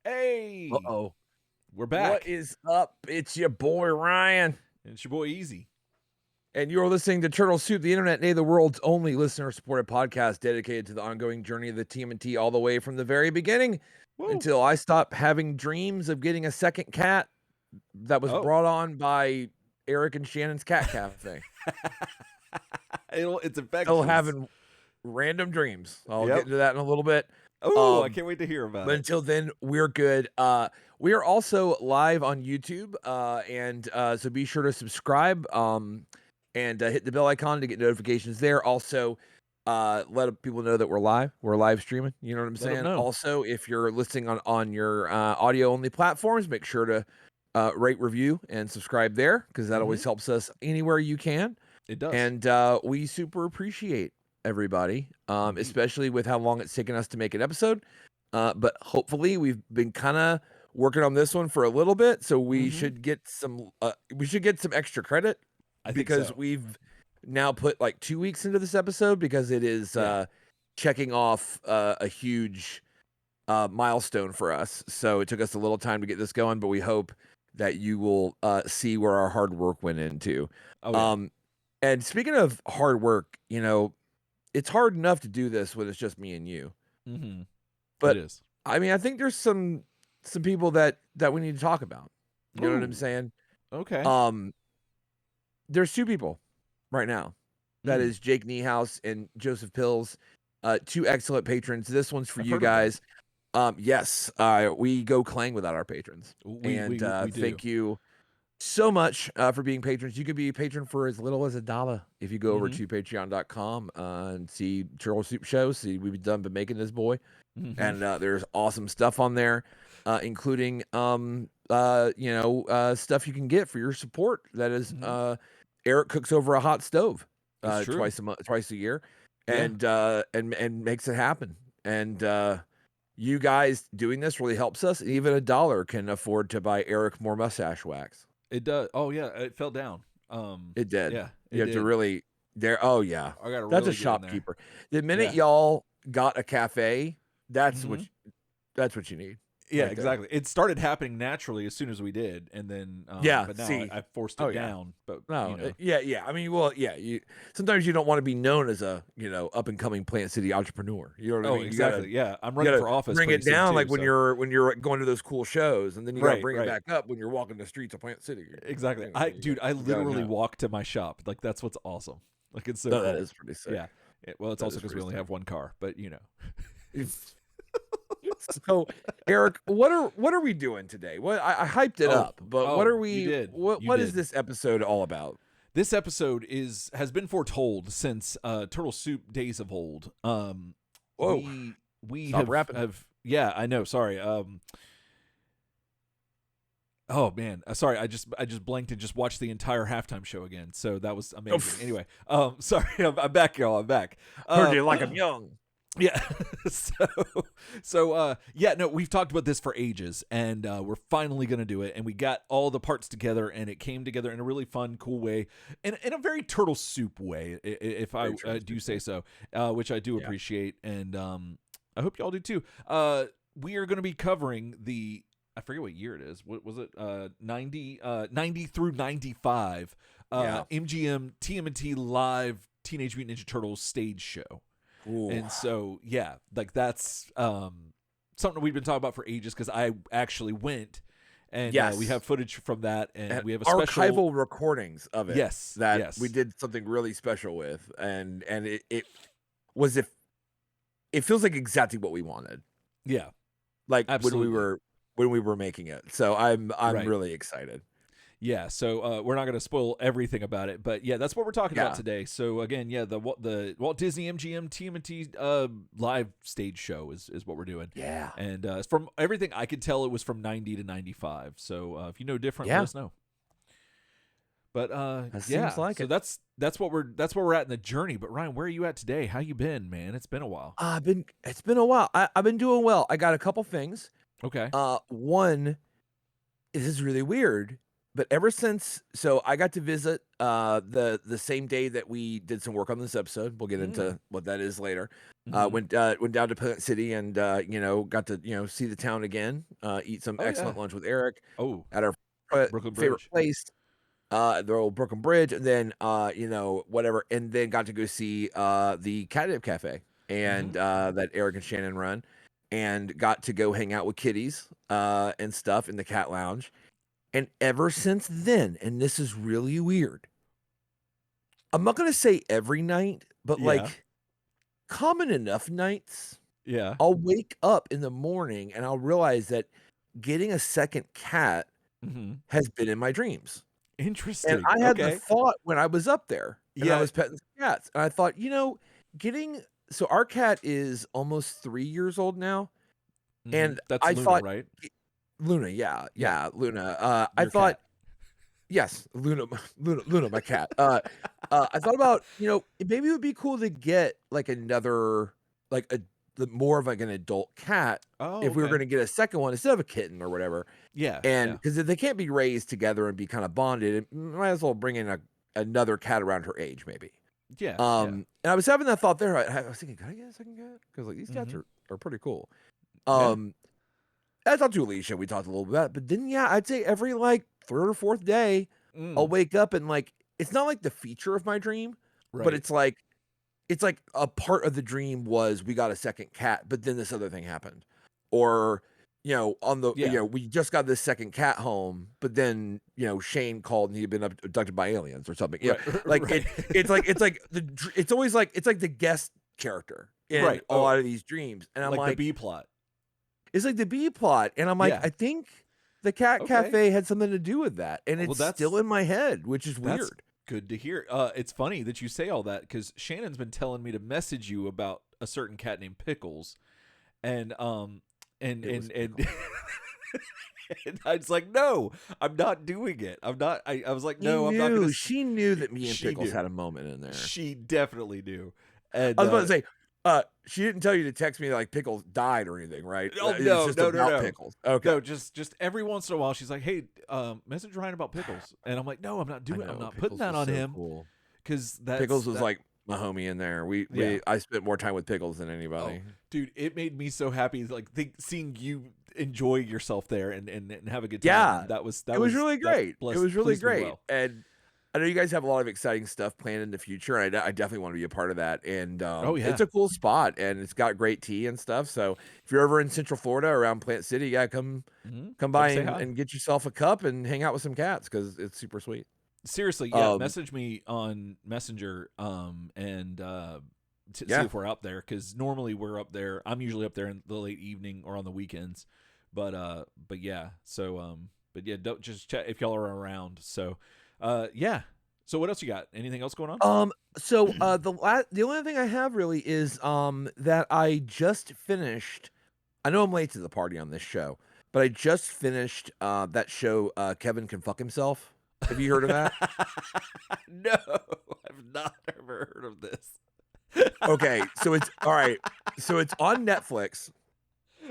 Hey, Uh-oh. we're What back. is up? It's your boy Ryan, And it's your boy Eazy. and you're listening to Turtle Soup, the internet, nay, the world's only listener-supported podcast dedicated to the ongoing journey of the TMNT all the way from the very beginning Woo. until I stop having dreams of getting a second cat that was Oh. brought on by Eric and Shannon's Cat Cafe. It's Still infectious. having random dreams. I'll get Yep. into that in a little bit. Oh, I can't wait to hear about But it. until then, we're good. We are also live on YouTube, and so be sure to subscribe and hit the bell icon to get notifications there. Also, let people know that we're live. We're live streaming. You know what I'm Let them saying? know. Also, if you're listening on your audio only platforms, make sure to rate, review, and subscribe there because that always helps us anywhere you can. It does. And we super appreciate everybody, Indeed. especially with how long it's taken us to make an episode. But hopefully, we've been kind of working on this one for a little bit, so we should get some. We should get some extra credit I think because so. we've now put like 2 weeks into this episode because it is Yeah. checking off a huge milestone for us. So it took us a little time to get this going, but we hope that you will see where our hard work went into. Oh, yeah. And speaking of hard work, it's hard enough to do this when it's just me and you. Mm-hmm. It But is. I mean, I think there's some people that we need to talk about. You know what I'm Ooh. saying? Okay. Um, there's two people right now. That Mm. is Jake Niehaus and Joseph Pills, two excellent patrons. This one's for I've you heard of them. guys. Yes, we go Clang without our patrons, and We do. thank you so much for being patrons. You can be a patron for as little as $1 if you go over Mm-hmm. to patreon.com and see Turtle Soup Show. See, we've done been making this boy, Mm-hmm. and there's awesome stuff on there, including stuff you can get for your support. That is, Mm-hmm. Eric cooks over a hot stove It's true. twice a year, Yeah. and makes it happen. And you guys doing this really helps us. Even $1 can afford to buy Eric more mustache wax. It does. Oh, yeah. It fell down. It did. Yeah, You it have to did. really there. Oh yeah, I got to that's a really get in there. shopkeeper. The minute Yeah. y'all got a cafe, that's Mm-hmm. what you need Yeah, right there. exactly. It started happening naturally as soon as we did, and then Yeah. but now See. I forced Oh it yeah. down. But No. Yeah. I mean, well, yeah. You sometimes you don't want to be known as a up and coming Plant City entrepreneur. You know what I oh, mean? exactly. Yeah, I'm You running gotta for office bring pretty it soon down like too. when So you're going to those cool shows, and then you gotta right, bring it right, back up when you're walking the streets of Plant City. exactly. I You gotta literally know. walk to my shop. Like that's what's awesome. Like it's so No, that cool. is pretty sick. Yeah. Well, it's That also is because we pretty only sick. have one car, but So, Eric, what are we doing today? What I hyped it up, but what are You we? did. You What is did. this episode all about? This episode has been foretold since Turtle Soup days of old. Whoa! We Stop rapping. have yeah, I know. Sorry. Oh man, sorry. I just blanked and just watched the entire halftime show again. So that was amazing. Anyway, sorry. I'm back, y'all. I'm back. Heard you like I'm young. Yeah. Yeah, no, we've talked about this for ages, and we're finally going to do it. And we got all the parts together, and it came together in a really fun, cool way, and in a very Turtle Soup way, if I do say so, which I do appreciate. And I hope y'all do too. We are going to be covering I forget what year it is. What was it? 90 through 95. MGM TMNT Live Teenage Mutant Ninja Turtles stage show. Ooh. And so, yeah, like that's something we've been talking about for ages because I actually went and we have footage from that, and we have a archival recordings of it. Yes, we did something really special with, and it was it feels like exactly what we wanted. Yeah, like absolutely. when we were making it. So I'm Right. really excited. Yeah, so we're not going to spoil everything about it, but yeah, that's what we're talking about today. So again, yeah, the Walt Disney MGM TMNT live stage show is what we're doing. Yeah, and from everything I could tell, it was from 90 to 95. So if you know different, let us know. But seems like so it. that's where we're at in the journey. But Ryan, where are you at today? How you been, man? It's been a while. It's been a while. I've been doing well. I got a couple things. Okay. One, this is really weird. But ever since, so I got to visit the same day that we did some work on this episode. We'll get into what that is later. Mhm. Went down to Plant City and got to see the town again. Eat some Oh, yeah. excellent lunch with Eric Oh, at our Brooklyn favorite Bridge. place, the old Brooklyn Bridge, and then whatever, and then got to go see the Catnip Cafe and Mhm. that Eric and Shannon run, and got to go hang out with kitties and stuff in the cat lounge. And ever since then, and this is really weird, I'm not gonna say every night, but Yeah. like common enough nights, Yeah. I'll wake up in the morning and I'll realize that getting a second cat Mhm. has been in my dreams. And Interesting. I had the Okay. thought when I was up there and I Yeah. was petting some cats, and I thought, getting so our cat is almost 3 years old now, Mhm. and That's I Luna, thought right? g Luna, Yeah. Luna. I Your thought cat. yes, Luna, Luna, my cat. I thought about, maybe it would be cool to get like another, like more of like an adult cat Oh, if we were okay. going to get a second one instead of a kitten or whatever. Yeah. And Yeah. because if they can't be raised together and be kind of bonded, it might as well bring in another cat around her age, maybe. Yeah. Yeah. And I was having that thought there. I was thinking, could I get a second cat? Because like these cats Mhm. are pretty cool. Yeah. Um, I talked to Alicia. We talked a little bit about it, but then yeah, I'd say every like third or fourth day, I'll Mm. wake up and like it's not like the feature of my dream, but Right. it's like a part of the dream was we got a second cat, but then this other thing happened. Or, Yeah. we just got this second cat home, but then, Shane called and he had been abducted by aliens or something. Right. Like Right. it's like it's always like it's like the guest character in Right. a Oh, lot of these dreams. And I'm like the like, B plot. it's like the B plot. And I'm like, Yeah. I think the cat Okay. cafe had something to do with that. And Well, it's still in my head, which is that's weird. good to hear. It's funny that you say all that because Shannon's been telling me to message you about a certain cat named Pickles, and and It was and a pickle. and, and I was like, no, I'm not doing it. I'm not. I was like, no, I'm not gonna. She knew that me and She Pickles knew. had a moment in there. She definitely knew. And I was about to say, she didn't tell you to text me that, like, Pickles died or anything, right? oh It was no, just no, no, about no. Pickles. Okay. No, just every once in a while, she's like, "Hey, message Ryan about Pickles," and I'm like, "No, I'm not I doing. I'm know, not putting Pickles that was on so him cool. because Pickles that's was, that. like, my homie in there. Yeah. I spent more time with Pickles than Oh, anybody. dude, it made me so happy. Like seeing you enjoy yourself there and have a good time. Yeah. It That was was really that great. It blessed was really pleased me great, well. and I know you guys have a lot of exciting stuff planned in the future, and I definitely wanna be a part of that, and, Oh it's yeah. a cool spot, and it's got great tea and stuff, so if you're ever in Central Florida around Plant City, yeah, come Come by say and hi. get yourself a cup and hang out with some cats because it's super sweet. Seriously, yeah. Um, Message me on Messenger, and to see yeah. if we're up there because normally we're up there. I'm usually up there in the late evening or on the weekends, but yeah. So but yeah, don't just check if y'all are around. So, yeah. So what else you got? Anything else going on? The only thing I have really is that I just finished. I know I'm late to the party on this show, but I just finished that show Kevin Can Fuck Himself. Have you heard of that? No, I've not ever heard of this. Okay, so it's all right. So it's on Netflix.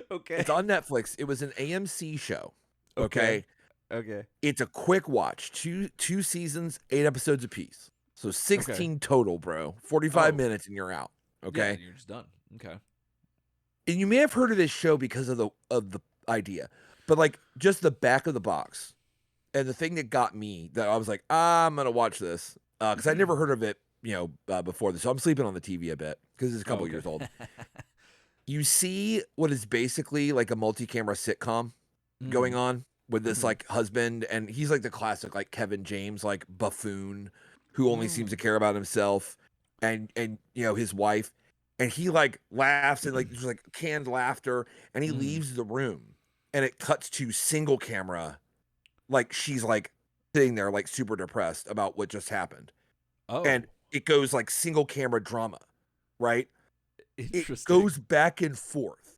Okay. It's on Netflix. It was an AMC show. Okay. Okay. Okay. It's a quick watch. Two seasons, 8 episodes apiece. So Okay. 16 total, bro. 45 Oh, minutes and you're out. yeah, Okay. you're just done. Okay. And you may have heard of this show because of the idea, but like just the back of the box. And the thing that got me that I was like, I'm gonna watch this because I never heard of it, before this. So I'm sleeping on the TV a bit because it's a Oh, couple okay. years old. You see what is basically like a multi-camera sitcom going Mm. on with this Mhm. like husband, and he's like the classic like Kevin James like buffoon who only seems to Mm. care about himself, and his wife, and he like laughs and like there's like canned laughter, and he Mm. leaves the room, and it cuts to single camera, like she's like sitting there like super depressed about what just happened, and Oh, it goes like single camera drama, right? It interesting. goes back and forth.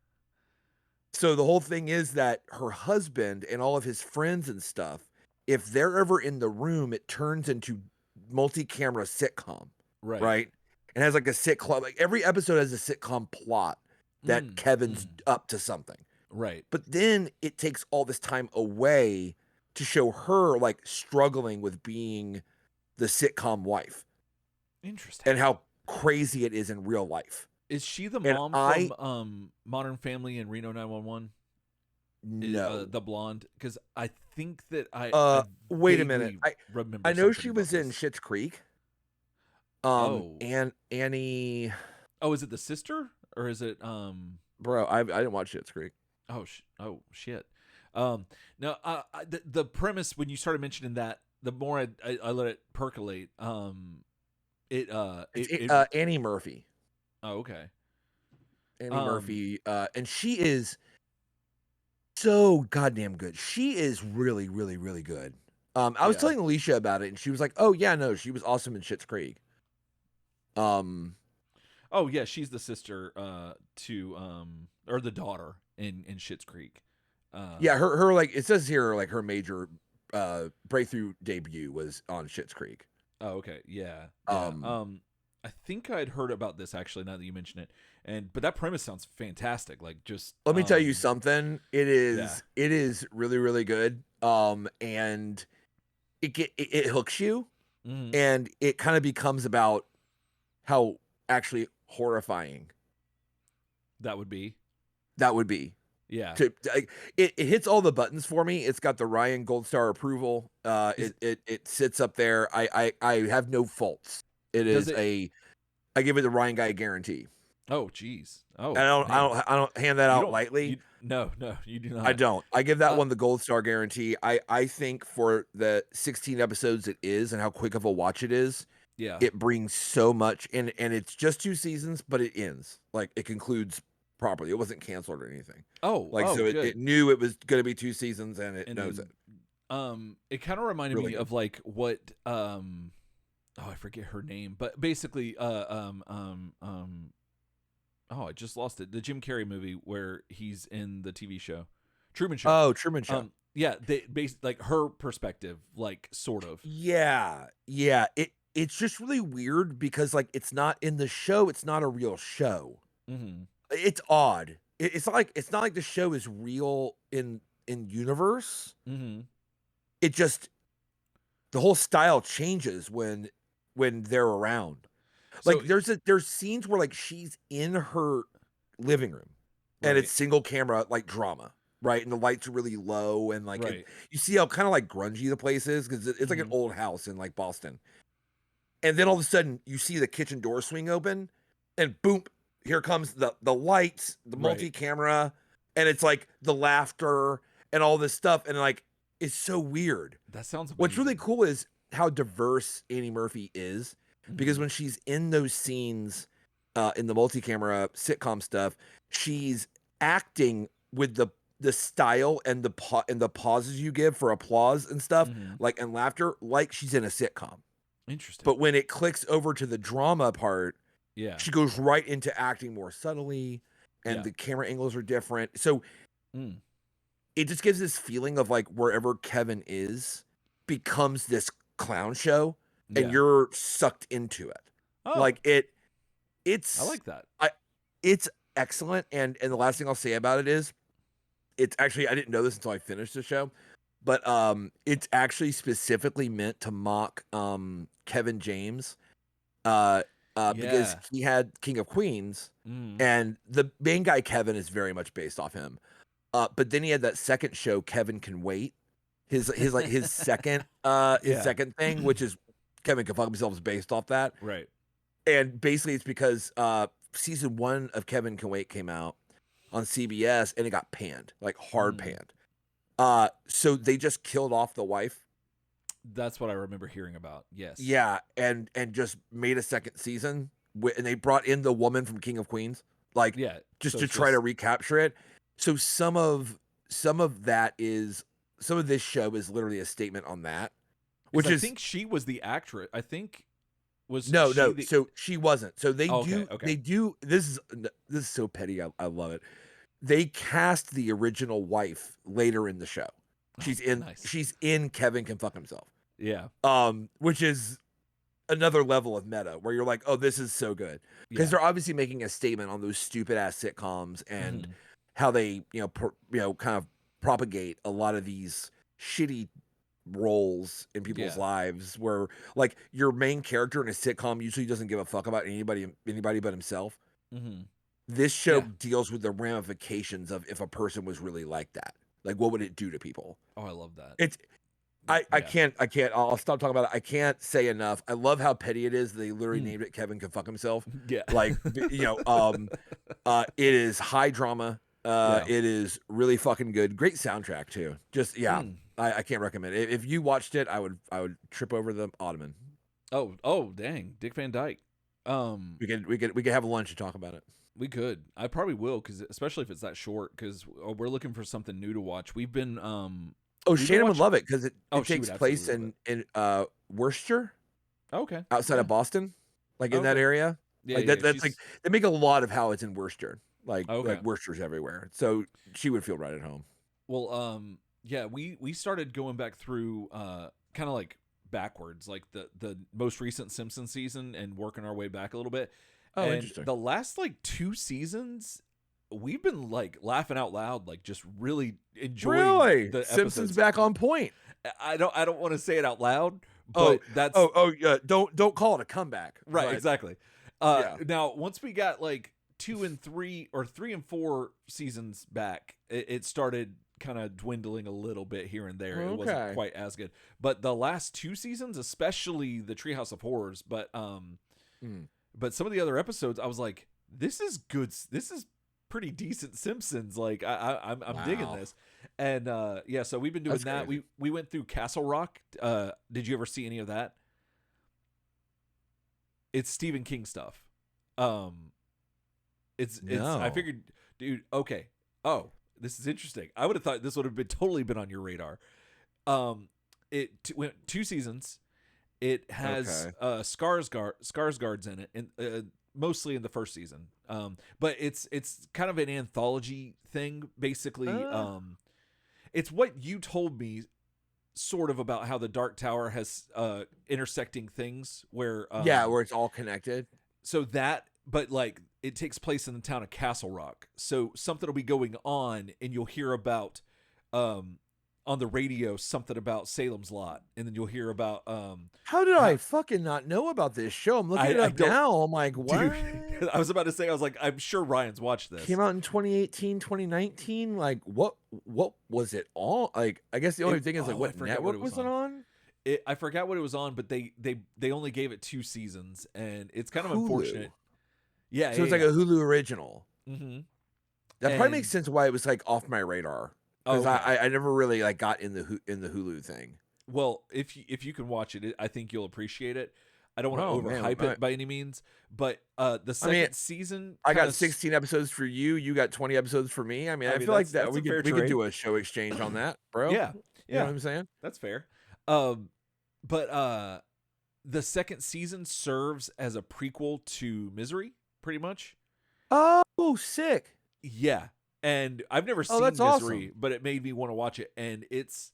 So the whole thing is that her husband and all of his friends and stuff, if they're ever in the room, it turns into multi-camera sitcom, Right. right? And has like a sitcom, like every episode has a sitcom plot that Mm. Kevin's Mm. up to something. Right. But then it takes all this time away to show her like struggling with being the sitcom wife Interesting. and how crazy it is in real life. Is she the And mom I from Modern Family and Reno 911? no. The blonde? Because I think that I Wait a minute. vaguely I remember know something she about was in this. Schitt's Creek. Oh, And Annie, oh, is it the sister or is it bro, I didn't watch Schitt's Creek. oh shit. No, the premise when you started mentioning that, the more I let it percolate, it Annie Murphy. oh, okay. Annie Um, Murphy, and she is so goddamn good. She is really, really, really good. I was yeah. telling Alicia about it, and she was like, "Oh yeah, no, she was awesome in Schitt's Creek." Um, Oh yeah, she's the sister to or the daughter in Schitt's Creek. yeah, Um, her like it says here, like her major breakthrough debut was on Schitt's Creek. oh okay, yeah, yeah. Um, I think I'd heard about this actually now that you mention it, and but that premise sounds fantastic. Like just Let me tell you something. yeah. It is really, really good. And it hooks you, Hmm. and it kind of becomes about how actually horrifying That would be that would be. yeah. Like, it hits all the buttons for me. It's got the Ryan Gold Star approval. Is It sits up there. I have no faults. It does is it? a I give it the Ryan guy guarantee. Oh geez. I Oh don't I man. don't I don't hand that You out don't lightly. you no you do I not. don't. I give that Uh one the gold star guarantee. I think for the 16 episodes it is and how quick of a watch it is, yeah. it brings so much and it's just 2 seasons, but it ends. Like it concludes properly. It wasn't canceled or anything. Like Oh so it good. knew it was going to be 2 seasons and it And knows it. then it kind of reminded Really me good. of like what oh I forget her name, but basically oh I just lost it. The Jim Carrey movie where he's in the TV show Truman Show. Oh, Truman Show. Yeah, they based like her perspective, like sort of. Yeah. Yeah. It's just really weird because like it's not in the show, it's not a real show. Mm-hmm. It's odd. It's not like the show is real in universe. Mm-hmm. It just the whole style changes when they're around. So Like there's scenes where like she's in her living room and it's right, single camera like drama, right? And the lights are really low and like and right. you see how kind of like grungy the place is because it's like an Mm-hmm. old house in like Boston. And then all of a sudden you see the kitchen door swing open and boom, here comes the lights, the Right. multi-camera, and it's like the laughter and all this stuff. And like it's so weird. That sounds What's really amazing. cool is how diverse Annie Murphy is because Mm-hmm. when she's in those scenes in the multi-camera sitcom stuff, she's acting with the style and and the pauses you give for applause and stuff, Mm-hmm. like and laughter, like she's in a sitcom. Interesting. But when it clicks over to the drama part, Yeah. she goes right into acting more subtly, and Yeah. the camera angles are different. So Mm. it just gives this feeling of like wherever Kevin is becomes this clown show, and Yeah. you're sucked into it. Oh, Like I it's like that. I it's excellent. And the last thing I'll say about it is it's actually I didn't know this until I finished the show, but it's actually specifically meant to mock Kevin James uh, because Yeah. he had King of Queens, Mm. and the main guy Kevin is very much based off him. But then he had that second show, Kevin Can Wait, his like his Yeah. second thing, which is Kevin Can Fuck Himself is based off that, Right. and basically it's because season 1 of Kevin Can Wait came out on CBS and it got panned, like hard Mm. panned. So they just killed off the wife. That's what I remember hearing about. Yes. Yeah, and just made a second season, and they brought in the woman from King of Queens, like Yeah. just So to it's try to just recapture it. So some of that is some of this show is literally a statement on that, because which I is think she was the actress. I think was she no. the So she wasn't. So oh, okay, okay. they do. This is so petty. I love it. They cast the original wife later in the show. Oh, nice. She's in Kevin Can Fuck Himself. Yeah. Which is another level of meta where you're like, oh, this is so good because Yeah. they're obviously making a statement on those stupid ass sitcoms and Hmm. how they kind of propagate a lot of these shitty roles in people's Yeah. lives where like your main character in a sitcom usually doesn't give a fuck about anybody but himself. Mm-hmm. This show Yeah. deals with the ramifications of if a person was really like that. Like, what would it do to people? Oh, I love that. It's I Yeah. can't I'll stop talking about it. I can't say enough. I love how petty it is. They literally Mm. named it Kevin Can Fuck Himself. Yeah. Like, it is high drama. Yeah. It is really fucking good. Great soundtrack too. Just yeah, Mm. I can't recommend it. If you watched it, I would trip over the ottoman. Oh, dang, Dick Van Dyke. Um, We could have lunch and talk about it. we could. I probably will, because especially if it's that short, because we're looking for something new to watch. Oh, we've been Shannon would watching. love it because it Oh, she takes would place absolutely love in Worcester, it. Okay. outside Yeah. of Boston, like in that Okay. area. Yeah. Like Yeah. that's like they make a lot of how it's in Worcester. Okay. Like Worcester's everywhere. So she would feel right at home. Well, yeah, we started going back through kind of like backwards, like the most recent Simpsons season, and working our way back a little bit. Oh, And interesting. the last like 2 seasons, we've been like laughing out loud, like just really enjoying Really? the Simpsons episodes. back on point. I don't want to say it out loud, Oh, but that's yeah. Don't call it a comeback. right, But exactly. yeah. Now once we got like 2 and 3 or 3 and 4 seasons back, it started kind of dwindling a little bit here and there. It wasn't Okay. quite as good. But the last 2 seasons, especially the Treehouse of Horrors, Mm. but some of the other episodes, I was like, this is good. This is pretty decent Simpsons. Like I'm digging Wow. this. And yeah, so we've been doing That's that. crazy. We went through Castle Rock. Did you ever see any of that? It's Stephen King stuff. Um it's I No. figured, dude, okay. Oh, this is interesting. I would have thought this would have been totally been on your radar. Went 2 seasons. It has Okay. Skarsgård's in it, and mostly in the first season. But it's kind of an anthology thing, basically. It's what you told me, sort of, about how the Dark Tower has intersecting things where Yeah, where it's all connected. so that, but like it takes place in the town of Castle Rock. So something will be going on, and you'll hear about on the radio something about Salem's Lot, and then you'll hear about How did how, I fucking not know about this show? I'm looking it I up don't, now. I'm like, dude. what? I was about to say, I was like, I'm sure Ryan's watched this. Came out in 2018, 2019. Like, what was it on? Like, I guess the only thing is, like, I what forget what it network was was it on? I forgot what it was on, but they only gave it 2 seasons, and it's kind of Hulu. unfortunate. Yeah, So it's like a Hulu original. Mm-hmm. That probably makes sense why it was like off my radar, because okay. I never really like got in the Hulu thing. Well, if you can watch it, I think you'll appreciate it. I don't want to Oh man, overhype it by any means, but the second season, I got 16 episodes for you. You got 20 episodes for me. I mean, I feel like that that's a fair we could trade. do a show exchange on that, bro. Yeah, You know what I'm saying? that's fair. But the second season serves as a prequel to Misery, pretty much. Oh, sick. Yeah, and I've never seen that's Misery, awesome. but it made me want to watch it, and it's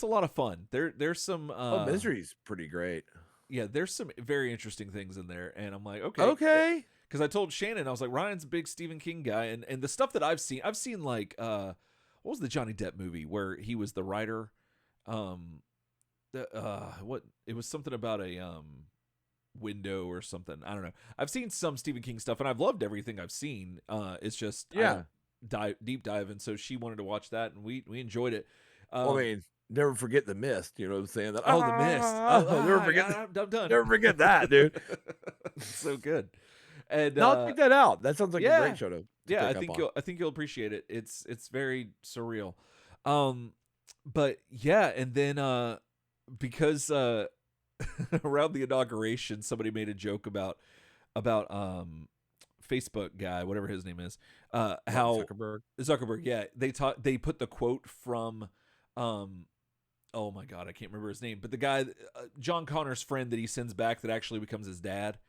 a lot of fun. There's some Misery's pretty great. yeah, there's some very interesting things in there, and I'm like, Okay. because I told Shannon, I was like, Ryan's a big Stephen King guy, and the stuff that I've seen like what was the Johnny Depp movie where he was the writer? What, it was something about a window or something. I don't know. I've seen some Stephen King stuff, and I've loved everything I've seen. It's just I don't deep dive, and so she wanted to watch that, and we enjoyed it. Well, I mean, never forget the mist. You know what I'm saying? That The mist. never forget. I'm done. Never forget that, dude. So good. And No, I'll check that out. That sounds like a great show to yeah, pick up on. I think you'll appreciate it. It's very surreal. But yeah, and then because around the inauguration, somebody made a joke about Facebook guy, whatever his name is, how Zuckerberg, yeah, they put the quote from oh my god, I can't remember his name, but the guy, John Connor's friend that he sends back that actually becomes his dad.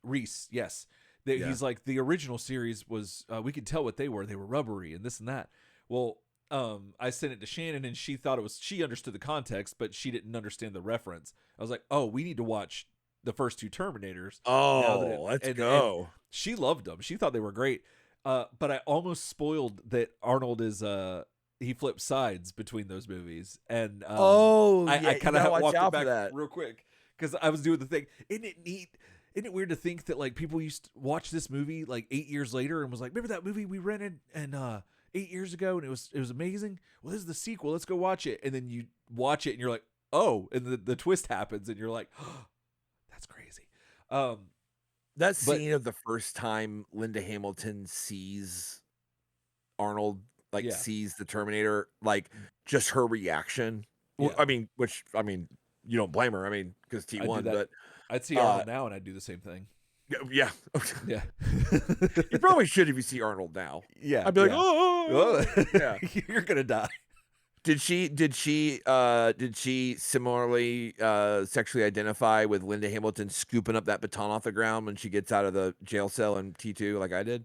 Reese, yes. He's like, the original series was we could tell what they were rubbery and this and that. Well, I sent it to Shannon, and she thought she understood the context, but she didn't understand the reference. I was like, oh, we need to watch the first 2 Terminators. Let's go. And she loved them. She thought they were great. But I almost spoiled that Arnold is he flips sides between those movies, and I kind of walked it back real quick because I was doing the thing. Isn't it neat? isn't it weird to think that like people used to watch this movie like 8 years later and was like, remember that movie we rented and 8 years ago and it was amazing. Well, this is the sequel. Let's go watch it. And then you watch it and you're like, oh, and the twist happens and you're like, oh, that's crazy. That scene of the first time Linda Hamilton sees Arnold, like sees the Terminator, like just her reaction. Yeah. I mean, you don't blame her. I mean, because T1, but I'd see Arnold now and I'd do the same thing. Yeah. Yeah. You probably should if you see Arnold now. Yeah. I'd be like, oh, yeah. You're gonna die. Did she similarly sexually identify with Linda Hamilton scooping up that baton off the ground when she gets out of the jail cell in T2 like I did?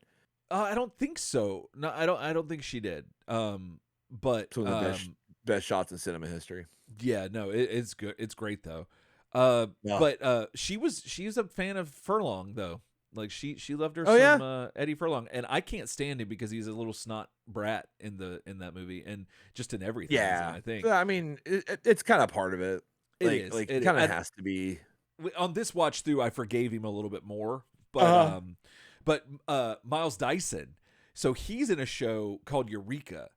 I don't think so. No, I don't think she did. But it's one of the best shots in cinema history. Yeah, no, it's good. It's great though. But she's a fan of Furlong though. Like she loved her Eddie Furlong, and I can't stand him because he's a little snot brat in that movie and just in everything. Yeah, I think. I mean, it's kind of part of it. It kind of has to be. On this watch through, I forgave him a little bit more, but Miles Dyson, so he's in a show called Eureka.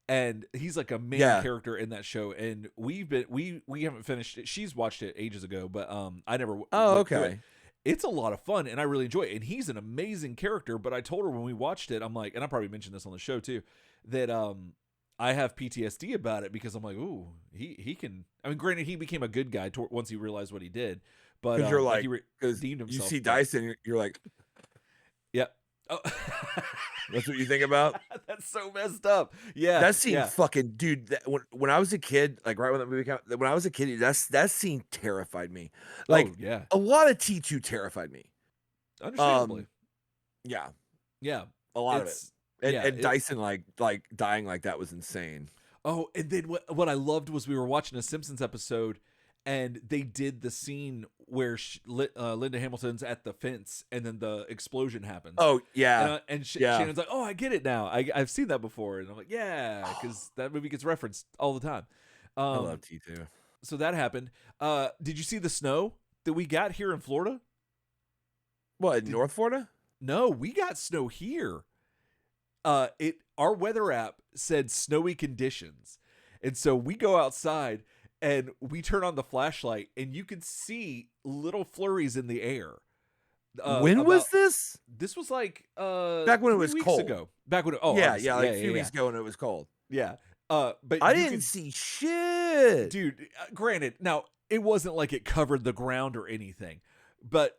And he's like a main character in that show, and we haven't finished it. She's watched it ages ago, but I never. Oh, okay. It's a lot of fun, and I really enjoy it. And he's an amazing character. But I told her when we watched it, I'm like, and I probably mentioned this on the show too, that I have PTSD about it because I'm like, ooh, he can. I mean, granted, he became a good guy once he realized what he did, but because you're like, because you see Dyson, you're like, yeah. Oh. That's what you think about? That's so messed up. Yeah. That scene fucking dude, when I was a kid, like right when that movie came out, when I was a kid, that scene terrified me. Like a lot of T2 terrified me. Understandably. Yeah. Yeah. A lot of it. And Dyson like dying like that was insane. Oh, and then what I loved was we were watching a Simpsons episode and they did the scene where Linda Hamilton's at the fence and then the explosion happens. Oh, yeah. And Shannon's like, oh, I get it now. I've seen that before. And I'm like, yeah, because that movie gets referenced all the time. I love T2. So that happened. Did you see the snow that we got here in Florida? What, North Florida? No, we got snow here. Our weather app said snowy conditions. And so we go outside and we turn on the flashlight, and you can see little flurries in the air. When was this? This was like back when it was cold. Ago. Back when a few weeks ago when it was cold. Yeah. But I didn't see shit, dude. Granted, now it wasn't like it covered the ground or anything, but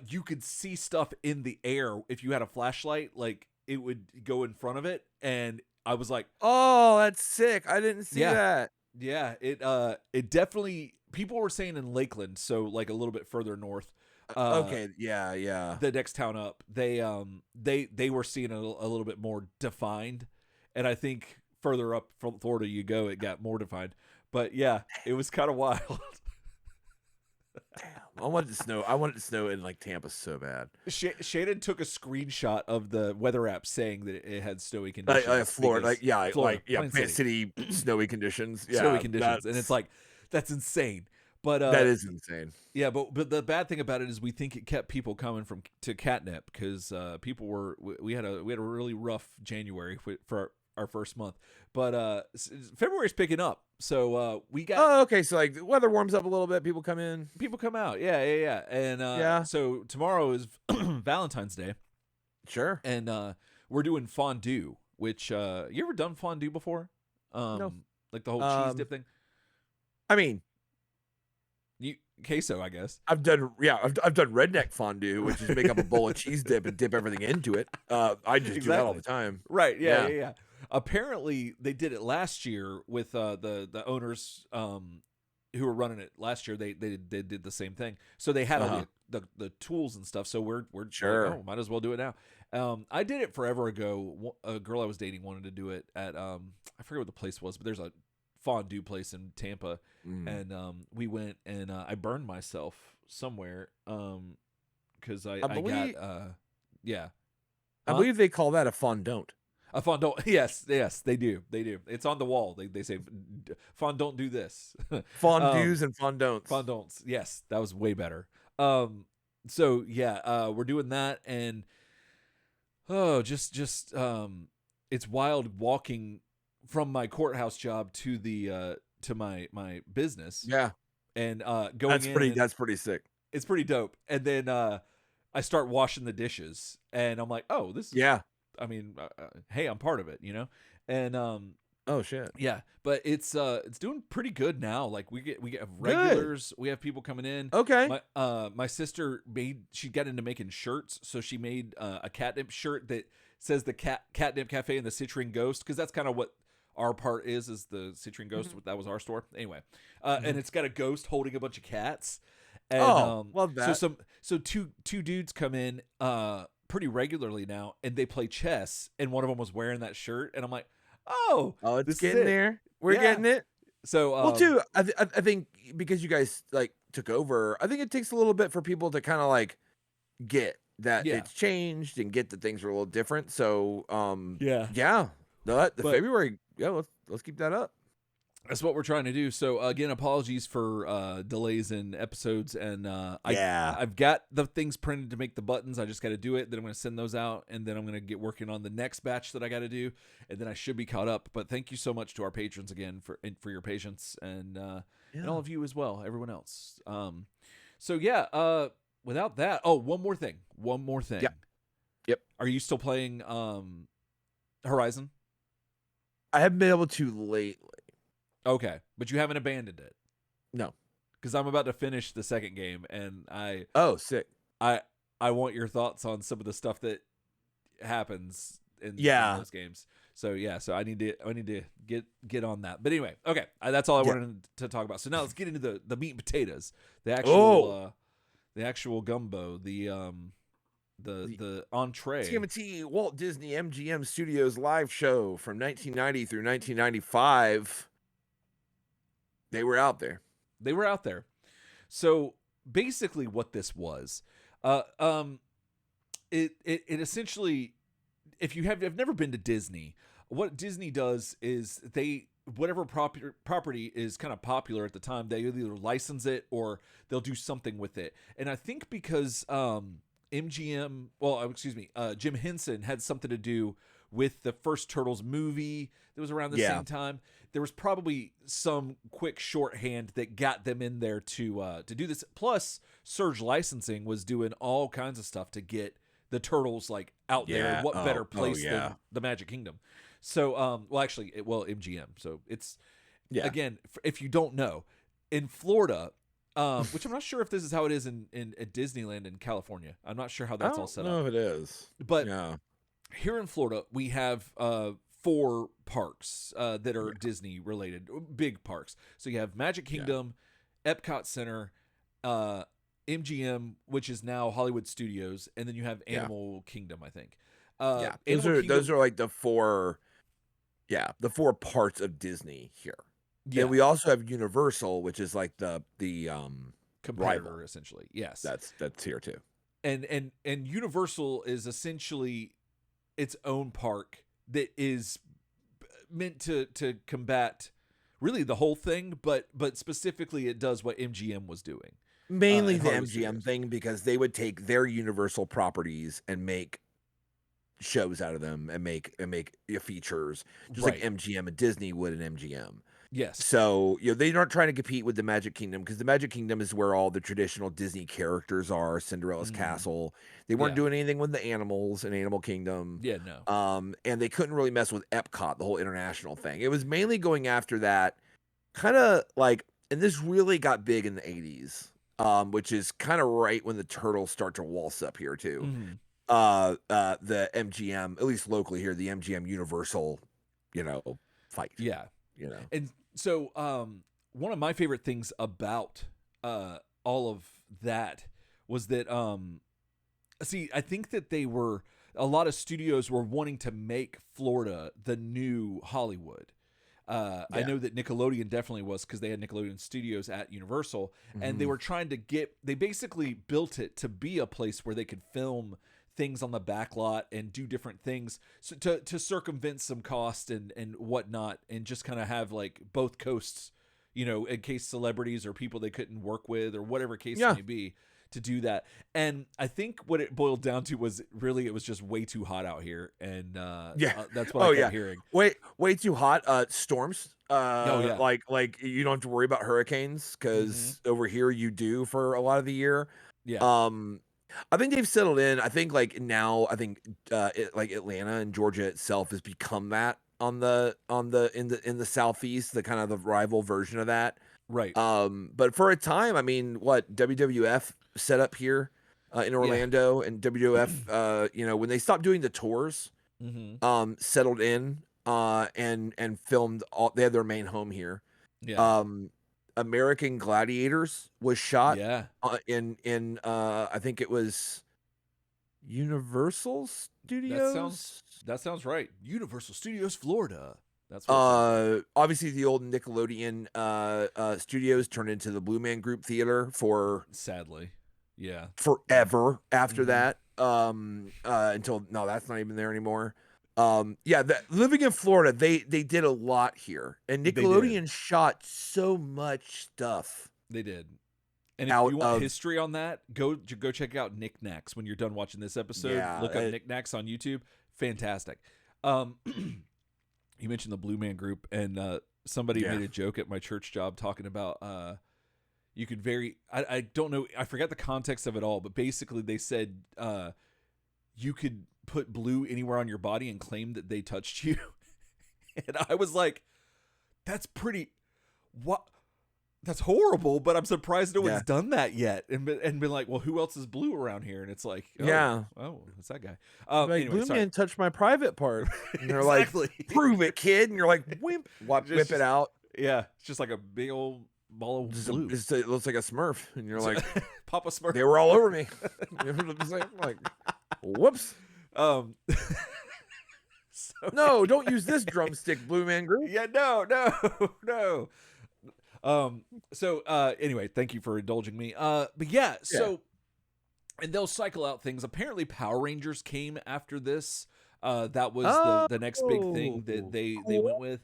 you could see stuff in the air if you had a flashlight. Like it would go in front of it, and I was like, "Oh, that's sick! I didn't see that." Yeah, it definitely. People were saying in Lakeland, so like a little bit further north. Okay, yeah. The next town up, they were seeing a little bit more defined, and I think further up from Florida you go, it got more defined. But yeah, it was kind of wild. Damn, I wanted to snow in like Tampa so bad. Shannon took a screenshot of the weather app saying that it had snowy conditions. Florida, Plant City snowy conditions. Yeah, snowy conditions, and it's like that's insane. But that is insane. Yeah, but the bad thing about it is we think it kept people coming to catnip because people we had a really rough January for our first month, but February's picking up. So we got. Oh, okay. So like the weather warms up a little bit, people come out. Yeah, and so tomorrow is Valentine's Day. Sure. And we're doing fondue. Which you ever done fondue before? No. Like the whole cheese dip thing. I mean, queso, I guess. I've done redneck fondue, which is make up a bowl of cheese dip and dip everything into it. I just do that all the time. Right. Yeah. Apparently, they did it last year with the owners who were running it last year. They did the same thing. So they had all the tools and stuff. So we're sure. Like, oh, might as well do it now. I did it forever ago. A girl I was dating wanted to do it at I forget what the place was, but there's a fondue place in Tampa, and we went and I burned myself somewhere because I got I believe they call that a fondant. A fondant, yes, they do. It's on the wall. They say, "Fondant, do this." Fondues and fondants. Fondants, yes, that was way better. So yeah, we're doing that, and oh, just it's wild walking from my courthouse job to the to my business, Yeah, and going in, and that's pretty sick. it's pretty dope. And then I start washing the dishes, and I'm like, oh, this is, Yeah. I mean, hey, I'm part of it, and Oh shit. yeah, but it's doing pretty good now. Like we get Good. regulars, we have people coming in. Okay. My sister she got into making shirts, so she made a catnip shirt that says the catnip cafe and the citrine ghost, because that's kind of what our part is the citrine ghost. That was our store anyway. And it's got a ghost holding a bunch of cats, and Oh, love so that. two dudes come in pretty regularly now, and they play chess, and one of them was wearing that shirt, and I'm like, oh, Oh, it's this is getting it. there. We're Yeah. getting it. So Well, too, I think because you guys like took over, I think it takes a little bit for people to kind of like get that yeah. it's changed and get that things are a little different. So, Yeah. yeah, the But February, yeah, let's keep that up. that's what we're trying to do. So again, apologies for delays in episodes, and Yeah. I've got the things printed to make the buttons. I just got to do it. Then I'm going to send those out, and then I'm going to get working on the next batch that I got to do, and then I should be caught up. But thank you so much to our patrons again for your patience, and all of you as well, everyone else. So yeah, without that, oh, one more thing. Yeah. Yep. Are you still playing Horizon? I haven't been able to lately. Okay, but you haven't abandoned it. No. Because I'm about to finish the second game, and Oh, sick. I want your thoughts on some of the stuff that happens in those games. So yeah, so I need to get on that. But anyway, okay, that's all I wanted to talk about. So now let's get into the meat and potatoes, the actual gumbo, the entree. TMNT Walt Disney MGM Studios live show from 1990 through 1995. They were out there. They were out there. So basically, what this was, it essentially, if you have never been to Disney, what Disney does is whatever property is kind of popular at the time, they either license it or they'll do something with it. And I think because MGM, Jim Henson had something to do with the first Turtles movie that was around the same time. There was probably some quick shorthand that got them in there to do this. Plus, Surge Licensing was doing all kinds of stuff to get the Turtles like out there. What better place than the Magic Kingdom? So, MGM. So it's again, if you don't know, in Florida. Which I'm not sure if this is how it is at Disneyland in California. I'm not sure how that's all set up. I don't know if it is. But here in Florida, we have 4 parks that are Disney related, big parks. So you have Magic Kingdom, Epcot Center, MGM, which is now Hollywood Studios, and then you have Animal Kingdom, I think. Those are like the 4 parts of Disney here. Yeah. And we also have Universal, which is like the competitor rival. Essentially. Yes. That's here too. And Universal is essentially its own park that is meant to combat really the whole thing, but specifically it does what MGM was doing. Mainly the MGM thing, because they would take their Universal properties and make shows out of them and make features, just like MGM and Disney would in MGM. Yes. So, they aren't trying to compete with the Magic Kingdom, because the Magic Kingdom is where all the traditional Disney characters are, Cinderella's castle. They weren't doing anything with the animals in Animal Kingdom. Yeah, no. And they couldn't really mess with Epcot, the whole international thing. It was mainly going after that kind of like, and this really got big in the 80s, which is kind of right when the Turtles start to waltz up here too. The MGM, at least locally here, the MGM Universal, fight. Yeah. And so one of my favorite things about all of that was that I think that a lot of studios were wanting to make Florida the new Hollywood. I know that Nickelodeon definitely was, because they had Nickelodeon Studios at Universal, and they were trying to they basically built it to be a place where they could film things on the back lot and do different things, so to circumvent some cost and whatnot, and just kind of have like both coasts, in case celebrities or people they couldn't work with or whatever case may be, to do that. And I think what it boiled down to was really it was just way too hot out here, and Yeah. that's what I Oh kept yeah. hearing. Way too hot. Storms. Oh yeah. Like you don't have to worry about hurricanes Hmm. because over here you do for a lot of the year. Yeah. Um, I think they've settled in. I think like now, I think like Atlanta and Georgia itself has become that in the southeast, the kind of the rival version of that. Right. But for a time, I mean, what WWF set up here in Yeah. Orlando, and WWF, when they stopped doing the tours, Hmm. settled in and filmed all. They had their main home here. Yeah. Um, American Gladiators was shot Yeah. in I think it was Universal That sounds Studios. that sounds right. Universal Studios Florida. That's what it sounds like. Obviously the old Nickelodeon studios turned into the Blue Man Group Theater for Sadly. Yeah. forever after Hmm. that. Until no, that's not even there anymore. Yeah, living in Florida, they did a lot here, and They did. Nickelodeon shot so much stuff They did. And if out you want of history on that, go check out Knickknacks when you're done watching this episode. yeah, Look up Knickknacks on YouTube. Fantastic. You mentioned the Blue Man Group, and somebody yeah. made a joke at my church job talking about you could I don't know, I forgot the context of it all, but basically they said you could put blue anywhere on your body and claim that they touched you. And I was like, that's pretty what that's horrible, but I'm surprised no Yeah. one's done that yet, and been like, well, who else is blue around here? And it's like, Yeah. it's that guy. Like, Anyway, Blue sorry. Man touched my private parts. And they're like, Exactly. prove it, kid. And you're like, whip it out. Yeah, it's just like a big old ball of blue. It looks like a Smurf. And you're like, Papa Smurf. they were all over me. You know what I'm saying? Like, whoops. Um, No, don't use this drumstick, Blue Man Group. yeah, no, no. Anyway, thank you for indulging me. But yeah, so and they'll cycle out things. Apparently Power Rangers came after this. That was the next big thing that they went with.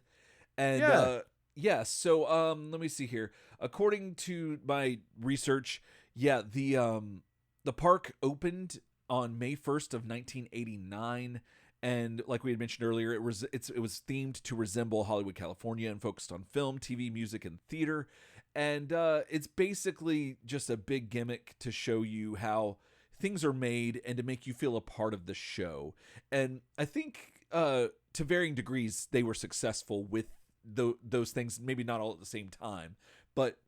And let me see here. According to my research, the park opened on May 1st of 1989, and like we had mentioned earlier, it was themed to resemble Hollywood, California, and focused on film, TV, music, and theater. And it's basically just a big gimmick to show you how things are made and to make you feel a part of the show. And I think to varying degrees they were successful with those things, maybe not all at the same time, but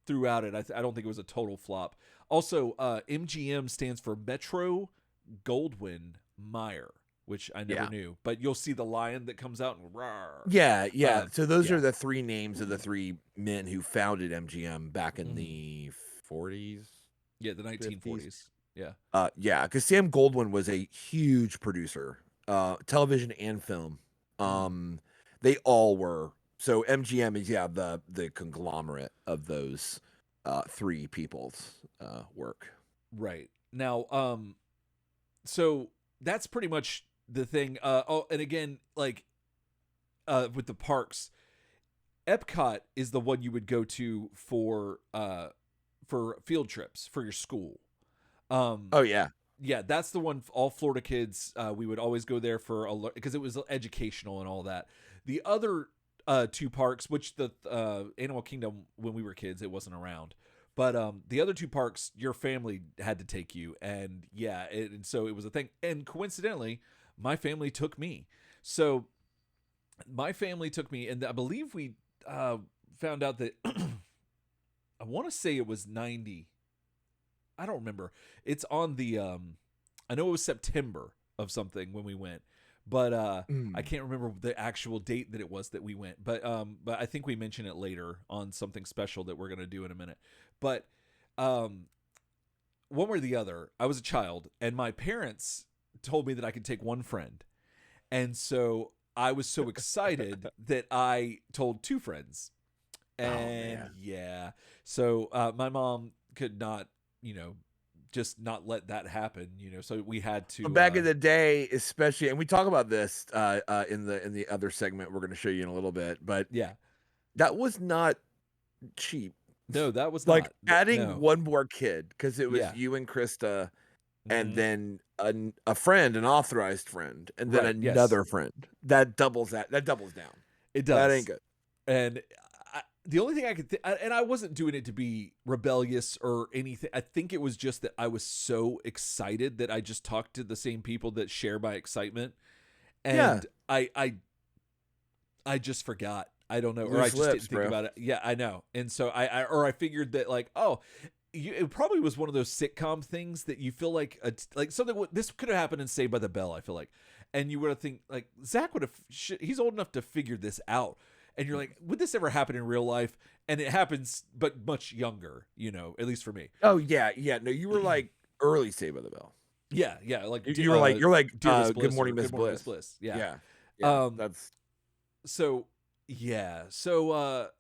throughout it, I don't think it was a total flop. Also, MGM stands for Metro Goldwyn Mayer, which I never knew, but you'll see the lion that comes out and rawr. Yeah. So those are the three names of the three men who founded MGM back in the 40s. Yeah, the 1940s. Yeah. Yeah, because Sam Goldwyn was a huge producer, television and film. They all were. So MGM is the conglomerate of those three people's work. Right. Now, so that's pretty much the thing. And again, like with the parks, Epcot is the one you would go to for field trips for your school. Oh yeah. Yeah, that's the one. All Florida kids, we would always go there for because it was educational and all that. The other two parks, which the Animal Kingdom, when we were kids, it wasn't around. But the other two parks, your family had to take you, and and so it was a thing. And coincidentally, my family took me. So my family took me, and I believe we found out that I want to say it was 90. I don't remember. It's on the I know it was September of something when we went, but I can't remember the actual date that it was that we went. But I think we mention it later on something special that we're gonna do in a minute. But one way or the other, I was a child, and my parents told me that I could take one friend, and so I was so excited that I told two friends, and so my mom could not, just not let that happen, so we had to Back in the day, especially, and we talk about this in the other segment we're going to show you in a little bit, but yeah, that was not cheap. No, that was Like, not. adding No. one more kid, because it was Yeah. you and Krista, and Hmm. then a friend, an authorized friend, and then Right. Yes, another friend. That doubles down. it That ain't does. good. And the only thing I could and I wasn't doing it to be rebellious or anything. I think it was just that I was so excited that I just talked to the same people that share my excitement, Yeah. and I just forgot. I don't know, or I Loose just lips, didn't think bro. about it. Yeah, I know. And so I figured that like, oh, it probably was one of those sitcom things that you feel like like something. This could have happened in Saved by the Bell. I feel like, and you would have think like Zach would have. He's old enough to figure this out. And you're like, would this ever happen in real life? And it happens, but much younger. At least for me. Oh, yeah, yeah. No, you were, like, early Saved by the Bell. Yeah, yeah. Like, You were like, Dear Miss Good Bliss Morning, or Miss Good Morning Miss Bliss. Bliss. Yeah. Yeah. Yeah, Um. that's So yeah. So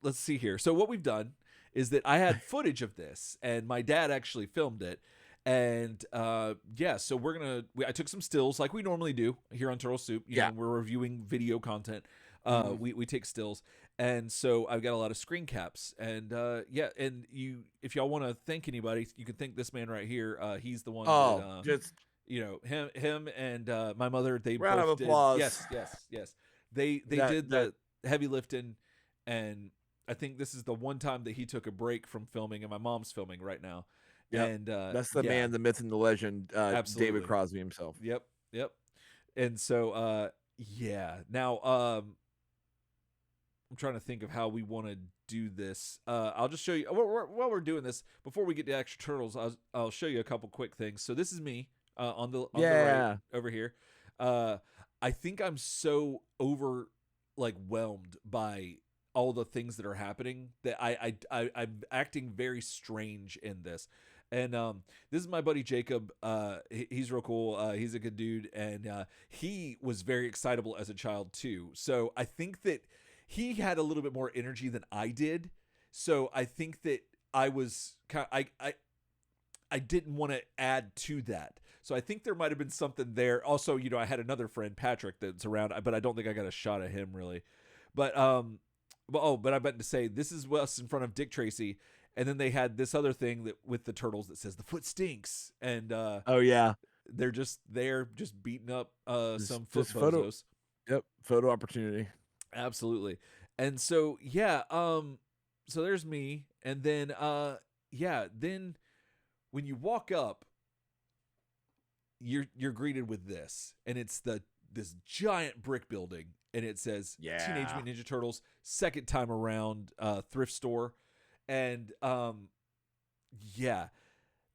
let's see here. So what we've done is that I had footage of this, and my dad actually filmed it. And yeah, so I took some stills like we normally do here on Turtle Soup. yeah. We're reviewing video content. Mhm. We take stills, and so I've got a lot of screen caps. And yeah, and if y'all want to thank anybody, you can thank this man right here. He's the one that Oh, just him and my mother, they round of both did. applause. Yes, they That did that the heavy lifting. And I think this is the one time that he took a break from filming, and my mom's filming right now. Yep. And That's the yeah, man, the myth, and the legend, David absolutely. Crosby himself. Yep. And so yeah, now I'm trying to think of how we want to do this. I'll just show you while we're doing this. Before we get to extra turtles, I'll show you a couple quick things. So this is me on the right Yeah. over here. I think I'm so like whelmed by all the things that are happening that I'm acting very strange in this. And this is my buddy Jacob. He's real cool. He's a good dude, and he was very excitable as a child too. So I think that he had a little bit more energy than I did. So I think that I was kind of, I didn't want to add to that. So I think there might have been something there. Also, I had another friend, Patrick, that's around, but I don't think I got a shot of him really. But but I meant to say this is us in front of Dick Tracy, and then they had this other thing that with the turtles that says the foot stinks, and Oh, yeah. they're just beating up some foot Just photo bozos. Yep, photo opportunity. Absolutely. And so yeah, so there's me, and then yeah, then when you walk up, you're greeted with this, and it's this giant brick building, and it says Teenage Yeah. Mutant Ninja Turtles second time around thrift store. And yeah,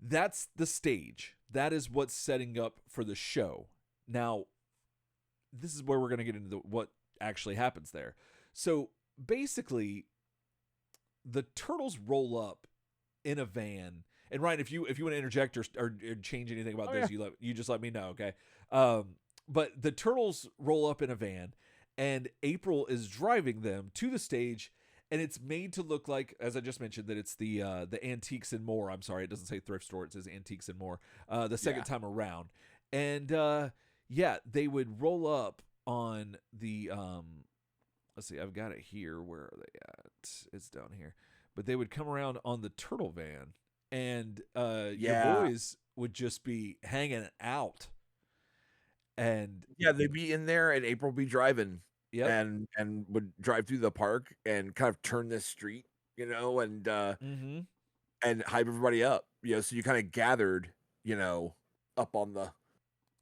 that's the stage. That is what's setting up for the show. Now, this is where we're going to get into what actually happens there. So basically, the turtles roll up in a van. And Ryan, if you want to interject or change anything about Oh, this, yeah. you just let me know, okay? But the turtles roll up in a van, and April is driving them to the stage, and it's made to look like, as I just mentioned, that it's the Antiques and More. I'm sorry, it doesn't say thrift store; it says Antiques and More. The second Yeah. time around, and yeah, they would roll up on the let's see, I've got it here. Where are they at? It's down here. But they would come around on the turtle van, and your Yeah. boys would just be hanging out. And Yeah, they'd be in there, and April be driving, yep. and would drive through the park and kind of turn this street, Mm-hmm. and hype everybody up, so you kinda gathered, up on the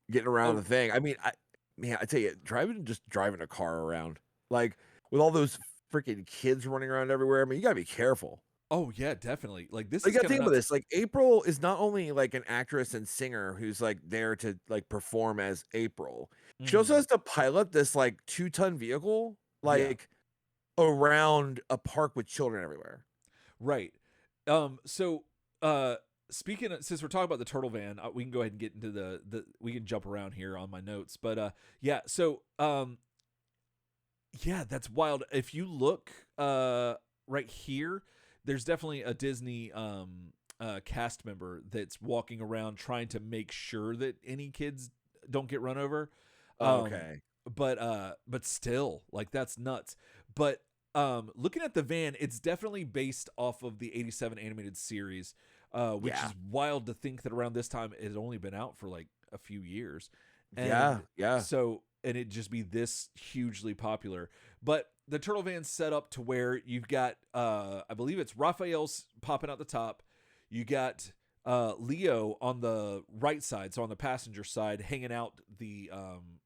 getting around Oh, the thing. I mean, I tell you, driving a car around, like, with all those freaking kids running around everywhere, I mean, you gotta be careful. oh yeah, definily. Like this Like, is you gotta kind of think about nuts. this, like, April is not only, like, an actress and singer who's, like, there to, like, perform as April, she also Mm-hmm. has to pilot this, like, 2-ton vehicle, Yeah. like, around a park with children everywhere. Right. So uh speaking of, since we're talking about the turtle van, we can go ahead and get into the we can jump around here on my notes. But yeah, so yeah, that's wild. If you look right here, there's definitely a Disney cast member that's walking around trying to make sure that any kids don't get run over. Um Okay. but still, like that's nuts. But looking at the van, it's definitely based off of the 87 animated series, which Yeah. is wild to think that around this time it had only been out for like a few years. Yeah. And Yeah. so, and it just be this hugely popular. But the Turtle Van's set up to where you've got, I believe it's Raphael's popping out the top. You got Leo on the right side, so on the passenger side, hanging out the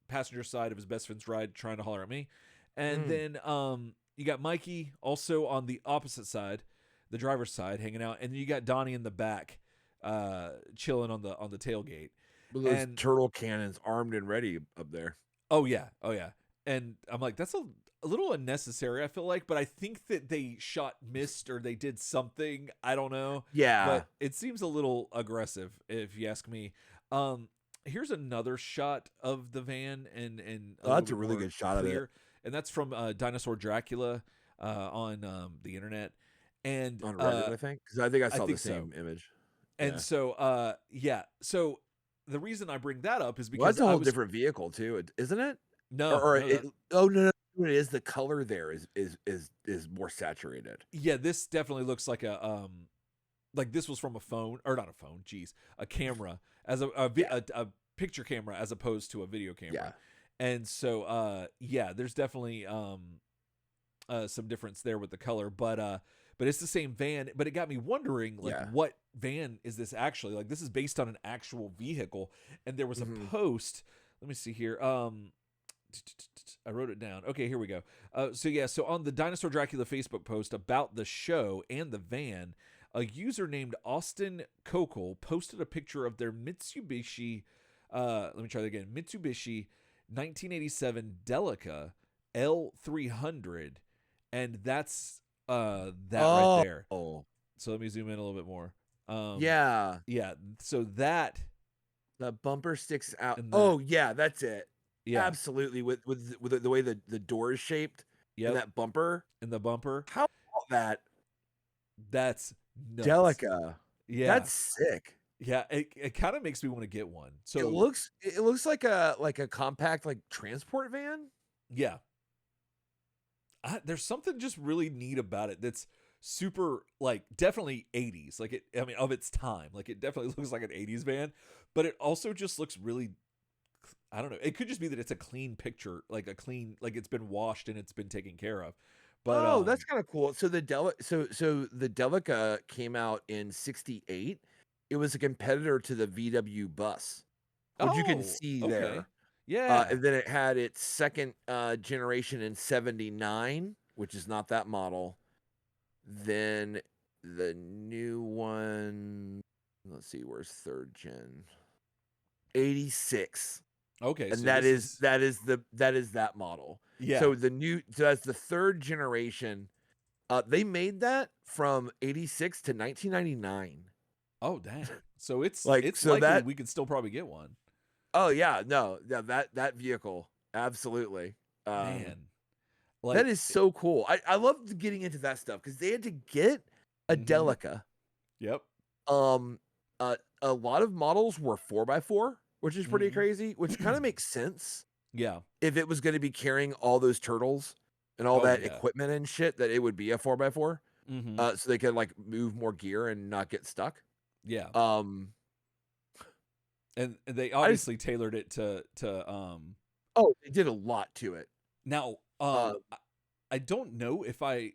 passenger side of his best friend's ride, trying to holler at me. And Mm. then you got Mikey also on the opposite side, the driver's side, hanging out, and you got Donnie in the back, chilling on the tailgate. With those And turtle cannons armed and ready up there. oh yeah. And I'm like, that's a little unnecessary, I feel like, but I think that they shot missed or they did something. I don't know. Yeah. But it seems a little aggressive, if you ask me. Here's another shot of the van and a Oh, little that's a bit really more good shot of it. clear. And that's from Dinosaur Dracula on the internet. And On Reddit, I think I I saw the think so. same image. And Yeah. so yeah. So the reason I bring that up is Well, because that's a I whole was different vehicle too, isn't it? no, Or no, it no. oh, no, it is the color there is more saturated. Yeah, this definitely looks like this was from a phone or not a phone, geez, a camera as Yeah. a picture camera as opposed to a video Yeah. camera. And so yeah, there's definitely some difference there with the color, but it's the same van. But it got me wondering, like, Yeah. what van is this actually? Like, this is based on an actual vehicle, and there was a Mhm. post. Let me see here. I wrote it down. Okay, here we go. So yeah, so on the Dinosaur Dracula Facebook post about the show and the van, a user named Austin Kokol posted a picture of their Mitsubishi. Let me try that again. Mitsubishi 1987 Delica L300, and that's that right there. Oh. So let me zoom in a little bit more. Yeah. Yeah. So that The bumper sticks out. and that. Oh, yeah, that's it. Yeah. Absolutely, with the way the door is shaped and Yep. that bumper. And the bumper. How about that That's nuts. Delica? Yeah. That's sick. Yeah, it kind of makes me want to get one. It So looks like a compact, like, transport van. yeah, there's something just really neat about it. That's super like definitely 80s. Like it, I mean, of its time. Like it definitely looks like an 80s van, but it also just looks really. I don't know. It could just be that it's a clean picture, like a clean, like it's been washed and it's been taken care of. But Oh, that's kinda cool. So the Delica came out in '68. It was a competitor to the VW bus, which you can oh, see okay, there. yeah, And then it had its second, generation in '79, which is not that model. Then the new one, let's see, where's 3rd gen? '86. okay. And So this is that is that model. yeah. So that's the 3rd generation. They made that from '86 to 1999. Oh dang. So it's Like, it's so likely that we could still probably get one. oh, yeah, no, yeah, that vehicle, absolutely. Um, Man, that like, is so cool. I love getting into that stuff because they had to get a mm-hmm. Delica. Yep. Um, a lot of models were 4x4, which is pretty Mm-hmm. crazy, which kinda makes sense Yeah. if it was gonna be carrying all those turtles and all Oh that yeah. equipment and shit, that it would be a 4x4, Mm-hmm. so they could, like, move more gear and not get stuck. Yeah. Um, And they I just obviously tailored it to oh, they did a lot to it. now Uh, I don't know if I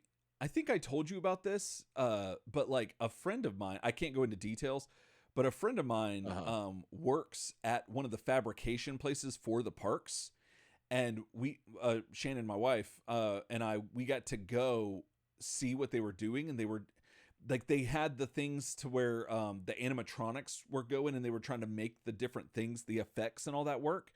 think I told you about this but like a friend of mine, I can't go into details, but a friend of mine uh-huh. works at one of the fabrication places for the parks, and we Shannon, my wife, and we got to go see what they were doing, and they were like they had the things to where the animatronics were going, and they were trying to make the different things, the effects and all that work.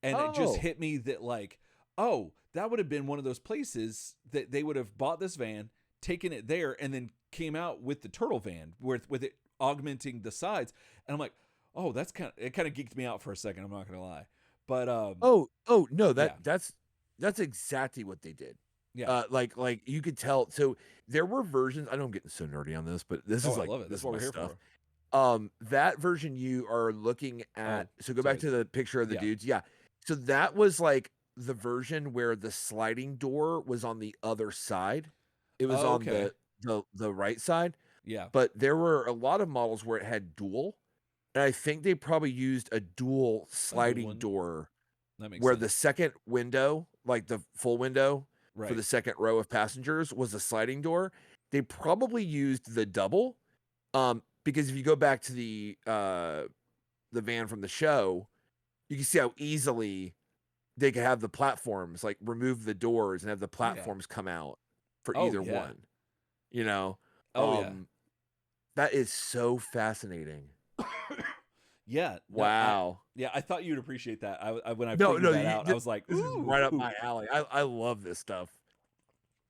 And it just Oh, hit me that like, oh, that would have been one of those places that they would have bought this van, taken it there, and then came out with the turtle van with it augmenting the sides. And I'm like, oh, it kind of geeked me out for a second, I'm not gonna lie. But no, yeah, that's exactly what they did. yeah. Like, you could tell so there were versions I know I'm getting so nerdy on this, but Oh, I love it. this That's is what my we're here stuff. for. That version you are looking at Oh, so go back sorry. to the picture of the Yeah. dudes, yeah. So that was, like, the version where the sliding door was on the other side. It was Oh, on okay. the right side, Yeah. but there were a lot of models where it had dual, and I think they probably used a dual A dual sliding one. door That makes where the sense. second window, like the full window for Right. the second row of passengers, was a sliding door. They probably used the double, because if you go back to the van from the show, you can see how easily they could have the platforms, like remove the doors and have the Yeah. platforms come out for Oh, either yeah. one. You know, Oh, yeah. um, that is so fascinating. Yeah. No, Wow. I thought you'd appreciate that. When I No, figured no, that out, I was like, this is right up ooh. my alley. I love this stuff.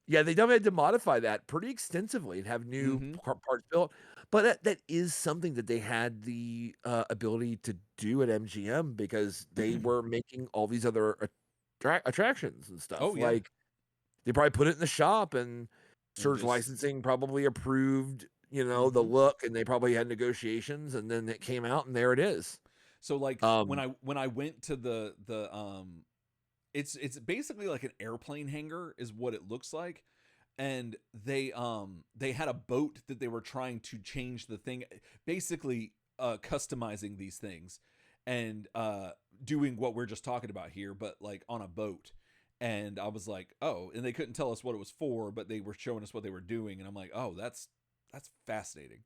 Yeah, they definitely had to modify that pretty extensively and have new Mm-hmm. parts built. But that is something that they had the ability to do at MGM because they were making all these other attractions and stuff. Oh, yeah. Like they probably put it in the shop and And Surge just Licensing probably approved, the mm-hmm. look, and they probably had negotiations, and then it came out, and there it is. So like Um, when I went to the it's basically like an airplane hangar is what it looks like. And they had a boat that they were trying to change the thing, basically customizing these things and doing what we're just talking about here, but like on a boat. And I was like, oh, and they couldn't tell us what it was for, but they were showing us what they were doing, and I'm like, oh, that's fascinating.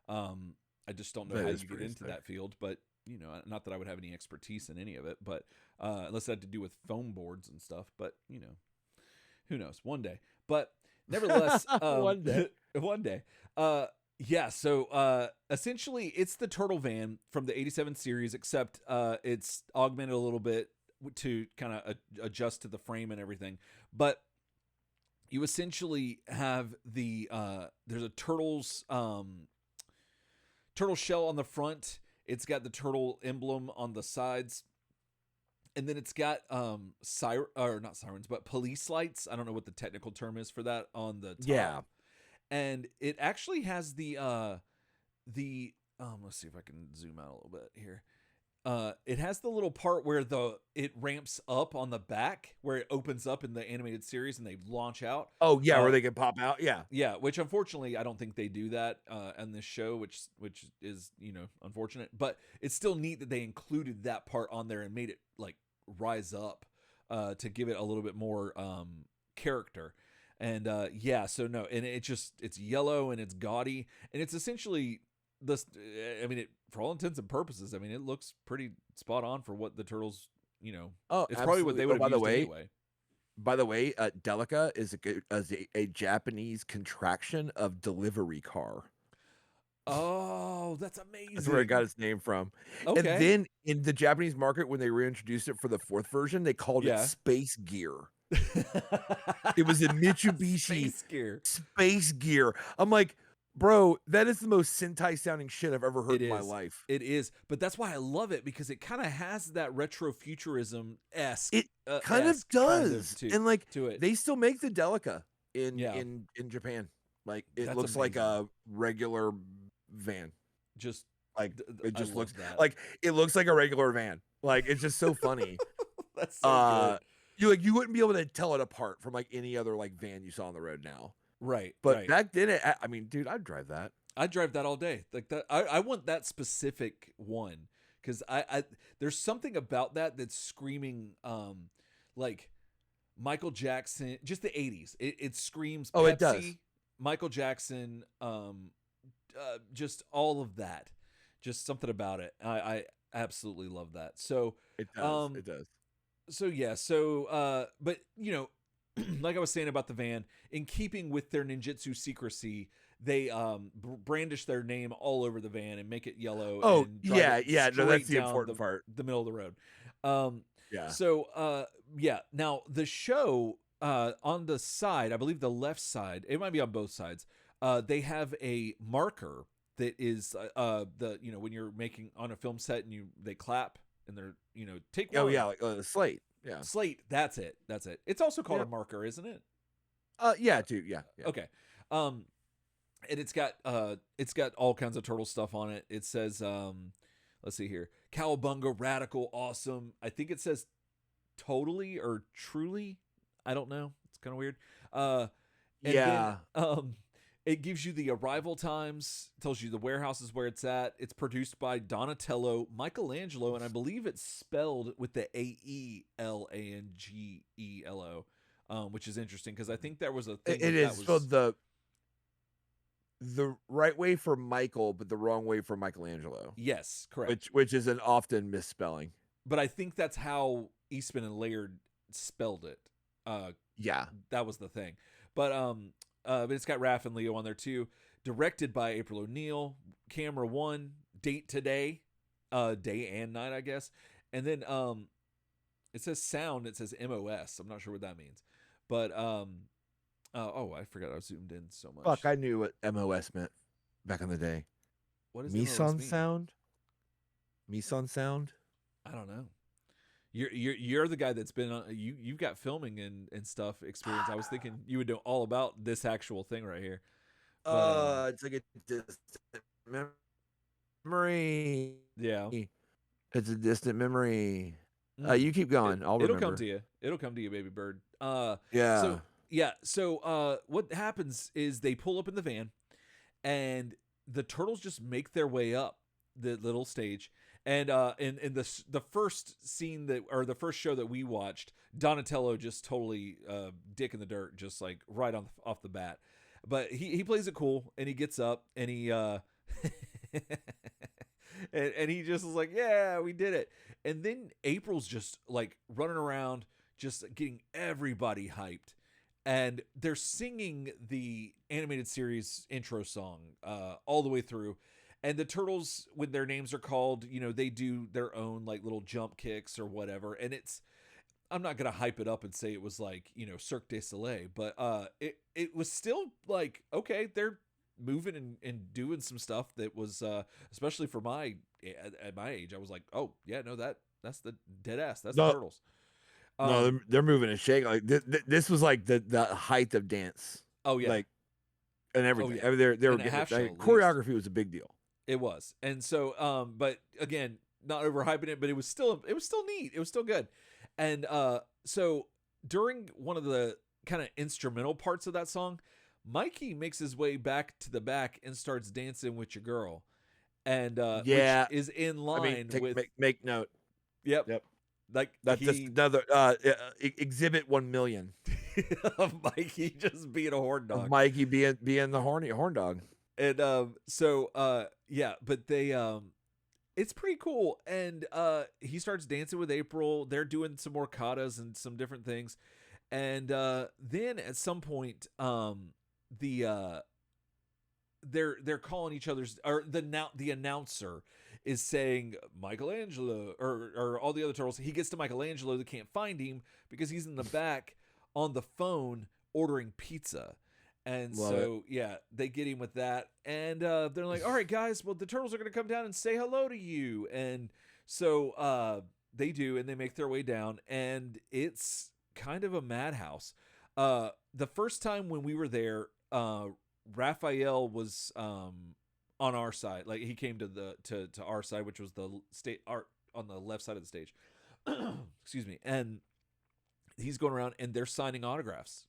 I just don't know that how is you get pretty into sick. that field, but not that I would have any expertise in any of it, but unless it had to do with foam boards and stuff. But who knows? One day. But nevertheless, One day. one day. Yeah, so essentially it's the turtle van from the 87 series, except it's augmented a little bit to kind of adjust to the frame and everything. But you essentially have there's a turtle shell on the front. It's got the turtle emblem on the sides. And then it's got or not sirens, but police lights. I don't know what the technical term is for that on the top. Yeah. And it actually has the let's see if I can zoom out a little bit here. It has the little part where it ramps up on the back, where it opens up in the animated series and they launch out. Oh, yeah, where they can pop out. Yeah. Yeah, which unfortunately I don't think they do that on this show, which is unfortunate. But it's still neat that they included that part on there and made it like rise up to give it a little bit more character. And yeah, so no, and it's yellow and it's gaudy and it's essentially this. I mean, for all intents and purposes, I mean it looks pretty spot on for what the turtles. Oh, It's probably what absolutely. they Oh, would have by the used way, anyway. Delica is a Japanese contraction of delivery car. Oh, that's That's where it got amazing. its name from. And Okay. then in the Japanese market, when they reintroduced it for the fourth version, they called it Yeah. Space Gear. It was a Mitsubishi Space gear. Space Gear. I'm like, bro, that is the most Sentai sounding shit I've ever heard It in my is. life. It is. But that's why I love it because it kind of has that retrofuturism esque It kind of does. to And like it. they still make the Delica in Yeah. in Japan. Like it That's looks like amazing. a regular van. Just Like it I just looks love that. like it looks like a regular van. Like it's just so funny. That's so good. You wouldn't be able to tell it apart from like any other like van you saw on the road now. Right, But right. back then, I mean, dude, I'd drive that. I drive that all day. Like that I want that specific one cuz I there's something about that that's screaming like Michael Jackson, just the 80s. It screams Oh, it does. Pepsi, Michael Jackson, just all of that. Just something about it. I absolutely love that. So, It does. um, It does. so yeah, so but like I was saying about the van, in keeping with their ninjutsu secrecy, they brandish their name all over the van and make it yellow Oh, and drive yeah, it yeah. No, that's straight the down important part. the middle of the road. Um, Yeah. so yeah, now the show on the side, I believe the left side, it might be on both sides. They have a marker that is when you're making on a film set and they clap and they're take Oh, one yeah, like the slate. Yeah. slate. That's it. It's also called a Yep. marker, isn't it? Yeah, dude. Yeah, yeah. Okay. And it's got all kinds of turtle stuff on it. It says let's see here, cowabunga, radical, awesome. I think it says totally or truly. I don't know. It's kind of weird. And then Yeah. it gives you the arrival times, tells you the warehouses where it's at. It's produced by Donatello, Michelangelo, and I believe it's spelled with the Aelangelo, which is interesting because I think there was a thing It that is was. spelled the right way for Michael, but the wrong way for Michelangelo, Yes, correct. which is an often misspelling. But I think that's how Eastman and Laird spelled it. Yeah. That was the thing. But it's got Raph and Leo on there too. Directed by April O'Neil. Camera one. Date today. Day and night, I guess. And then it says sound. It says MOS. I'm not sure what that means. But I forgot I zoomed in so much. Fuck, I knew what MOS meant back in the day. What does MOS Meson mean? sound? Meson sound? I don't know. You're the guy that's been on. You've got filming and stuff experience. I was thinking you would know all about this actual thing right here. But It's like a distant memory. yeah. It's a distant memory. Mm. You keep going. I'll It'll remember. come to you. It'll come to you, baby bird. Yeah. So what happens is they pull up in the van, and the turtles just make their way up the little stage. And in the first scene the first show that we watched, Donatello just totally dick in the dirt, just like right off the bat. But he plays it cool, and he gets up, and he and he just was like, yeah, we did it. And then April's just like running around, just getting everybody hyped. And they're singing the animated series intro song all the way through. And the turtles, when their names are called, they do their own like little jump kicks or whatever. And I'm not gonna hype it up and say it was like Cirque du Soleil, but it was still like, okay, they're moving and doing some stuff that was especially for at my age, I was like, oh yeah, no, that's the dead ass, that's the turtles. No, they're moving and shaking. Like this was like the height of dance. Oh yeah. Like and everything. Yeah. I mean, they were And a getting half it. shell, Choreography was a big deal. It was. And so but again, not overhyping it, but it was still neat. It was still good. And so during one of the kind of instrumental parts of that song, Mikey makes his way back to the back and starts dancing with your girl. And which is in line with make note. Yep. Like that's just another exhibit 1 million of Mikey just being a horn dog. Of Mikey being the horn dog. And but they it's pretty cool. And he starts dancing with April. They're doing some more katas and some different things. And then at some point they're calling each other's, or the announcer is saying Michelangelo or all the other turtles. He gets to Michelangelo, they can't find him because he's in the back on the phone ordering pizza. And they get him with that. And they're like, all right, guys, well, the turtles are going to come down and say hello to you. And so they do, and they make their way down. And it's kind of a madhouse. The first time when we were there, Raphael was on our side. Like he came to our side, which was the state art on the left side of the stage. Excuse me. And he's going around and they're signing autographs.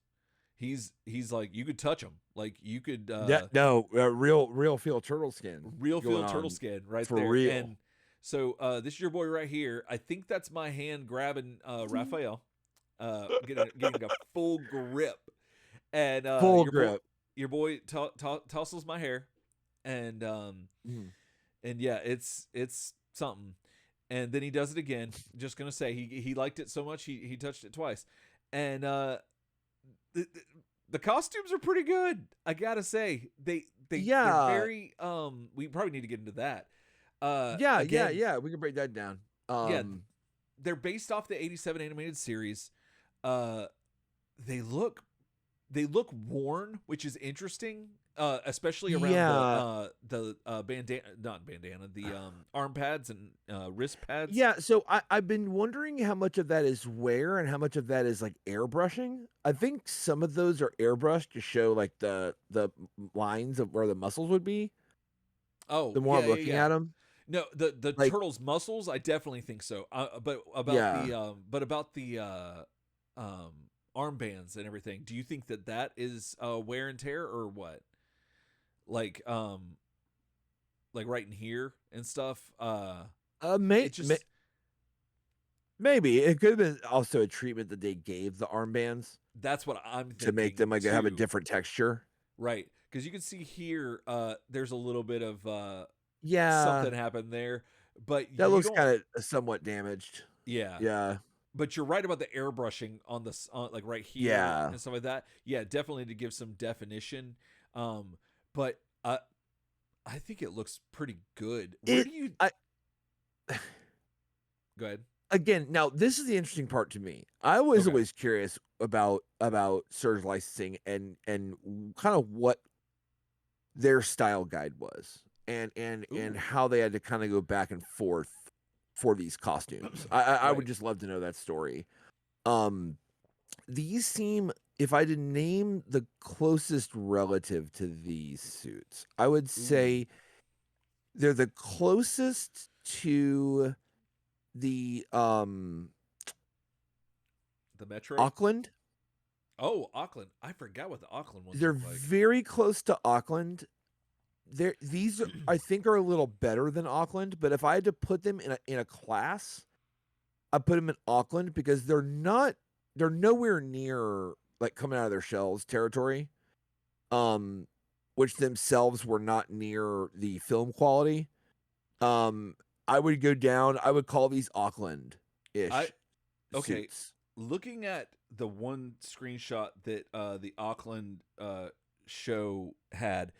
He's like, you could touch him. Like you could real feel turtle skin. Real feel turtle skin right for there. Real. And so this is your boy right here. I think that's my hand grabbing Raphael. Getting a full grip. And full grip. Your boy tousles my hair, and and yeah, it's something. And then he does it again. Just gonna say he liked it so much he touched it twice, and the costumes are pretty good. I gotta say they're very we probably need to get into that. We can break that down. They're based off the '87 animated series. They look worn, which is interesting, especially around the bandana, the arm pads and wrist pads. Yeah, so I've been wondering how much of that is wear and how much of that is like airbrushing. I think some of those are airbrushed to show like the lines of where the muscles would be. Oh, the more I'm looking at them. No, the Like, turtle's muscles, I definitely think so. yeah. But about the armbands and everything, do you think that that is wear and tear or what? Like like right in here and stuff. It just Maybe it could have been also a treatment that they gave the armbands that's what I'm to make them thinking like have a too. different texture. Right. Because you can see here, there's a little bit of Yeah, something happened there, but that you looks don't. kind of somewhat damaged. Yeah. Yeah, But you're right about the airbrushing on this, like right here yeah. and stuff like that. Yeah, definitely to give some definition. But I think it looks pretty good. Where It do you I go ahead? Again, now this is the interesting part to me. I was Okay. always curious about Surge licensing and kind of what their style guide was and Ooh. how they had to kind of go back and forth for these costumes. I would Right. just love to know that story. Um, these seem, if I did name the closest relative to these suits, I would Ooh. say they're the closest to the The Metroid. Auckland. Oh, Auckland. I forgot what the Auckland ones They're look like. very close to Auckland. These I think are a little better than Auckland, but if I had to put them in a class, I put them in Auckland because they're nowhere near like coming out of their shells territory. Um which themselves were not near the film quality. Um I would call these Auckland I ish okay. suits. Looking at the one screenshot that the Auckland show had,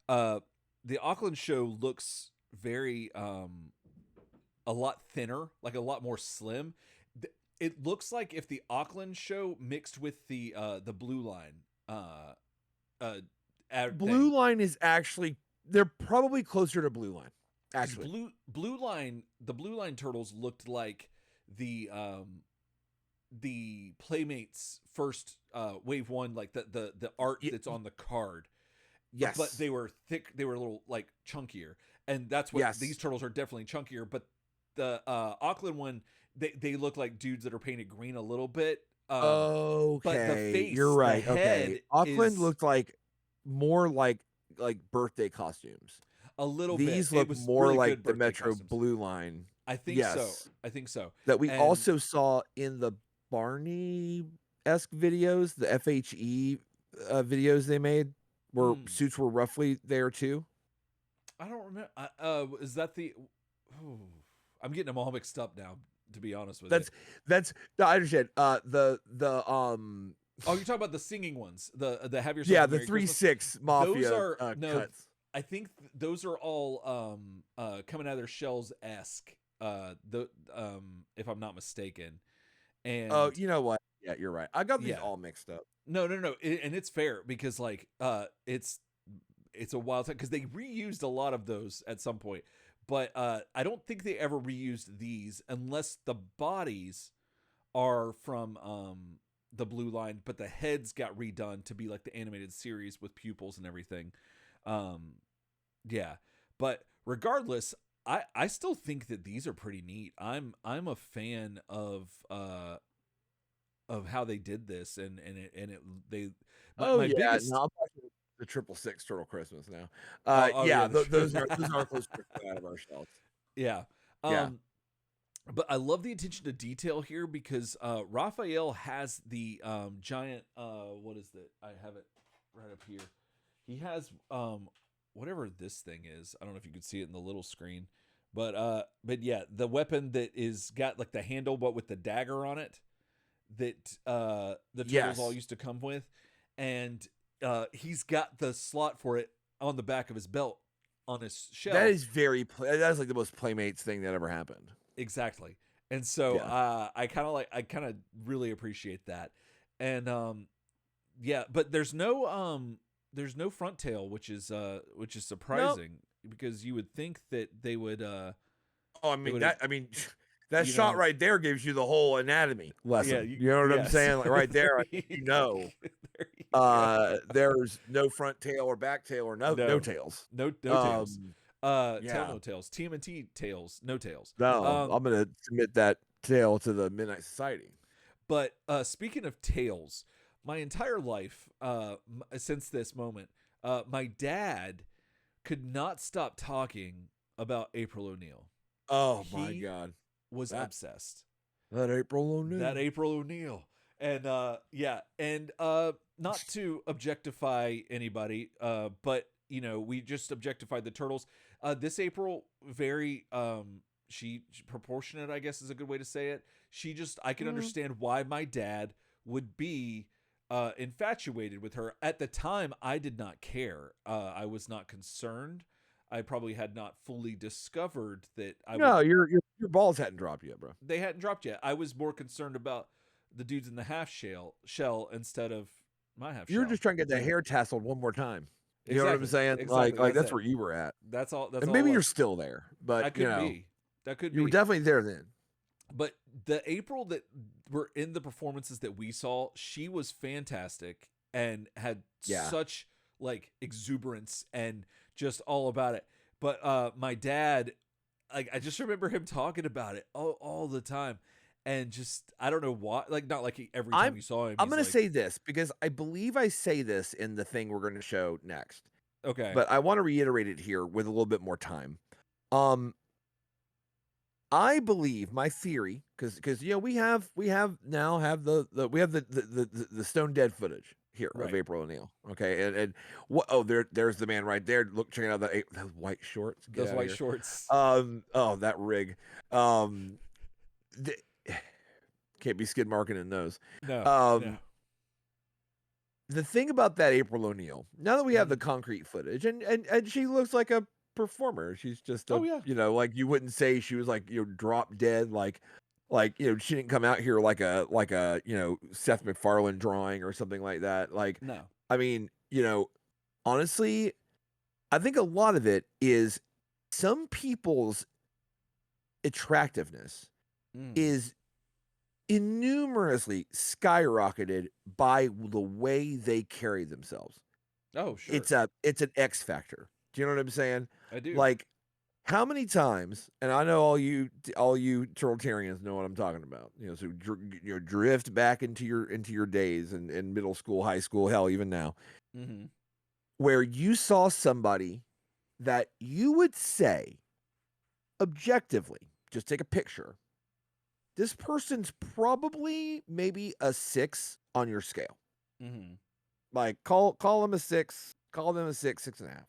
uh, the Auckland show looks very a lot thinner, like a lot more slim. It looks like if the Auckland show mixed with the Blue Line uh ad Blue thing, Line is actually they're probably closer to Blue Line, because actually. the Blue Line turtles looked like the Playmates first wave one, like the art Y- that's on the card, but yes. they were thick, they were a little like chunkier, and that's what these Yes. turtles are, definitely chunkier. But the Auckland one, they look like dudes that are painted green a little bit, but the Okay, you're face, the right. Okay. head Auckland is looked like more like birthday costumes. a little bit. These It look was more really like good the birthday Metro costumes. Blue Line. I think so. Yes. I think so. That we And also saw in the Barney-esque videos, the FHE videos they made, where hmm, suits were roughly there too. I don't remember. Is that the? Ooh, I'm getting them all mixed up now. To be honest with you. That's no, I understand. Oh, you're talking about the singing ones, the Have Yourself Yeah, a the Merry three Christmas. six Those mafia are no. cuts. I think those are all coming out of their shells esque. The if I'm not mistaken, Oh, and you know what? Yeah, you're right. I got these yeah, all mixed up. no, and it's fair because like it's a wild time because they reused a lot of those at some point, but I don't think they ever reused these unless the bodies are from the Blue Line, but the heads got redone to be like the animated series with pupils and everything. Um, yeah, but regardless, I still think that these are pretty neat. I'm a fan of how they did this, and they Oh my yeah, biggest no, I'm watching the triple six Turtle Christmas now. yeah Yeah, those are close to coming out of our shells. yeah. Yeah. But I love the attention to detail here because Raphael has the giant what is that? I have it right up here. He has whatever this thing is. I don't know if you can see it in the little screen. But yeah, the weapon that is got like the handle but with the dagger on it that the turtles all Yes. used to come with, and he's got the slot for it on the back of his belt on his That shelf. is that is like the most Playmates thing that ever happened. Exactly. And so Yeah. I kind of really appreciate that. And yeah, but there's no front tail, which is No. surprising because you would think that Oh, I they mean would have, that you shot know, right there gives you the whole anatomy yeah, lesson. You know what I'm yes. saying? Like right there, I there think you know. you go. There's no front tail or back tail or no No. tails. No tails. Um Tail Yeah. no tails. TMNT tails no tails. No, I'm gonna submit that tale to the Midnight Society. But speaking of tails, my entire life since this moment, my dad could not stop talking about April O'Neil. Oh my He God, was that obsessed. that April O'Neil. That April O'Neil. And yeah, and not to objectify anybody, but you know, we just objectified the turtles. This April, very she proportionate, I guess is a good way to say it. She just, I can understand why my dad would be infatuated with her. At the time, I did not care. I was not concerned. I probably had not fully discovered that No, your balls hadn't dropped yet, bro. they hadn't dropped yet. I was more concerned about the dudes in the half shell instead of my half You were shell. just trying to get that hair tasseled one more time. You know what I'm Exactly. saying? Exactly. Like that's it. where you were at. That's all. That's And all. maybe you're still there, but I could be. That could you were be. definitely there then. But the April that were in the performances that we saw, she was fantastic and had such like exuberance and just all about it. But my dad, like, I just remember him talking about it all the time. And just, I don't know why, like, not like every time you saw him. I'm going like, to say this because I believe I say this in the thing we're going to show next. okay. But I want to reiterate it here with a little bit more time. I believe my theory, because you know we have the stone dead footage here of April O'Neil. Okay, and what? Oh, there's the man right there. Look, checking out those white shorts. Those white shorts. Oh, that rig. Can't be skid marking in those. No. No. The thing about that April O'Neil, now that we have the concrete footage, and she looks like a performer. She's just you know, like you wouldn't say she was like, you know, drop dead, like you know, she didn't come out here like a you know, Seth MacFarlane drawing or something like that. Like, no. I mean, you know, honestly, I think a lot of it is some people's attractiveness is innumerously skyrocketed by the way they carry themselves. Oh, sure. It's an X factor. Do you know what I'm saying? I do. Like, how many times? And I know all you Turtletarians know what I'm talking about. You know, so you know, drift back into your days in middle school, high school, hell, even now, where you saw somebody that you would say objectively, just take a picture. This person's probably maybe a 6 on your scale. Like call them a 6, call them a 6, 6.5.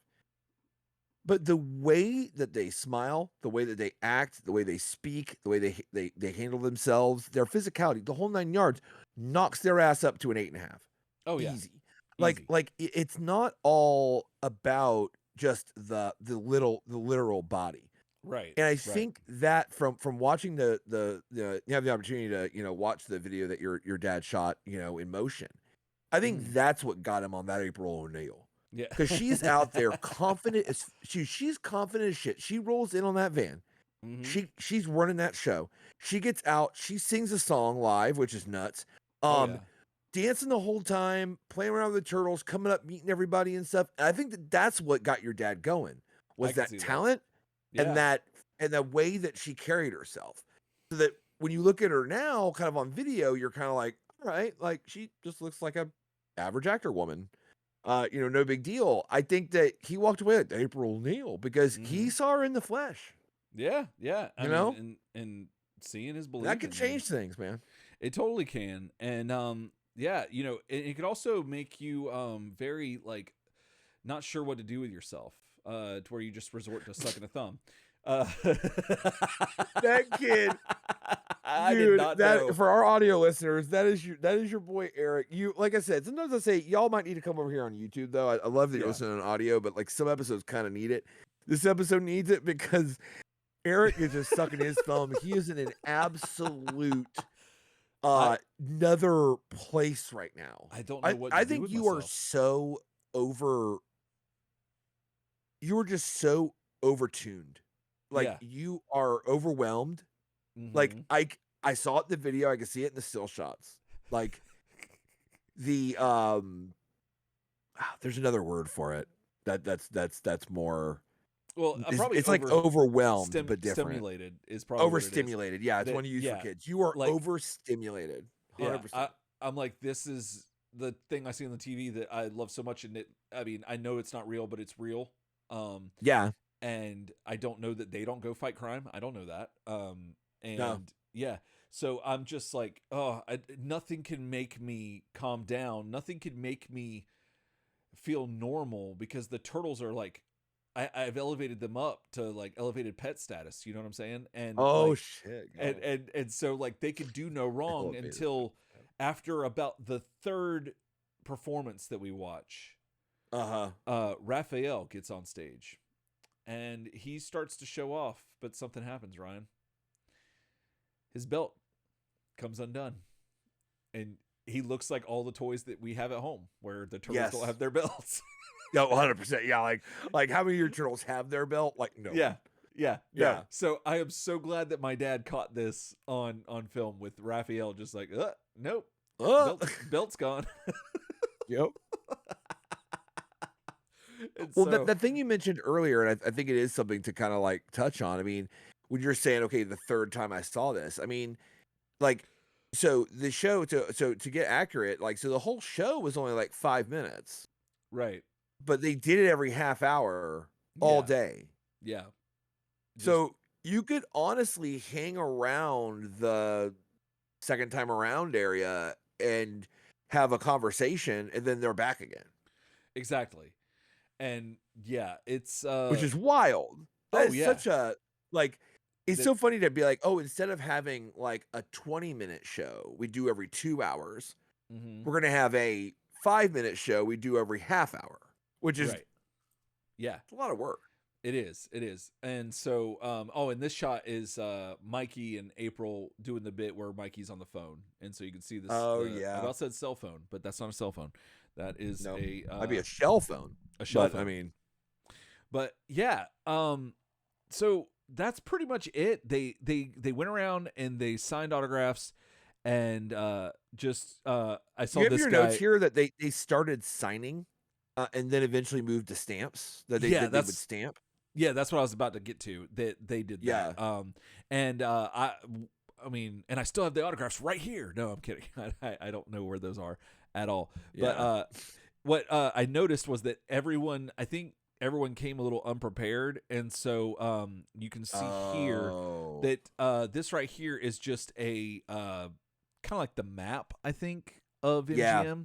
But the way that they smile, the way that they act, the way they speak, the way they handle themselves, their physicality, the whole 9 yards knocks their ass up to an 8.5. Oh yeah, easy. Like it's not all about just the literal body. Right. And I think that from watching the you have the opportunity to, you know, watch the video that your dad shot, you know, in motion. I think that's what got him on that April O'Neil. Yeah. Because she's out there confident as she's confident as shit. She rolls in on that van. She's running that show. She gets out, she sings a song live, which is nuts. Dancing the whole time, playing around with the turtles, coming up, meeting everybody and stuff. And I think that's what got your dad going. Was that talent? And that way that she carried herself. So that when you look at her now, kind of on video, you're kind of like, all right, like she just looks like a average actor woman. You know, no big deal. I think that he walked away with April O'Neil because he saw her in the flesh. Yeah. I mean, and seeing his belief that could change things, man. It totally can. And yeah, you know, it could also make you very like not sure what to do with yourself. To where you just resort to sucking a thumb. That kid, I dude, did not know. For our audio listeners, that is your boy Eric. You, like I said, sometimes I say y'all might need to come over here on YouTube though. I love that you're listening on audio, but like some episodes kind of need it. This episode needs it because Eric is just sucking his thumb. He is in an absolute another place right now. I don't know what to I do think with you myself. are so over. You are just so overtuned. Like you are overwhelmed. Like I saw it in the video, I could see it in the still shots. Like the there's another word for it. That's more Well, probably It's like overwhelmed, but different. stimulated is probably what it is. Overstimulated. Yeah, it's That one you use for yeah, kids. You are like overstimulated. yeah, 100%. I'm like, this is the thing I see on the TV that I love so much, and I mean, I know it's not real, but it's real. Yeah. And I don't know that they don't go fight crime. I don't know that. No. And yeah, so I'm just like, oh, nothing can make me calm down. Nothing can make me feel normal because the turtles are like, I've elevated them up to like elevated pet status. You know what I'm saying? And Oh like, shit. and Go. and and so like they could do no wrong Elevated. until after about the third performance that we watch. Raphael gets on stage and he starts to show off, but something happens, Ryan. His belt comes undone. And he looks like all the toys that we have at home where the turtles don't have their belts. Yeah, 100%. Yeah, like how many of your turtles have their belt? Like no. Yeah. Yeah. Yeah. No. So I am so glad that my dad caught this on film with Raphael just like, nope. Belt's gone. Yep. Well, so, that thing you mentioned earlier, and I think it is something to kind of like touch on. I mean, when you're saying, okay, the third time I saw this, I mean, like, so the show to get accurate, like, so the whole show was only like 5 minutes, right? But they did it every half hour all day. Yeah. So you could honestly hang around the second time around area and have a conversation, and then they're back again. Exactly. And yeah, it's which is wild. That's such a like it's so funny to be like, oh, instead of having like a 20-minute show we do every 2 hours, we're gonna have a 5-minute show we do every half hour, which is it's a lot of work. It is. And so and this shot is Mikey and April doing the bit where Mikey's on the phone, and so you can see this. I about said cell phone, but that's not a cell phone. That is might be a shell phone. A shell phone. I mean, but yeah. So that's pretty much it. They went around and they signed autographs, and I saw you have this your guy. Notes here that they started signing, and then eventually moved to stamps. That they would stamp. Yeah, that's what I was about to get to. That they did that. I mean, and I still have the autographs right here. No, I'm kidding. I don't know where those are at all. Yeah. But what I noticed was that everyone came a little unprepared, and so you can see here that this right here is just a kind of like the map, I think, of MGM. Yeah.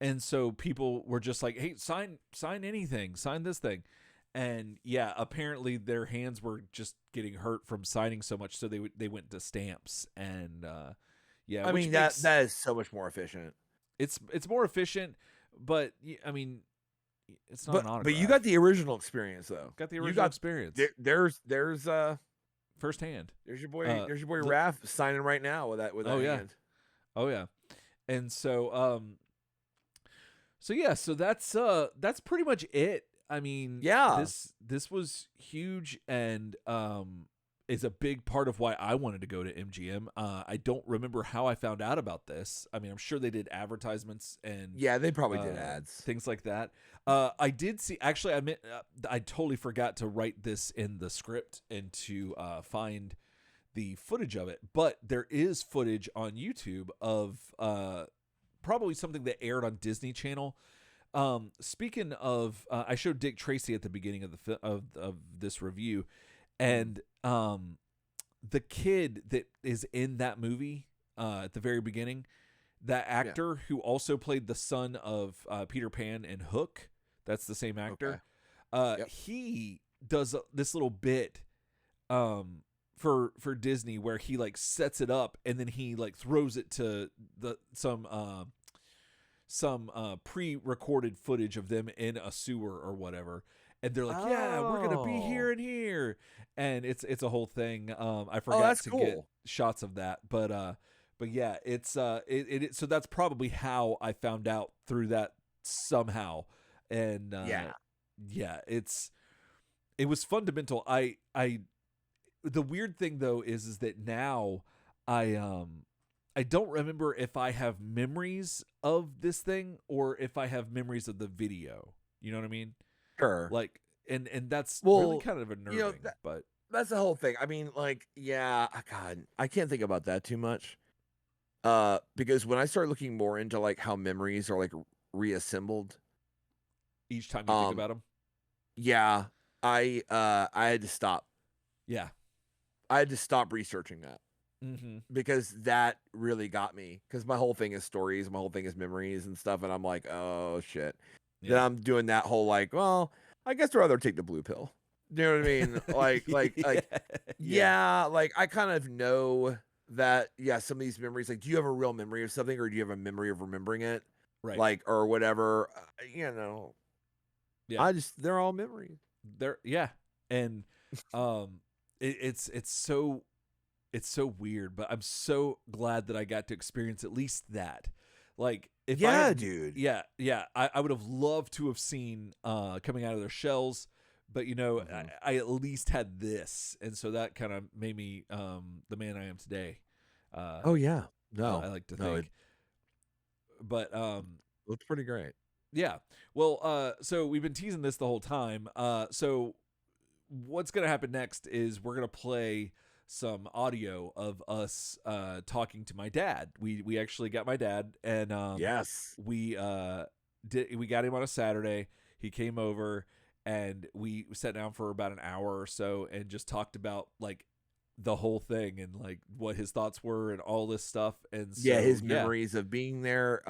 And so people were just like, "Hey, sign anything, sign this thing." And yeah, apparently their hands were just getting hurt from signing so much, so they went to stamps. And yeah, I mean that is so much more efficient. It's more efficient, but I mean, it's not an autograph. But you got the original experience though. Got the original experience. There's firsthand. There's your boy Raph signing right now with that hand. Oh yeah. And so so that's pretty much it. I mean, this was huge, and is a big part of why I wanted to go to MGM. I don't remember how I found out about this. I mean, I'm sure they did advertisements and they probably did ads, things like that. I did see. Actually, I totally forgot to write this in the script and to find the footage of it. But there is footage on YouTube of probably something that aired on Disney Channel. Speaking of, I showed Dick Tracy at the beginning of of this review, and the kid that is in that movie at the very beginning, that actor who also played the son of Peter Pan and Hook, that's the same actor. He does this little bit for Disney where he like sets it up and then he like throws it to some pre-recorded footage of them in a sewer or whatever, and they're like, yeah, we're gonna be here and here, and it's a whole thing. I forgot to get shots of that, but yeah, it's so that's probably how I found out through that somehow. And it was fundamental. The weird thing though is that now I don't remember if I have memories of this thing or if I have memories of the video. You know what I mean? Sure. Like and that's really Well, kind of unnerving. But that's the whole thing. I mean, like, yeah, God, I can't think about that too much. Because when I start looking more into like how memories are like reassembled, each time you think um, about them, yeah, I had to stop. yeah. I had to stop researching that Mm-hmm. because that really got me. Because my whole thing is stories, my whole thing is memories and stuff, and I'm like, oh shit. Then Yeah. I'm doing that whole like, well, I guess I'd rather take the blue pill. You know what I mean? Yeah. Like I kind of know that, yeah, some of these memories, like, do you have a real memory of something or do you have a memory of remembering it? Right. Like, or whatever, you know, Yeah. they're all memories. Yeah. And it's so weird, but I'm so glad that I got to experience at least that. Like if I Yeah, had, dude. yeah, I would have loved to have seen coming out of their shells, but I at least had this, and so that kind of made me the man I am today. Oh yeah. I like to No, think. But it's pretty great. yeah. Well, so we've been teasing this the whole time. So what's gonna happen next is we're gonna play some audio of us talking to my dad. We actually got my dad, and Yes. we got him on a Saturday. He came over and we sat down for about an hour or so and just talked about like the whole thing and like what his thoughts were and all this stuff. And so Yeah, his memories of being there.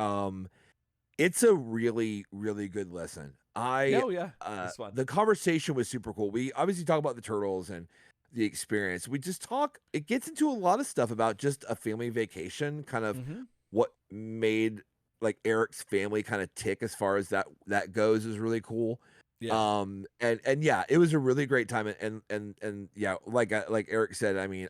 It's a really, really good listen. Oh yeah, it's fun. The conversation was super cool. We obviously talk about the turtles and the experience. We just talk, it gets into a lot of stuff about just a family vacation, kind of Mm-hmm. what made like Eric's family kind of tick as far as that goes is really cool. Yeah. And yeah, it was a really great time. And yeah, like Eric said, I mean,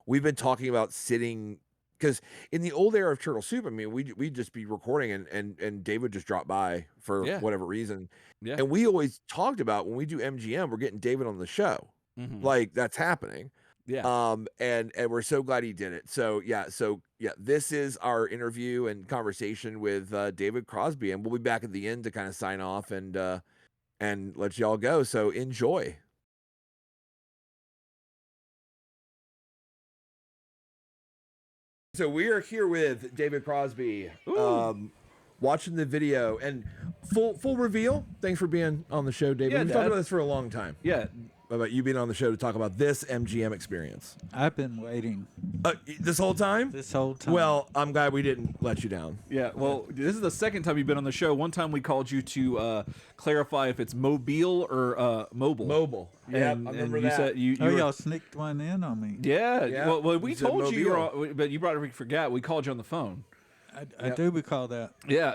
we've been talking about sitting because in the old era of Turtle Soup, I mean, we'd just be recording and Dave would just drop by for Yeah. whatever reason. Yeah. And we always talked about when we do MGM, we're getting David on the show. Mm-hmm. Like that's happening. Yeah. And we're so glad he did it. So yeah, this is our interview and conversation with David Crosby, and we'll be back at the end to kind of sign off and let y'all go. So enjoy. So we are here with David Crosby, watching the video and full reveal. Thanks for being on the show, David. Yeah, We've Dad. talked about this for a long time. Yeah. About you being on the show to talk about this MGM experience. I've been waiting This whole time? this whole time. Well, I'm glad we didn't let you down. Yeah, well, this is the second time you've been on the show. One time we called you to clarify if it's mobile or mobile. Mobile. Yeah, I remember you that. said you oh, were, y'all sneaked one in on me. yeah. Yeah, Well, we you said told you, mobile. but you probably forgot. We called you on the phone. I do recall that. Yeah,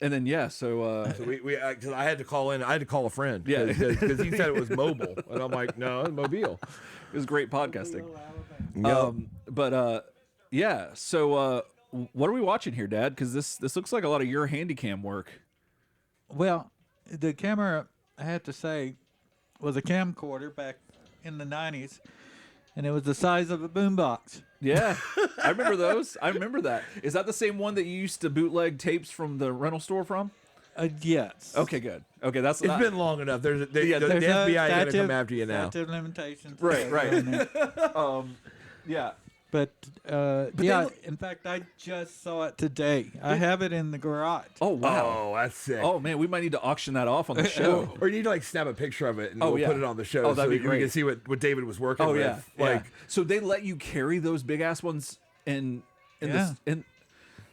and then yeah, so So we because I had to call in. I had to call a friend. Yeah. because he said it was mobile, and I'm like, no, it's mobile. it was great podcasting. Yep. But yeah. So what are we watching here, Dad? Because this looks like a lot of your handycam work. Well, the camera, I have to say, was a camcorder back in the 90s, and it was the size of a boombox. Yeah, I remember those. I remember that. Is that the same one that you used to bootleg tapes from the rental store from? Yes. Okay, good. Okay, that's It's been long enough. The Yeah, the there's FBI is gonna come after you now. Statute of limitations. Right, right. on there. Yeah. But they yeah, look- in fact, I just saw it today. I have it in the garage. Oh wow. Oh, that's sick. Oh man, we might need to auction that off on the show. Or you need to like snap a picture of it and Oh, we'll yeah. put it on the show Oh, so that'd be that you great. can see what David was working Oh with. yeah. Like, yeah. So they let you carry those big ass ones in Yeah. this in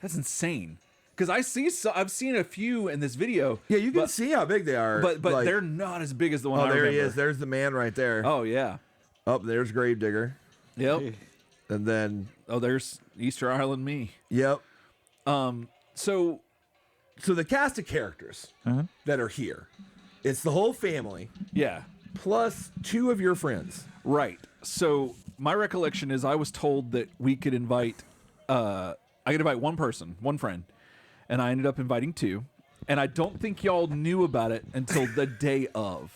that's insane. Because I've seen a few in this video. yeah, you can but, see how big they are. but like, they're not as big as the one oh, I there remember. he is. There's the man right there. Oh yeah. Oh, there's Gravedigger. Yep. And then, Oh, there's Easter Island me. yep. So So the cast of characters Uh-huh. that are here, it's the whole family yeah. plus 2 of your friends. Right. So my recollection is I was told that we could invite I could invite one person, one friend, and I ended up inviting 2. And I don't think y'all knew about it until the day of.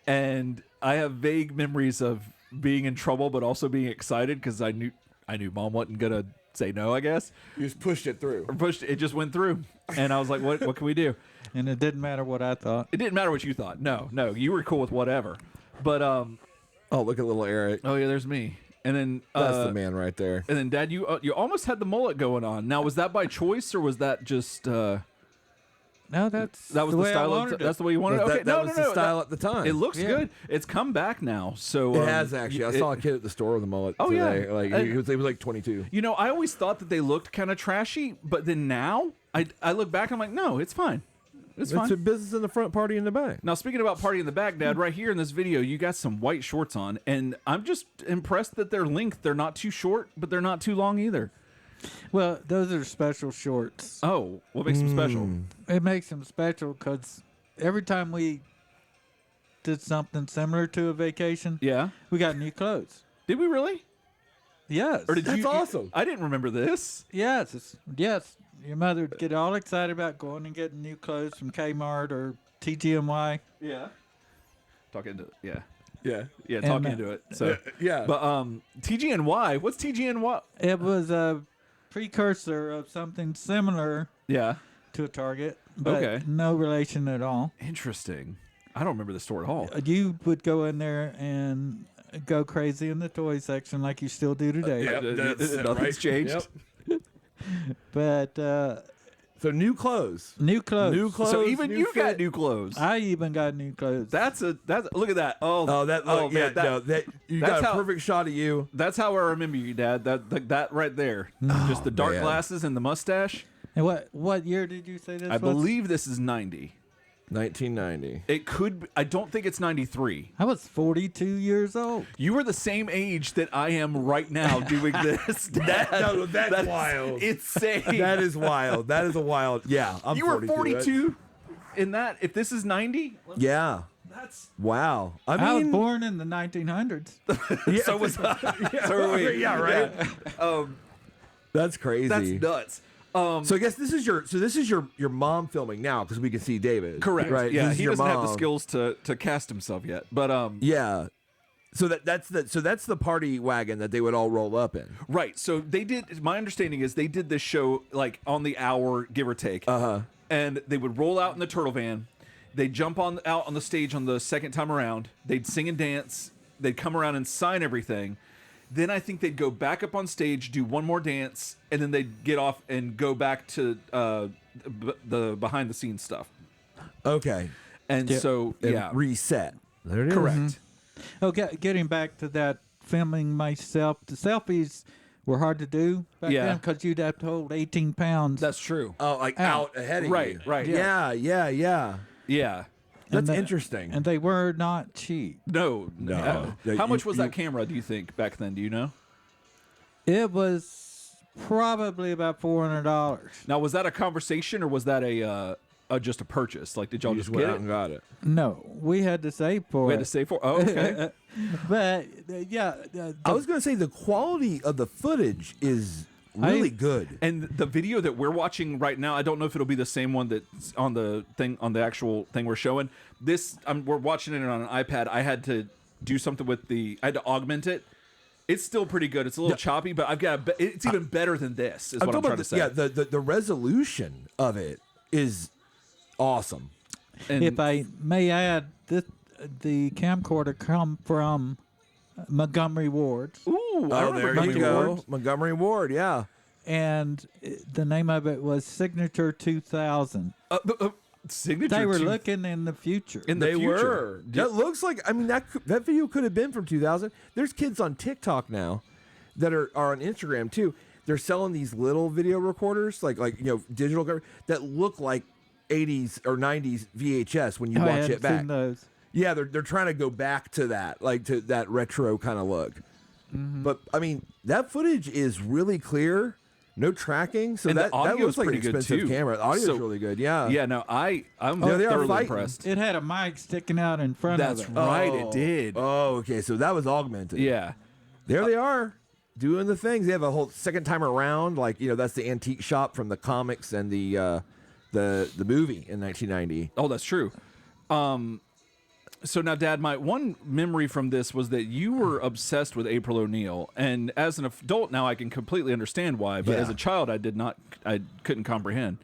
And I have vague memories of being in trouble but also being excited because I knew Mom wasn't gonna say no, I guess. You just pushed it through. Or pushed it, just went through. And I was like, what can we do? And it didn't matter what I thought. It didn't matter what you thought. No, you were cool with whatever. But oh, look at little Eric. Oh yeah, there's me. And then that's the man right there. And then Dad, you almost had the mullet going on. Now, was that by choice or was that just No, that was the way style. That's the way you wanted it. Okay, that was the style at the time. It looks good. It's come back now. So it has actually. I saw a kid at the store with a mullet today. Yeah, like he was like 22. You know, I always thought that they looked kind of trashy, but then now I look back, I'm like, no, it's fine. It's fine. It's a business in the front, party in the back. Now, speaking about party in the back, Dad, right here in this video, you got some white shorts on, and I'm just impressed that their length. They're not too short, but they're not too long either. Well, those are special shorts. Oh, what makes them special? It makes them special because every time we did something similar to a vacation, we got new clothes. Did we really? Yes. Or did That's awesome. I didn't remember this. Yes. Yes. Your mother would get all excited about going and getting new clothes from Kmart or TGMY. Yeah. Talking to Yeah. Talking into it. So yeah. But TGNY. What's TGNY? It was a precursor of something similar. Yeah. To a Target, but no relation at all. Interesting. I don't remember the store at all. You would go in there and go crazy in the toy section like you still do today. Nothing's changed. Yep. But so new clothes. So even you fit. got new clothes. I even got new clothes. That's look at that. You got a perfect shot of you. That's how I remember you, Dad. That right there. Just the dark glasses and the mustache. And what year did you say this was? I believe this is 90. 1990. It could be, I don't think it's 93. I was 42 years old. You were the same age that I am right now doing this. That's wild. Insane. That is wild. That is a wild. Yeah, I'm You were 42 in that. If this is 90? Yeah. That's wow. I was born in the 1900s. So was I. So are we. Yeah, right. Yeah. That's crazy. That's nuts. So I guess this is your mom filming now because we can see David. Correct. Right. Yeah. This is He your doesn't have the mom. skills to cast himself yet. But yeah. So that's the party wagon that they would all roll up in. Right. So they did. My understanding is they did this show like on the hour, give or take. And they would roll out in the turtle van. They'd jump out on the stage on the second time around. They'd sing and dance. They'd come around and sign everything. Then I think they'd go back up on stage, do one more dance, and then they'd get off and go back to the behind the scenes stuff. Okay. And reset. There it is. Correct. Mm-hmm. Okay, getting back to that filming myself, the selfies were hard to do back then because you'd have to hold 18 pounds. That's true. Oh, like out ahead of you. Right. Yeah. That's interesting. And they were not cheap. No. How much was that camera, do you think, back then? Do you know? It was probably about $400. Now, was that a conversation or was that just a purchase? Like, did y'all just went get out it? and got it? No, we had to save for it. We had to save for it? Oh, okay. But, I was going to say the quality of the footage is really good. And the video that we're watching right now, I don't know if it'll be the same one that's on the actual thing we're showing. We're watching it on an iPad. I had to do something with I had to augment it. It's still pretty good. It's a little choppy, but it's even better than this, is what I'm trying to say. Yeah, the resolution of it is awesome. And if I may add, the camcorder come from Montgomery Ward. Ooh, I remember there you go. Ward. Montgomery Ward, yeah. And the name of it was Signature 2000. Signature. They were looking in the future. They were. That looks like. I mean, that video could have been from 2000. There's kids on TikTok now that are on Instagram too. They're selling these little video recorders, like digital that look like 80s or 90s VHS when you watch it back. Seen those. Yeah, they're trying to go back to that, like to that retro kind of look. Mm-hmm. But I mean, that footage is really clear. No tracking, so that looks like an expensive camera. The audio's really good, yeah. Yeah, no, I'm thoroughly impressed. It had a mic sticking out in front of it. That's right, it did. Oh, okay, so that was augmented. Yeah. There they are, doing the things. They have a whole second time around, like, that's the antique shop from the comics and the movie in 1990. Oh, that's true. So now, Dad, my one memory from this was that you were obsessed with April O'Neil, and as an adult now, I can completely understand why. But as a child, I couldn't comprehend.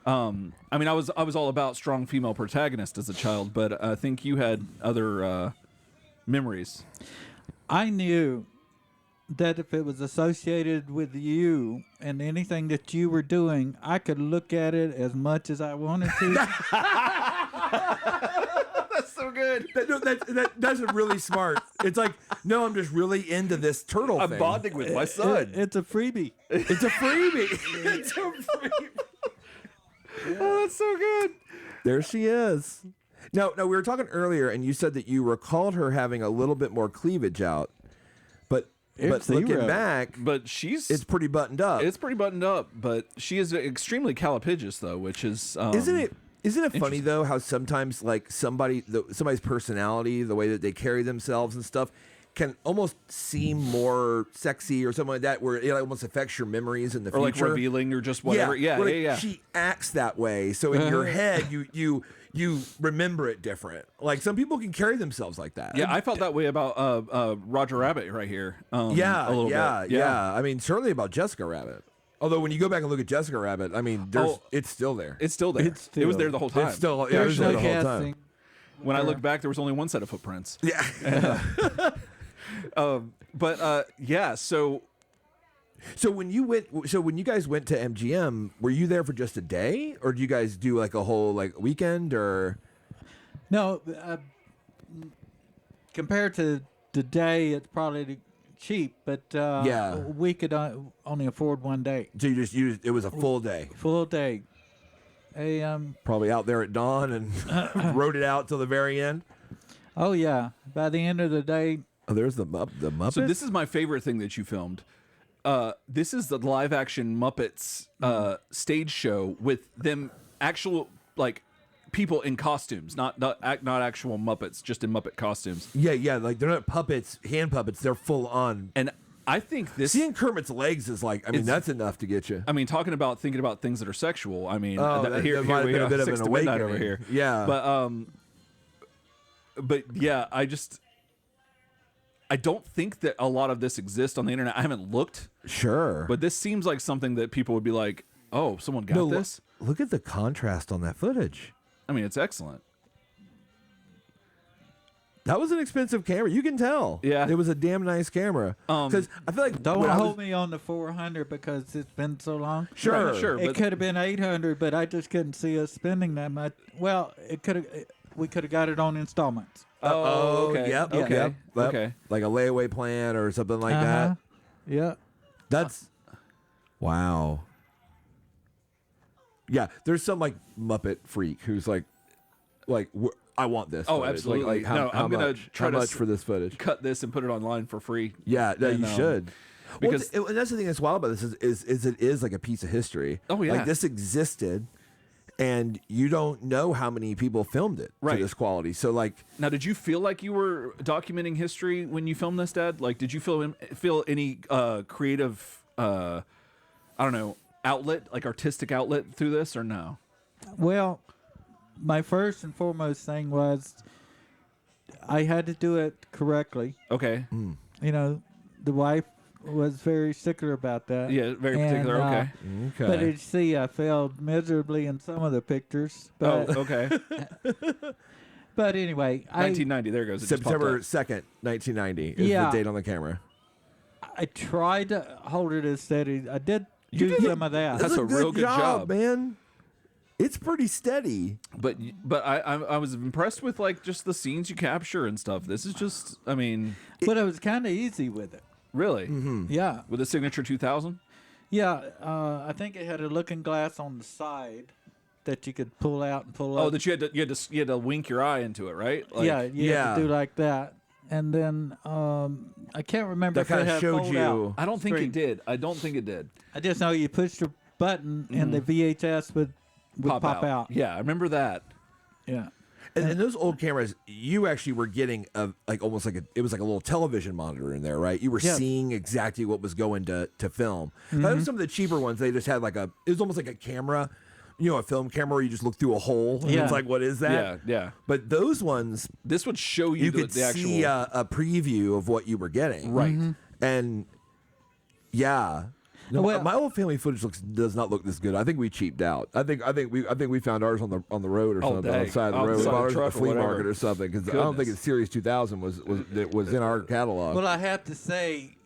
I mean, I was all about strong female protagonist as a child, but I think you had other memories. I knew that if it was associated with you and anything that you were doing, I could look at it as much as I wanted to. That's so good. That's really smart. It's like, no, I'm just really into this turtle I'm thing. bonding with my son. It's a freebie. It's a freebie. It's a freebie. Oh, that's so good. There she is. No, we were talking earlier, and you said that you recalled her having a little bit more cleavage out, but looking back, But it's pretty buttoned up. It's pretty buttoned up, but she is extremely calipigious, though, which is Isn't it funny though how sometimes like somebody's personality, the way that they carry themselves and stuff, can almost seem more sexy or something like that, where it almost affects your memories in the or future, like revealing or just whatever. Yeah. She acts that way, so in your head you remember it different. Like some people can carry themselves like that. Yeah, I felt that way about Roger Rabbit right here. A little bit. I mean, certainly about Jessica Rabbit. Although when you go back and look at Jessica Rabbit, I mean, it's still there. It's still there. It was there the whole time. It's still it was There's there no the whole casting. time. When I looked back, there was only one set of footprints. Yeah. So when you guys went to MGM, were you there for just a day, or did you guys do like a whole like weekend, or? No, compared to today, it's probably cheap, but we could only afford one day. So you just used it was a full day. Full day. Probably out there at dawn and rode it out till the very end. Oh yeah, by the end of the day. Oh, there's the Muppets. So this is my favorite thing that you filmed. This is the live action Muppets stage show with them actual like people in costumes, not actual Muppets, just in Muppet costumes. Yeah, like they're not puppets, hand puppets. They're full on. And I think this seeing Kermit's legs is like, I mean, that's enough to get you. I mean, thinking about things that are sexual. I mean, here we are, a bit of 6 an to midnight awakening over here. Yeah, but yeah, I don't think that a lot of this exists on the internet. I haven't looked. Sure. But this seems like something that people would be like, oh, someone got this? Look at the contrast on that footage. I mean, it's excellent. That was an expensive camera. You can tell. Yeah. It was a damn nice camera. Because I feel like... Don't hold me on the 400 because it's been so long. Sure. Right, sure. It could have been 800, but I just couldn't see us spending that much. Well, we could have got it on installments. Okay. Yep. Okay. Yep. Okay. Like a layaway plan or something like that. Yeah. That's... Wow. Yeah, there's some like Muppet freak who's like, I want this. Oh, footage. absolutely. Like, how, No, how I'm gonna much? try how to much for this footage? Cut this and put it online for free. Yeah, no, you should. Because and that's the thing that's wild about this is it is like a piece of history. Oh, yeah. Like this existed, and you don't know how many people filmed it Right. to this quality. So like, now, did you feel like you were documenting history when you filmed this, Dad? Like, did you feel any creative, I don't know, outlet, like artistic outlet through this, or no? Well, my first and foremost thing was I had to do it correctly. Okay. You know, the wife was very stickler about that. Yeah, very particular. Okay. But as you see, I failed miserably in some of the pictures. But, okay. But anyway, 1990. There it goes. It just popped September up. 2nd, 1990 is the date on the camera. I tried to hold it as steady. I did do some of that. That's a real good job, man. It's pretty steady. But I was impressed with like just the scenes you capture and stuff. This is just, I mean, But it was kind of easy with it. really, Yeah. with the Signature 2000. Yeah. I think it had a looking glass on the side that you could pull out and pull up. Oh, that you had to wink your eye into it, right? Like, yeah, you had to do like that. And then I can't remember That if kind it of had showed fold you. out. I don't think Screen. it did. I don't think it did. I just know you pushed the button and the VHS would pop out. Yeah, I remember that. Yeah. And those old cameras, you actually were getting it was like a little television monitor in there, right? You were seeing exactly what was going to film. Now, some of the cheaper ones, they just had it was almost like a camera, a film camera where you just look through a hole and Yeah. it's like, what is that? Yeah, yeah. But those ones, This would show you, you could the actual. see a preview of what you were getting. Right. And yeah. No, Well- my old family footage does not look this good. I think we cheaped out. I think we found ours on the road or something, on dang. the side of the On the road. side of the Ours at truck the or flea whatever. market or something, because I don't think Goodness. it's Series 2000 was in our catalog. Well, I have to say,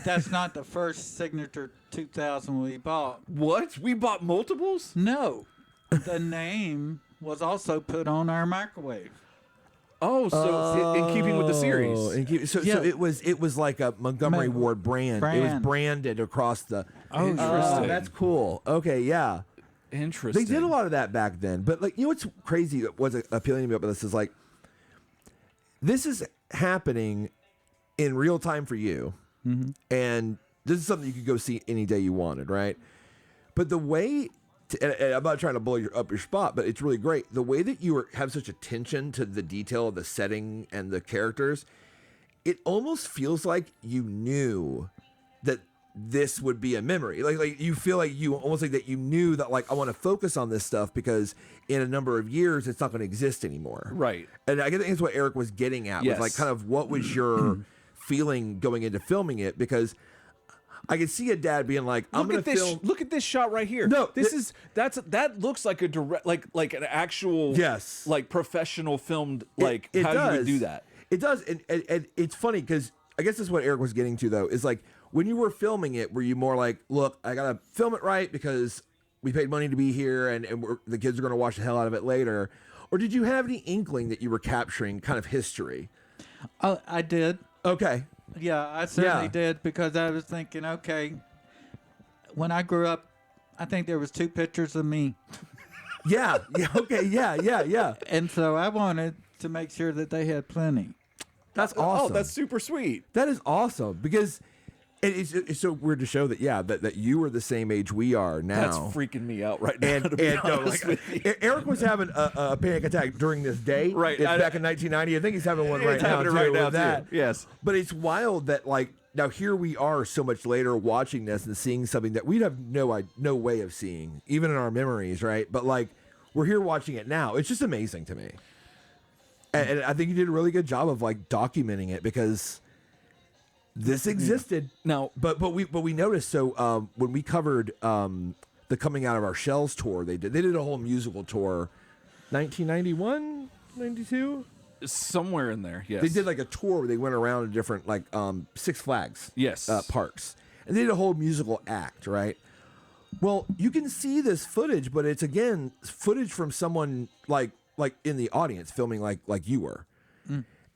that's not the first Signature 2000 we bought. What? We bought multiples? No, the name was also put on our microwave. Oh, so in keeping with the series. So Yeah. it was like a Montgomery Ward brand. It was branded across the. Oh, interesting. That's cool. Okay, yeah. Interesting. They did a lot of that back then. But like, what's crazy, what's appealing to me about this is like, this is happening in real time for you, and this is something you could go see any day you wanted, right? But the way. And I'm not trying to blow up your spot, but it's really great. The way that you have such attention to the detail of the setting and the characters, it almost feels like you knew that this would be a memory. Like you feel like you almost like that you knew that like I want to focus on this stuff because in a number of years it's not going to exist anymore. Right. And I think that's what Eric was getting at. Yes. Was like kind of what was your feeling going into filming it, because I could see a dad being like, "I'm going to film." Look at this shot right here. No, that looks like a direct, like an actual, Yes. like professional filmed. It- Like it how does. you would do that. It does, and it's funny because I guess that's what Eric was getting to though. Is like when you were filming it, were you more like, "Look, I gotta film it right because we paid money to be here, and the kids are going to watch the hell out of it later," or did you have any inkling that you were capturing kind of history? Oh, I did. Okay. Yeah, I certainly Yeah. did, because I was thinking, okay, when I grew up, I think there was 2 pictures of me. Yeah. Yeah. Okay. Yeah. And so I wanted to make sure that they had plenty. That's awesome. Oh, that's super sweet. That is awesome because it's so weird to show that that you are the same age we are now. That's freaking me out right now. And, to be and no, honest like, with you. Eric was having a panic attack during this day. Right. It's back in 1990. I think he's having one right It's now. happening too, right now with that. too. Yes. But it's wild that like now here we are so much later watching this and seeing something that we'd have no way of seeing, even in our memories, right? But like we're here watching it now. It's just amazing to me. And I think you did a really good job of like documenting it because this existed. Now, But we noticed, so when we covered the Coming Out of Our Shells tour, they did a whole musical tour, 1991, 92. somewhere in there, yes. They did like a tour where they went around to different like Six Flags Yes. parks, and they did a whole musical act, right? Well, you can see this footage, but it's again footage from someone like in the audience filming like you were,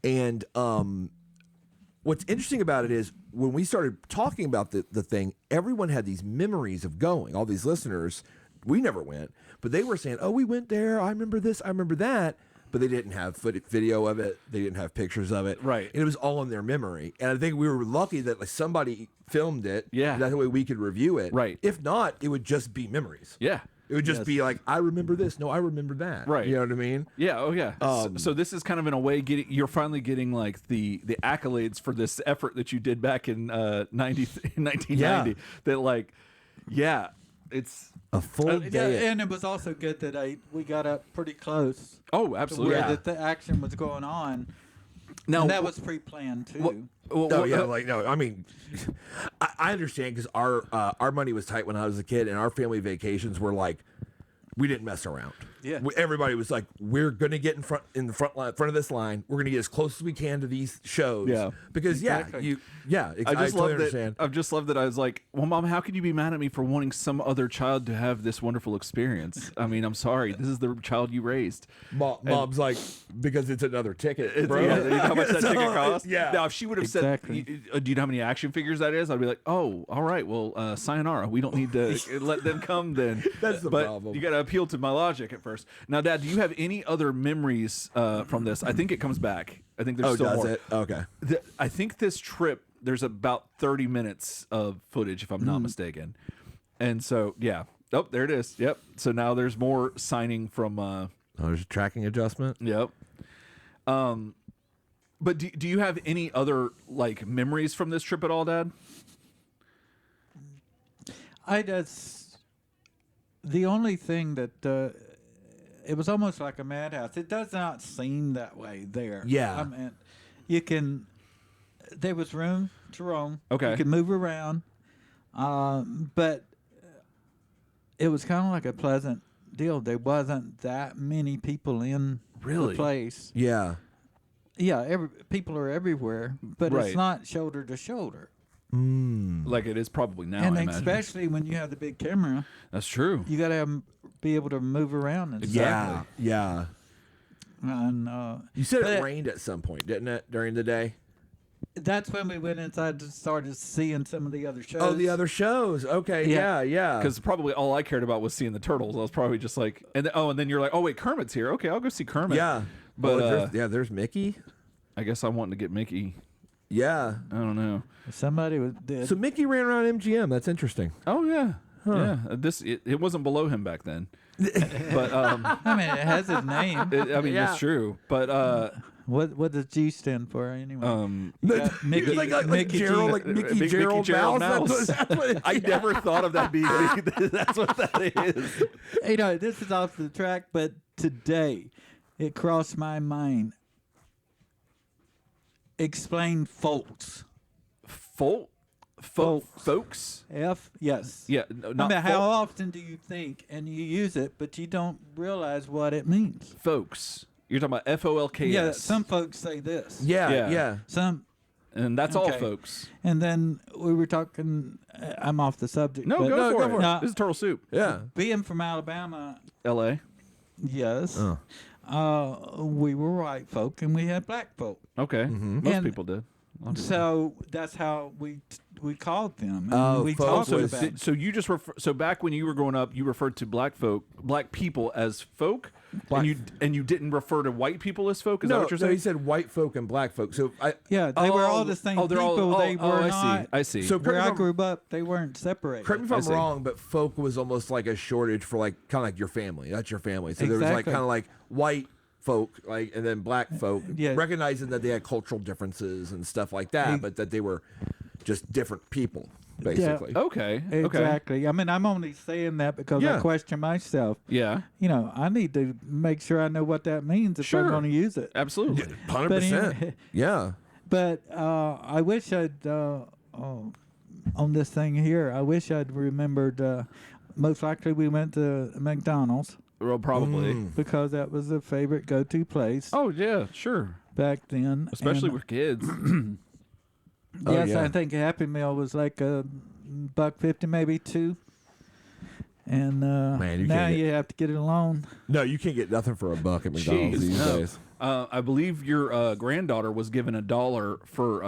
and what's interesting about it is when we started talking about the thing, everyone had these memories of going. All these listeners, we never went, but they were saying, "Oh, we went there. I remember this. I remember that." But they didn't have video of it. They didn't have pictures of it. Right. And it was all in their memory. And I think we were lucky that like somebody filmed it. Yeah. That way we could review it. Right. If not, it would just be memories. Yeah. It would just be like, I remember this. No, I remember that. Right. You know what I mean? Yeah. Oh, yeah. So this is kind of in a way you're finally getting like the accolades for this effort that you did back in 1990. Yeah. That like, yeah, it's A full day. And it was also good that we got up pretty close oh, to absolutely. where Yeah. the action was going on. Now And that was pre-planned too. No, yeah, like no. I mean, I understand because our money was tight when I was a kid, and our family vacations were like, we didn't mess around. Yeah. Everybody was like, we're gonna get in front of this line. We're gonna get as close as we can to these shows. Yeah. because Exactly. I I just totally love understand. that. I've just loved that. I was like, "Well, Mom, how could you be mad at me for wanting some other child to have this wonderful experience? I mean, I'm sorry. This is the child you raised." Mom's like, because it's another ticket, It's, bro. yeah, you know how much that So, ticket cost? Yeah. Now, if she would have Exactly. said, "Do you know how many action figures that is?" I'd be like, "Oh, all right. Well, sayonara. We don't need to let them come then." That's the but problem. You got to appeal to my logic at first. Now, Dad, do you have any other memories from this? I think it comes back. I think there's Oh, still does more. it? Okay. I think this trip, there's about 30 minutes of footage, if I'm not mistaken. And so, yeah. Oh, there it is. Yep. So now there's more signing from. Oh, there's a tracking adjustment. Yep. But do you have any other like memories from this trip at all, Dad? I just the only thing that it was almost like a madhouse. It does not seem that way there. Yeah. I mean, you can. There was room to roam. Okay. You could move around, but it was kind of like a pleasant deal. There wasn't that many people in Really? the place. Yeah. Yeah, people are everywhere, but Right. it's not shoulder to shoulder. Like it is probably now. And I imagine. especially when you have the big camera, That's true. you got to be able to move around and Yeah. Yeah. stuff. And You said it But- rained at some point, didn't it, during the day? that's when we went inside to started seeing some of the other shows. Oh, the other shows. Okay. Yeah. Yeah. Yeah. Because probably all I cared about was seeing the turtles. I was probably just like, and then you're like, oh wait, Kermit's here. Okay, I'll go see Kermit. Yeah. But there's Mickey. I guess I'm wanting to get Mickey. Yeah. I don't know. Somebody did. So Mickey ran around MGM. That's interesting. Oh yeah, yeah. It wasn't below him back then. But I mean, it has his name. Yeah. it's true. But What does G stand for anyway? um, You got Mickey, like Mickey Gerald, G. like Mickey Mickey Gerald Gerald Mouse. Mouse. That's what it I is. never thought of that being. That's what that is. You know, this is off the track, but today it crossed my mind. Explain folks. Folks. Yes. Yeah, no, I not mean, how folk- often do you think and you use it, but you don't realize what it means? folks. You're talking about FOLKS. Yeah, some folks say this. Yeah. Yeah. Yeah. Some, and that's all, Okay. folks. and then we were talking. I'm off the subject. No, but go for it. No, This is Turtle Soup. Yeah. being from Alabama, L.A. yes, Oh. we were white folk and we had black folk. Okay, most And- people did. So that's how we called them. And Oh, we folks talked was- about it. So you just so back when you were growing up, you referred to black people as folk, Black- and you didn't refer to white people as folk. Is that No, what you're no, saying? he said white folk and black folk. So Yeah, they were all the same they're people. all. They were I not. see. I see. So Where correct I me if I'm- grew up, they weren't separated. correct me if I I'm see. wrong, but folk was almost like a shortage for like kind of like your family. That's your family. So there was like Exactly. kind of like white folk, like, and then black folk, Yeah. recognizing that they had cultural differences and stuff like that, but that they were just different people, basically. okay. Okay. Exactly. I mean, I'm only saying that because Yeah. I question myself. Yeah. You know, I need to make sure I know what that means if Sure. I'm going to use it. Absolutely. 100%. anyway- Yeah. But I wish I'd on this thing here. I wish I'd remembered. Most likely, we went to McDonald's Well, probably. because that was a favorite go-to place Oh yeah, sure. back then. Especially And, with kids. Oh, yes, yeah. I think a Happy Meal was like $1.50, maybe $2. And Man, you now can't get- you have to get it alone. No, you can't get nothing for $1 at McDonald's Jeez, these no. days. I believe your granddaughter was given $1 for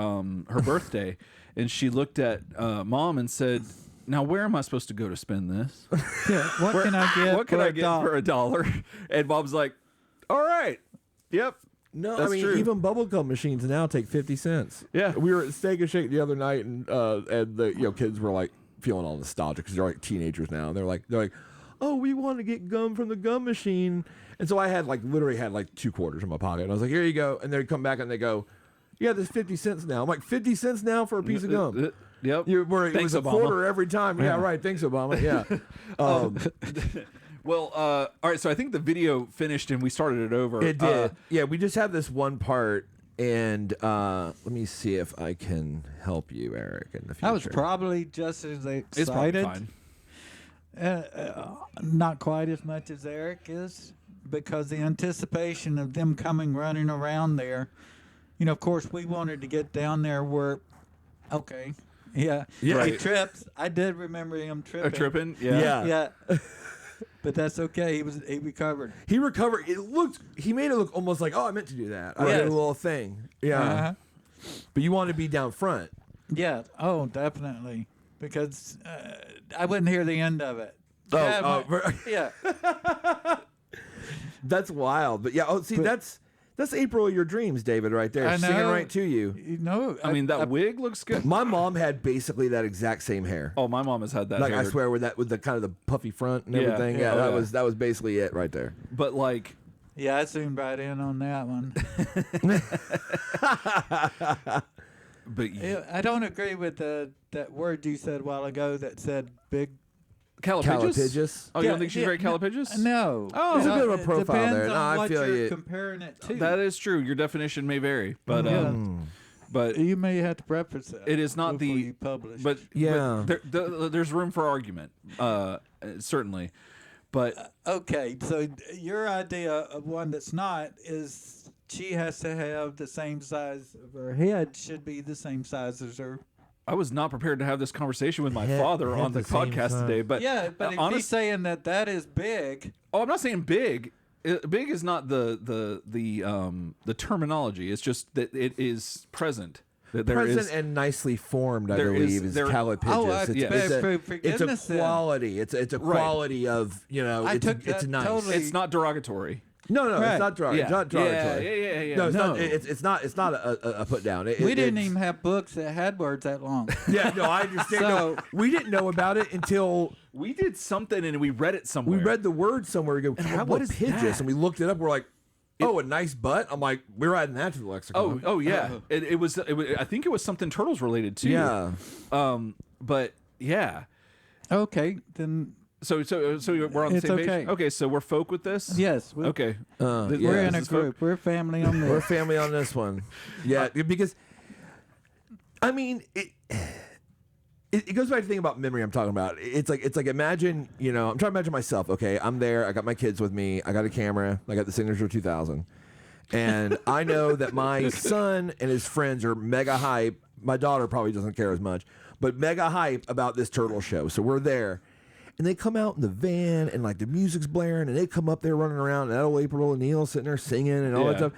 her birthday, and she looked at Mom and said, "Now where am I supposed to go to spend this? Yeah, what can I get? What can for I a get dollar? for $1?" And Mom's like, "All right, yep, No, That's I mean true. even bubblegum machines now take 50 cents. Yeah. we were at Steak and Shake the other night, and the kids were like feeling all nostalgic because they're like teenagers now. They're like, oh, we want to get gum from the gum machine, and so I had literally had like 2 quarters in my pocket, and I was like, here you go, and they come back and they go, yeah, there's 50 cents now. I'm like, 50 cents now for a piece of gum. Yep. It Thanks, was a Obama. quarter every time. Yeah, right. Thanks, Obama. Yeah. Well, all right. So I think the video finished and we started it over. It did. Yeah, we just have this one part, and let me see if I can help you, Eric, in the future. I was probably just as It's probably excited. fine. Not quite as much as Eric is, because the anticipation of them coming running around there. You know, of course, we wanted to get down there where, okay, yeah, Yeah. he Right. trips. I did remember him tripping. Tripping. Yeah. Yeah. Yeah. But that's okay. He recovered. He recovered. He made it look almost like, oh, I meant to do that. I did Yes. a little thing. Yeah. Uh-huh. But you wanted to be down front. Yeah. Oh, definitely. Because I wouldn't hear the end of it. Oh, Yeah, oh, yeah. That's wild. But yeah, see, But- that's April of your dreams, David, right there. I Singing know. right to you. You know, I mean, that wig looks good. My mom had basically that exact same hair. Oh, my mom has had that. Like hair. I swear, with the kind of the puffy front and Yeah, everything. yeah, Yeah, oh, yeah. that was basically it right there. But like, Yeah, I zoomed right in on that one. but Yeah, I don't agree with that word you said a while ago that said big Calipigis. Oh, you don't think she's very calipigis? No. Oh. There's a bit of a It profile depends there. No, on I what feel you're you. comparing it to. That is true. Your definition may vary, but Yeah. but You may have to preface that. it is not before the. you publish. But Yeah. there's room for argument. Certainly, but Okay, so your idea of one that's not is she has to have the same size of her head, should be the same size as her. I was not prepared to have this conversation with my Head- father head on the the same podcast size. today. But Yeah, but if he's saying that is big, I'm not saying big. Big is not the terminology. It's just that it is present. That there Present is and nicely formed, I there believe, is- is there- calipigis. Oh, it's, yeah. For it's goodness a quality. It's a Right. quality of, I it's, took it's that nice. totally- it's not derogatory. No, Right. it's not derogatory. Yeah. Not derogatory. Yeah. No, it's No. not. It's not a put down. we didn't even have books that had words that long. Yeah, no, I understand. So- No, we didn't know about it until We did something and we read it we somewhere. read the word somewhere. We go, what is that? pidgis? And we looked it up. We're like, oh, a nice butt. I'm like, we're adding that to the lexicon. Oh yeah. It was. I think it was something turtles related too. yeah. But yeah. Okay, then So we're on the It's same okay. page. Okay. So we're folk with this. yes, Okay. Yeah. we're in this a is folk. group. We're family on We're this. family on this one. Yeah, because I mean it goes back to the thing about memory I'm talking about. It's like imagine, I'm trying to imagine myself. Okay, I'm there. I got my kids with me. I got a camera. I got the Signature 2000, and I know that my son and his friends are mega hype. My daughter probably doesn't care as much, but mega hype about this turtle show. So we're there. And they come out in the van, and like the music's blaring, and they come up there running around, and that old April O'Neil sitting there singing and all that Yeah. stuff.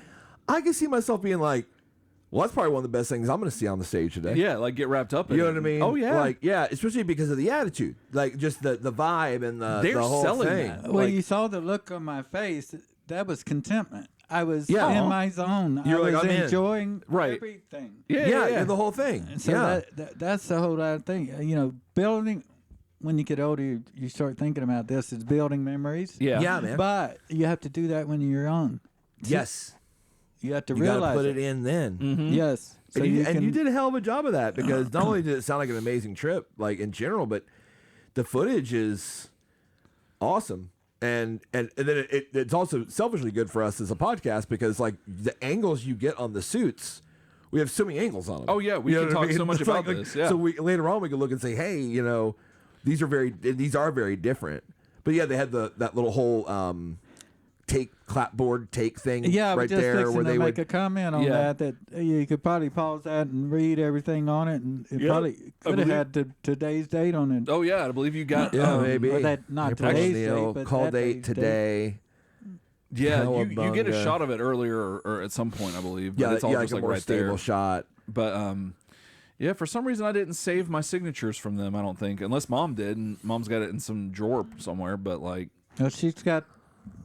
I can see myself being like, well, that's probably one of the best things I'm going to see on the stage today. Yeah. Like get wrapped up in You know it. what I mean? Oh yeah. Like, yeah, especially because of the attitude, like just the vibe and They're the whole selling thing. that. Well, Like- you saw the look on my face. That was contentment. I was Yeah. in my zone. You're I like, was I'm in. enjoying Right. everything. Yeah, the whole thing. And so yeah. that's the whole other thing. Building. When you get older, you start thinking about this. It's building memories. Yeah. Yeah, man. But you have to do that when you're young. Yes. You have to You got realize to put it in then. Mm-hmm. Yes. So and, you you did a hell of a job of that, because not only did it sound like an amazing trip, like in general, but the footage is awesome. And then it's also selfishly good for us as a podcast, because like the angles you get on the suits, we have so many angles on them. Oh, yeah, we You know can what I talk mean? so much It's about this, yeah. So later on we can look and say, hey, these are very different. But yeah, they had that little whole clapboard take thing Yeah, right just there fixing where to they make would. a comment on Yeah. that you could probably pause that and read everything on it, and it Yeah, probably I could have believe- had today's date on it. Oh yeah. I believe you got. Yeah, maybe. or that- not April today's O'Neil, date, but call that date day's date. today. Yeah, you get a Cowabunga. shot of it earlier or at some point, I believe. But Yeah, it's all just like like a more right stable there. shot. But yeah, for some reason I didn't save my signatures from them. I don't think, unless Mom did, and Mom's got it in some drawer somewhere. But like, Well, she's got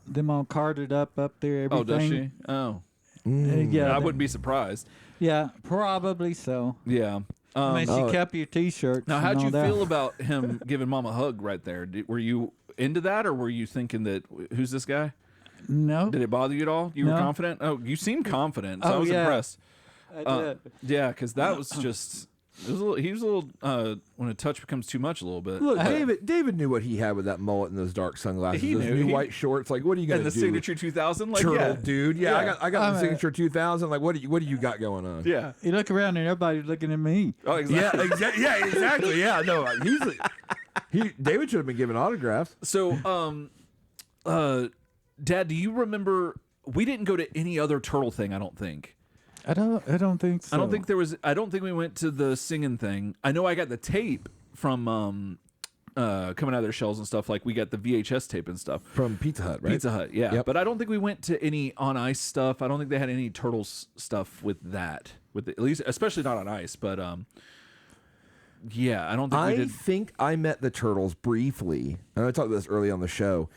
them all carded up there. Everything. oh, does she? Oh, Yeah, I wouldn't be surprised. Yeah, probably so. Yeah. I mean, she kept your T-shirts. Now, and how'd all you that. feel about him giving Mom a hug right there? Were you into that, or were you thinking that who's this guy? No, Did it bother you at all? You were No. confident? Oh, you seemed confident. So I Oh, was yeah. impressed. I did. Yeah, because that was just. He was a little. When a touch becomes too much, a little bit. Look, David knew what he had with that mullet and those dark sunglasses. He those knew. new white shorts. Like, what are you gonna And the do? signature 2000, like Turtle yeah, dude. Yeah, Yeah. I got the I'm a- signature 2000. Like, what do you got going on? yeah. You look around and everybody's looking at me. Oh, exactly. Yeah, exactly. Yeah, no, David should have been giving autographs. So, Dad, do you remember? We didn't go to any other turtle thing. I don't think. I don't think so. I don't think there was. I don't think we went to the singing thing. I know I got the tape from coming out of their shells and stuff. Like we got the VHS tape and stuff From Pizza Hut, right? Pizza Hut, yeah. Yep. But I don't think we went to any on ice stuff. I don't think they had any turtles stuff with that. At least, especially not on ice. But yeah, I don't think we I did. think I met the Turtles briefly, and I talked about this early on the show.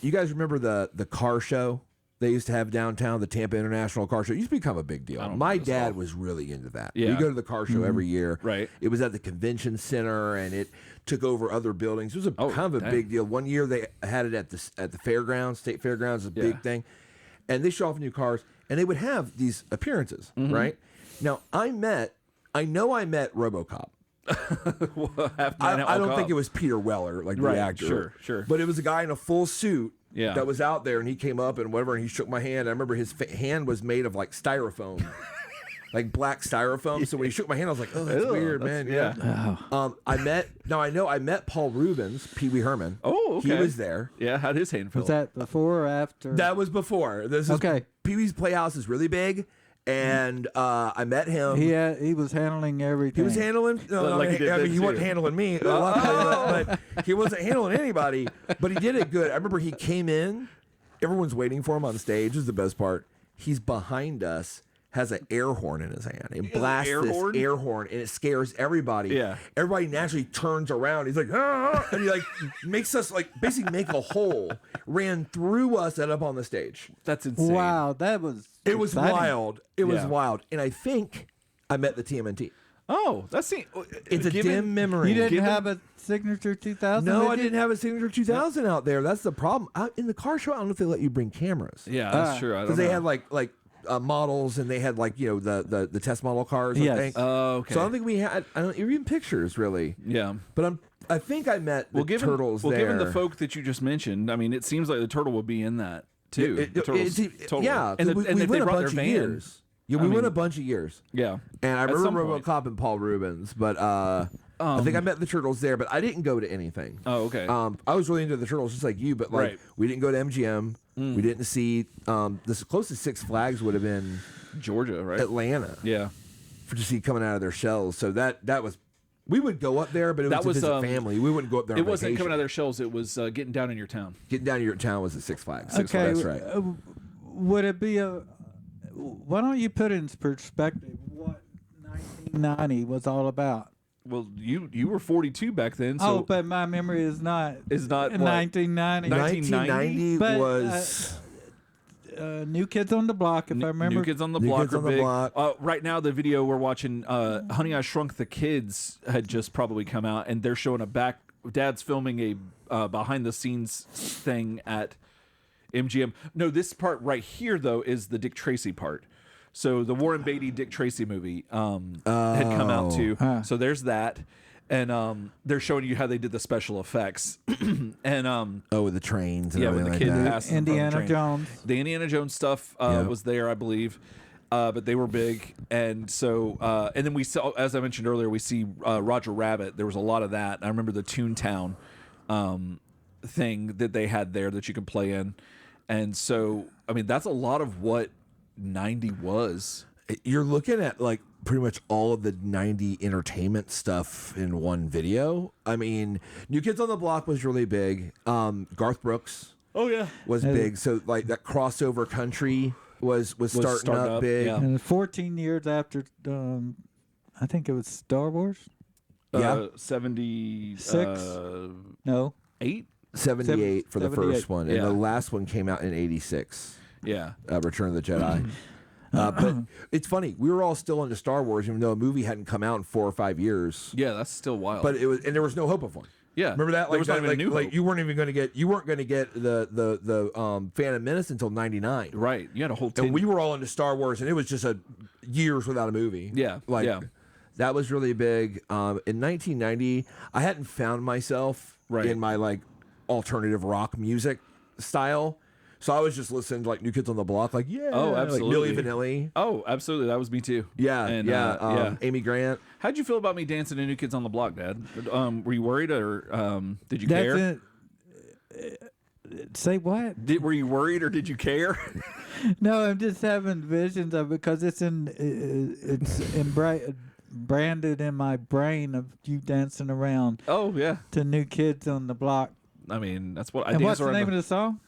You guys remember the car show they used to have downtown, the Tampa International Car Show? It used to become a big deal. don't My remember this at all. dad was really into that. Yeah. We go to the car show every year. Right. It was at the convention center, and it took over other buildings. It was kind of a dang. big deal. One year they had it at the fairgrounds, state fairgrounds, a big thing, and they show off new cars, and they would have these appearances, right? Now I know I met RoboCop. I don't think it was Peter Weller, like the actor. Sure. But it was a guy in a full suit Yeah. that was out there, and he came up and whatever, and he shook my hand. I remember his hand was made of like styrofoam. Like black styrofoam. So when he shook my hand, I was like, "Oh, that's weird, man." Yeah. I met Paul Rubens, Pee Wee Herman. Oh, okay. He was there. Yeah, how'd his hand feel? Was that before or after? That was before. Okay. Pee Wee's Playhouse is really big, and I met him. He was handling everything. He was handling. No, Like he did then, he too. wasn't handling me, but he wasn't handling anybody. But he did it good. I remember he came in. Everyone's waiting for him on stage. This is the best part. He's behind us. Has an air horn in his hand and blasts this air horn, and it scares everybody. Yeah. Everybody naturally turns around. He's like, ah, and he like makes us like basically make a hole, ran through us and up on the stage. That's insane. Wow, that was It was exciting. wild. It was Yeah. wild. And I think I met the TMNT. Oh, that's It's a dim memory. You didn't have a signature 2000? No, did I you? didn't have a Signature 2000 out there. That's the problem. Out in the car show, I don't know if they let you bring cameras. Yeah, that's true. I don't Because know. they had like models, and they had like the test model cars. I Yes. think. Oh, okay. So I don't think we had. I don't even pictures really. Yeah. But I think I met the turtles there. Given the folk that you just mentioned, I mean, it seems like the turtle would be in that too. The turtles, totally. Yeah, and, we if they went a brought bunch their of van, years. Yeah, we went a bunch of years. Yeah, And I At remember some point. RoboCop and Paul Rubens, but I think I met the turtles there, but I didn't go to anything. Oh, okay. I was really into the turtles, just like you, but like Right. we didn't go to MGM. We didn't see. The closest Six Flags would have been Georgia, right? Atlanta. Yeah. For to see coming out of their shells. So that was. We would go up there, but it was to visit family. We wouldn't go up there. It on wasn't vacation. coming out of their shells. It was getting down in your town. Getting down to your town was at Six Flags. Six Okay, Flags, that's right. Would it be a? Why don't you put in perspective what 1990 was all about? Well, you were 42 back then, so Oh, but my memory is not. Is not what? 1990. 1990 But, was. New Kids on the Block, if I remember. New Kids on the New Block Kids are on the big. Block. Right now, the video we're watching, Honey, I Shrunk the Kids, had just probably come out, and they're showing Dad's filming a behind the scenes thing at MGM. No, this part right here though is the Dick Tracy part. So the Warren Beatty Dick Tracy movie had come out too. So there's that. And they're showing you how they did the special effects. And with the trains and yeah, with everything the like kid that. passing in front of the Indiana train. Jones. The Indiana Jones stuff was there, I believe. But they were big. And so, and then we saw, as I mentioned earlier, we see Roger Rabbit. There was a lot of that. I remember the Toontown thing that they had there that you could play in. And so, I mean, that's a lot of what 90 was. You're looking at like pretty much all of the 90 entertainment stuff in one video. I mean, New Kids on the Block was really big. Garth Brooks was big. So like that crossover country was starting up big. yeah. And 14 years after, I think it was Star Wars. Yeah. 76? No. 8? 78 for the 78. first one. And Yeah. the last one came out in 86. Yeah. Return of the Jedi. But it's funny. We were all still into Star Wars, even though a movie hadn't come out in 4 or 5 years. Yeah, that's still wild. But it was, and there was no hope of one. yeah. Remember that? There was not even a new like hope. you weren't even going to get the Phantom Menace until 99. Right. You had a whole And we were all into Star Wars, and it was just years without a movie. Yeah, like yeah. that was really big. In 1990, I hadn't found myself Right. in my like alternative rock music style, so I was just listening to like New Kids on the Block, like Oh, absolutely. like Milli Vanilli. Oh, absolutely. That was me too. Yeah, And, yeah, Amy Grant. How'd you feel about me dancing to New Kids on the Block, Dad? Were you worried or did you That's care? Say what? Were you worried or did you care? No, I'm just having visions of it because it's branded in my brain of you dancing around Oh, yeah. to New Kids on the Block. I mean, that's what I And dance what's the around name of the song?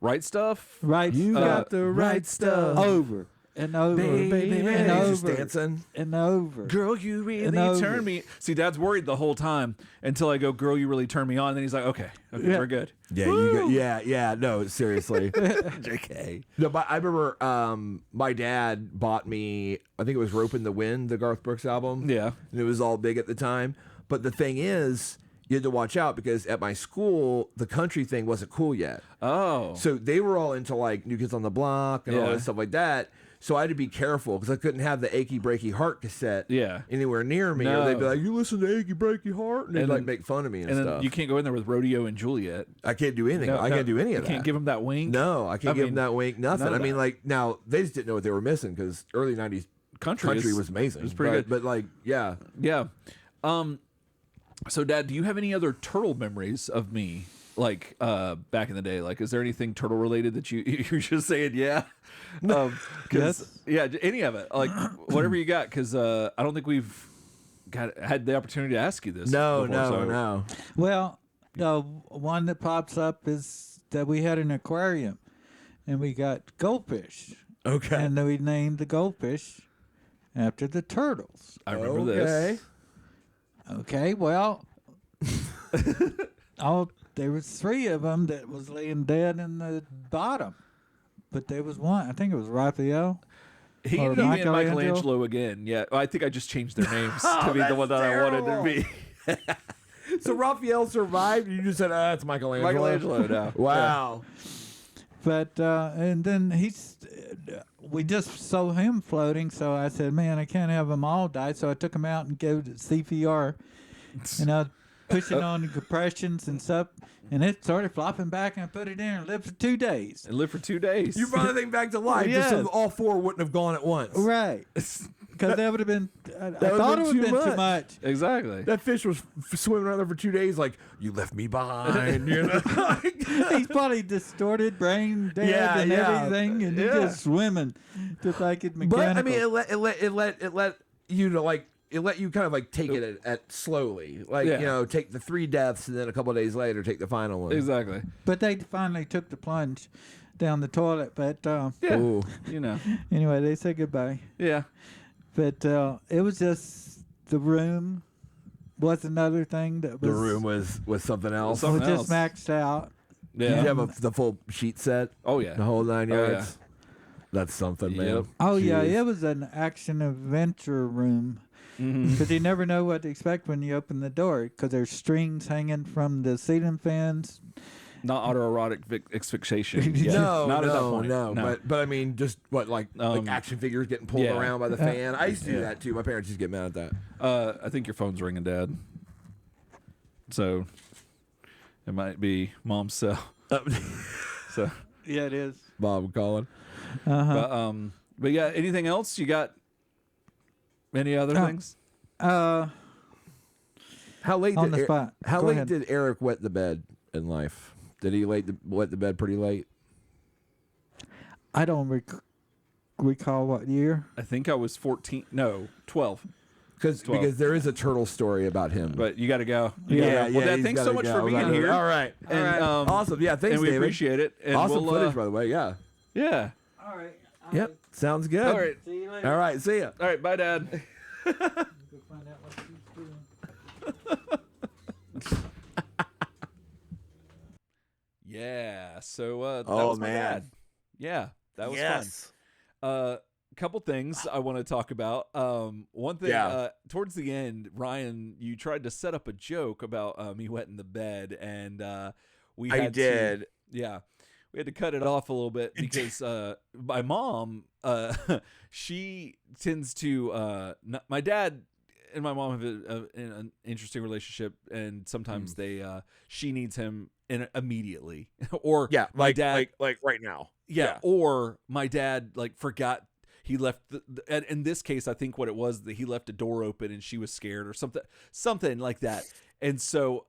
Right Stuff? Right. You got the right stuff. Over and over, Baby, and and over, just dancing. and over. Girl, you really And over. turn me. See, Dad's worried the whole time until I go, girl, you really turn me on. And then he's like, okay, Yeah. we're good. Yeah, no, seriously. JK. No, but I remember my dad bought me, I think it was Rope in the Wind, the Garth Brooks album. Yeah. And it was all big at the time. But the thing is, you had to watch out because at my school, the country thing wasn't cool yet. Oh. So they were all into like New Kids on the Block and all Yeah. that stuff like that. So I had to be careful because I couldn't have the Achy Breaky Heart cassette anywhere near me. No. Or they'd be like, you listen to Achy Breaky Heart? And they'd like make fun of me and stuff. Then you can't go in there with Romeo and Juliet. I can't do anything. I can't do any of that. You can't give them that wink. No, I can't give them that wink. Nothing. I mean, like, now, they just didn't know what they were missing because early 90s country was amazing. It was pretty good. But, like, yeah. Yeah. So, Dad, do you have any other turtle memories of me, like, back in the day? Like, is there anything turtle-related that you're just saying, yeah? Yes. Yeah, any of it. Like, whatever you got, because I don't think we've had the opportunity to ask you this before, No. Well, the one that pops up is that we had an aquarium, and we got goldfish. Okay. And then we named the goldfish after the turtles. I remember this. Okay, well, there was 3 of them that was laying dead in the bottom, but there was one. I think it was Raphael. He ended up being Michelangelo again. Yeah, I think I just changed their names to be the one that terrible. I wanted to be. So Raphael survived, and you just said, it's Michelangelo. Michelangelo now. Wow. Yeah. But and then we just saw him floating, so I said, man, I can't have them all die. So I took him out and gave it CPR, and I was pushing on the compressions and stuff, and it started flopping back, and I put it in and lived for 2 days. And lived for 2 days. You brought the thing back to life. Yeah. Just so all 4 wouldn't have gone at once. Right. Because that would have been, I thought it would have been too much. Exactly. That fish was swimming around there for 2 days like, you left me behind. You know? He's probably distorted, brain dead, and everything, and he's just swimming just like it's mechanical. But I mean, it let you know, like, it let you kind of like take it at slowly, like you know, take the 3 deaths and then a couple of days later take the final one. Exactly. But they finally took the plunge down the toilet. But you know, anyway, they said goodbye. Yeah. But it was just the room was another thing that was. The room was something else. Was just maxed out. Yeah. Did you have the full sheet set? Oh yeah. The whole 9 yards. Yeah. That's something, man. Oh yeah, Jeez. it was an action adventure room. Because you never know what to expect when you open the door. Because there's strings hanging from the ceiling fans. Not autoerotic asphyxiation. No, not at that point. No. But I mean, just like action figures getting pulled around by the fan. I used to do that too. My parents used to get mad at that. I think your phone's ringing, Dad. So it might be Mom's cell. So yeah, it is. Bob calling. But yeah, anything else you got? Any other things? How late on did the spot. How Go late ahead. did Eric wet the bed in life? Did he wet the bed pretty late? I don't recall what year. I think I was 14. No, 12. Because there is a turtle story about him. But you got to go. Yeah. Well, Dad, he's thanks gotta so much go. for being here. All right. Awesome. Yeah, thanks, and we David. appreciate it. And awesome we'll, footage, by the way. Yeah. Yeah. All right. Yep. Sounds good. All right. See you later. All right. See ya. All right. Bye, Dad. Go find out what she's doing. Yeah. So that Oh, was my man. dad. Yeah, that was Yes. fun. Couple things I want to talk about. One thing, towards the end, Ryan, you tried to set up a joke about me wetting the bed, and we had did. we had to cut it off a little bit because my mom, she tends to. My dad and my mom have an interesting relationship, and sometimes she needs him immediately, or my dad, like right now. Yeah, or my dad forgot he left. And in this case, I think what it was that he left a door open and she was scared or something like that. And so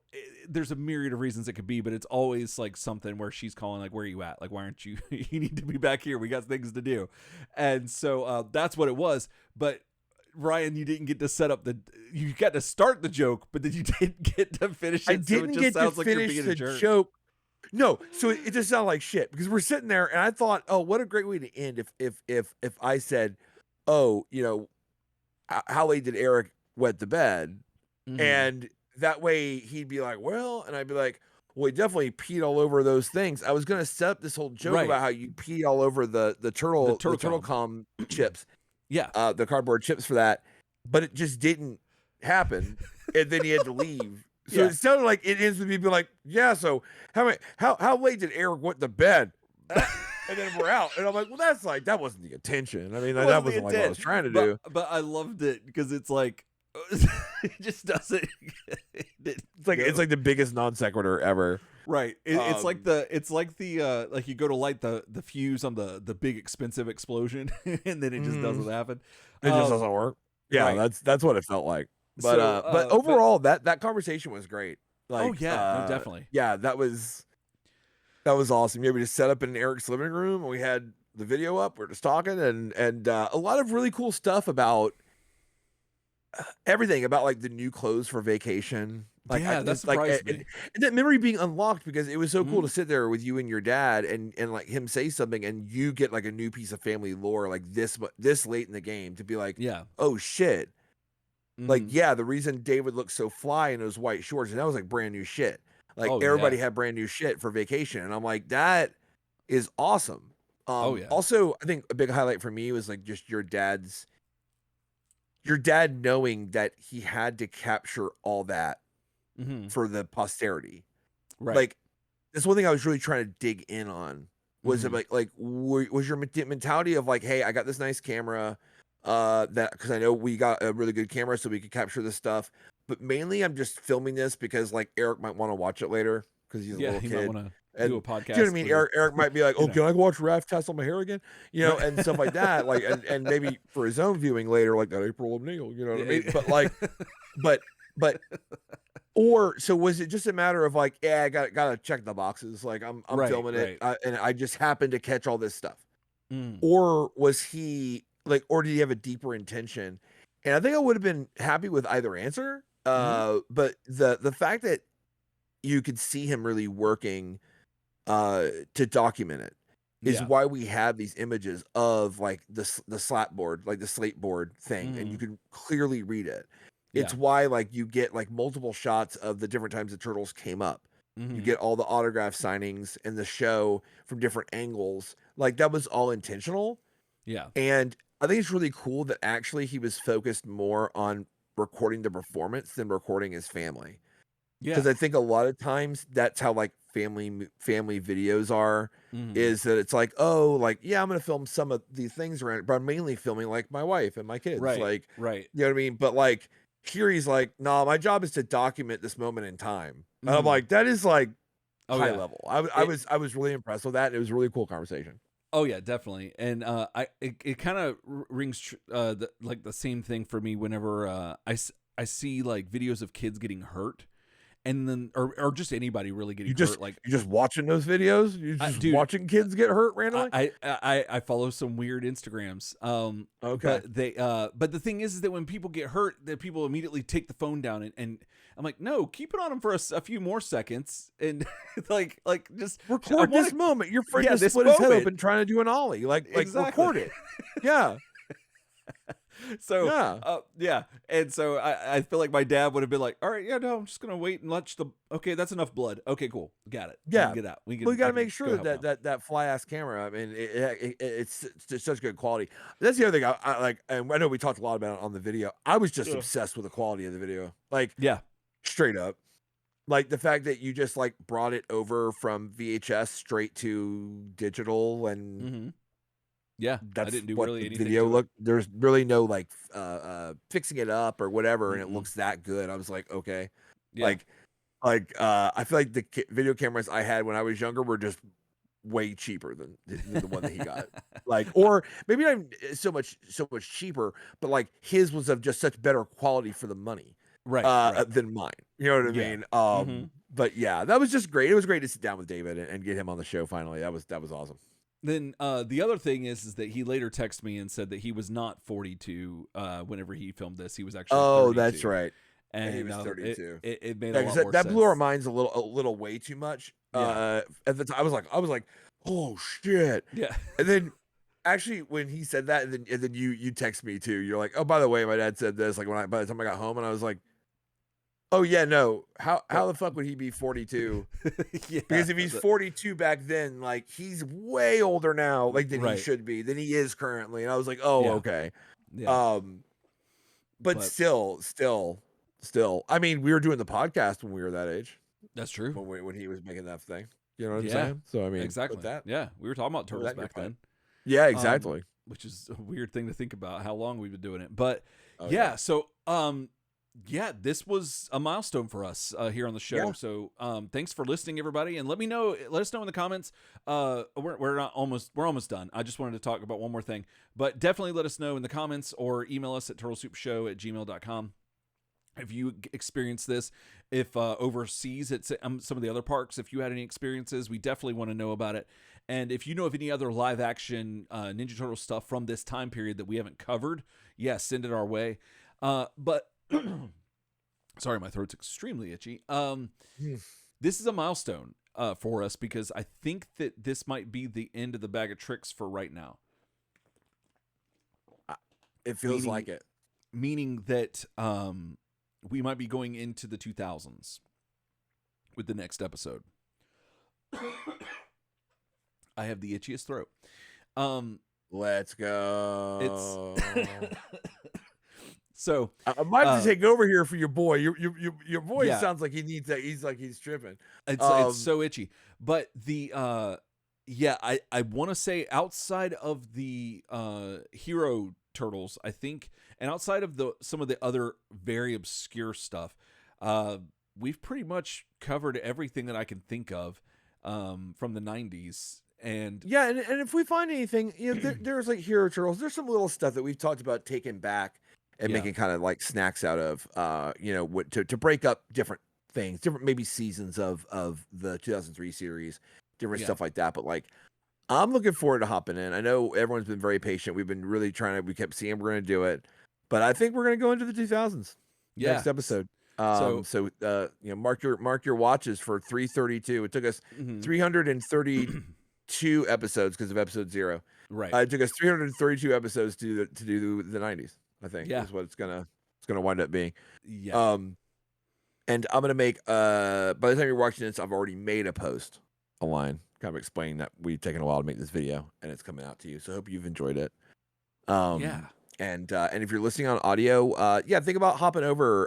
there's a myriad of reasons it could be, but it's always something where she's calling where are you at? Why aren't you? You need to be back here. We got things to do. And so that's what it was. But Ryan, you didn't get to set up you got to start the joke, but then you didn't get to finish it. I didn't get to finish the joke. No, so it just sounded like shit because we're sitting there and I thought, oh, what a great way to end if I said, oh, how late did Eric wet the bed? Mm-hmm. And that way he'd be like, well, and I'd be like, well, he definitely peed all over those things. I was gonna set up this whole joke about how you peed all over the turtle com chips. Yeah. The cardboard chips for that, but it just didn't happen, and then he had to leave. So it sounded like it ends with me being like, yeah. So how late did Eric went to bed? and then we're out. And I'm like, well, that wasn't the intention. I mean, It that wasn't the wasn't like what I intent, was trying to do. but I loved it because it's like it just doesn't. It's like the biggest non sequitur ever. Right. It's like the like you go to light the fuse on the big expensive explosion, and then it just doesn't happen. It just doesn't work. Yeah, right. that's what it felt like. But overall, that conversation was great. Like, oh yeah, no, definitely. Yeah, that was awesome. Yeah, we just set up in Eric's living room, and we had the video up. We're just talking, and a lot of really cool stuff about everything about like the new clothes for vacation. Like, yeah, that surprised me. And that memory being unlocked because it was so cool to sit there with you and your dad and like him say something and you get like a new piece of family lore like this late in the game to be like, yeah, oh shit. Like, yeah, the reason David looked so fly in those white shorts, and that was like brand new shit. Like, everybody had brand new shit for vacation. And I'm like, that is awesome. Also, I think a big highlight for me was like just your dad knowing that he had to capture all that for the posterity. Right. Like, that's one thing I was really trying to dig in on was was your mentality of like, hey, I got this nice camera, that because I know we got a really good camera so we could capture this stuff, but mainly I'm just filming this because like Eric might want to watch it later because he's a little kid. Might want to do a podcast. Do you know what I mean? Eric might be like, oh, can I watch Raph tassel my hair again? You know, and stuff like that. Like, and maybe for his own viewing later, like that April O'Neil, you know what I mean? But like, but or so was it just a matter of like, yeah, I gotta check the boxes. Like I'm filming it, and I just happened to catch all this stuff. Or was he like, or did he have a deeper intention? And I think I would have been happy with either answer. But the fact that you could see him really working to document it is why we have these images of like the slate board thing, and you can clearly read it. It's why like you get like multiple shots of the different times the turtles came up. You get all the autograph signings and the show from different angles. Like that was all intentional. Yeah. And I think it's really cool that actually he was focused more on recording the performance than recording his family. Yeah. Because I think a lot of times that's how like family videos are, is that it's like, oh, like, yeah, I'm going to film some of these things around it, but I'm mainly filming like my wife and my kids. Right. Like, right. You know what I mean? But like here he's like, nah, my job is to document this moment in time. And I'm like, that is like high level. I was really impressed with that. And it was a really cool conversation. Oh yeah, definitely. And it kind of rings like the same thing for me whenever I see like videos of kids getting hurt, and then or just anybody really getting hurt. Like you're just watching those videos. You're just watching kids get hurt randomly. I follow some weird Instagrams. Okay. But the thing is that when people get hurt, that people immediately take the phone down and I'm like, no, keep it on them for a few more seconds and like just record this moment. Your friend just split his head open trying to do an ollie. Like record it. Yeah. So yeah, and so I feel like my dad would have been like, all right, yeah, no, I'm just gonna wait and watch okay, that's enough blood. Okay, cool, got it. Yeah, get out. We got to make sure that fly ass camera. I mean, it's such good quality. That's the other thing I like, and I know we talked a lot about it on the video. I was just obsessed with the quality of the video, like straight up. Like the fact that you just like brought it over from VHS straight to digital and. Yeah, that's I didn't do what really the anything video to look. There's really no like fixing it up or whatever, and it looks that good. I was like, okay, like I feel like the video cameras I had when I was younger were just way cheaper than the one that he got. Like, or maybe not so much cheaper, but like his was of just such better quality for the money, right. than mine. You know what I mean? But yeah, that was just great. It was great to sit down with David and get him on the show finally. That was awesome. Then the other thing is that he later texted me and said that he was not 42 whenever he filmed this. He was actually 32. That's right. And he was 32. It made a lot more that sense. blew our minds a little way too much. At the time, I was like, oh shit. Yeah. And then actually when he said that, and then you text me too. You're like, oh, by the way, my dad said this. Like by the time I got home, and I was like, oh yeah, no. How the fuck would he be 42? Because if he's 42 back then, like he's way older now, like than he should be, than he is currently. And I was like, oh, okay. Yeah. But still. I mean, we were doing the podcast when we were that age. That's true. When he was making that thing. You know what I'm saying? So I mean, exactly. that, Yeah, we were talking about turtles back then. Yeah, exactly. Which is a weird thing to think about how long we've been doing it. But yeah. So yeah, this was a milestone for us here on the show. Yeah. So thanks for listening, everybody, and let us know in the comments. We're almost done. I just wanted to talk about one more thing, but definitely let us know in the comments or email us at turtlesoupshow@gmail.com. If you experienced this, if overseas at some of the other parks, if you had any experiences, we definitely want to know about it. And if you know of any other live action Ninja Turtle stuff from this time period that we haven't covered, send it our way. But sorry, my throat's extremely itchy. This is a milestone for us because I think that this might be the end of the bag of tricks for right now. It feels like it. Meaning that we might be going into the 2000s with the next episode. I have the itchiest throat. Let's go. So I might have to take over here for your boy. Your boy sounds like he needs that. He's like he's tripping. It's so itchy. But the I want to say outside of the hero turtles, I think, and outside of some of the other very obscure stuff, we've pretty much covered everything that I can think of from the 90s. And and if we find anything, there's like hero turtles. There's some little stuff that we've talked about taking back and making kind of like snacks out of, to break up different things, different maybe seasons of the 2003 series, different stuff like that. But like, I'm looking forward to hopping in. I know everyone's been very patient. We've been really we kept saying we're going to do it, but I think we're going to go into the 2000s next episode. Mark your watches for 332. It took us 332 episodes because of episode 0. Right. It took us 332 episodes to do the 90s. I think is what it's gonna wind up being. Yeah. And I'm gonna make by the time you're watching this, I've already made a post online kind of explaining that we've taken a while to make this video and it's coming out to you. So I hope you've enjoyed it. And if you're listening on audio, think about hopping over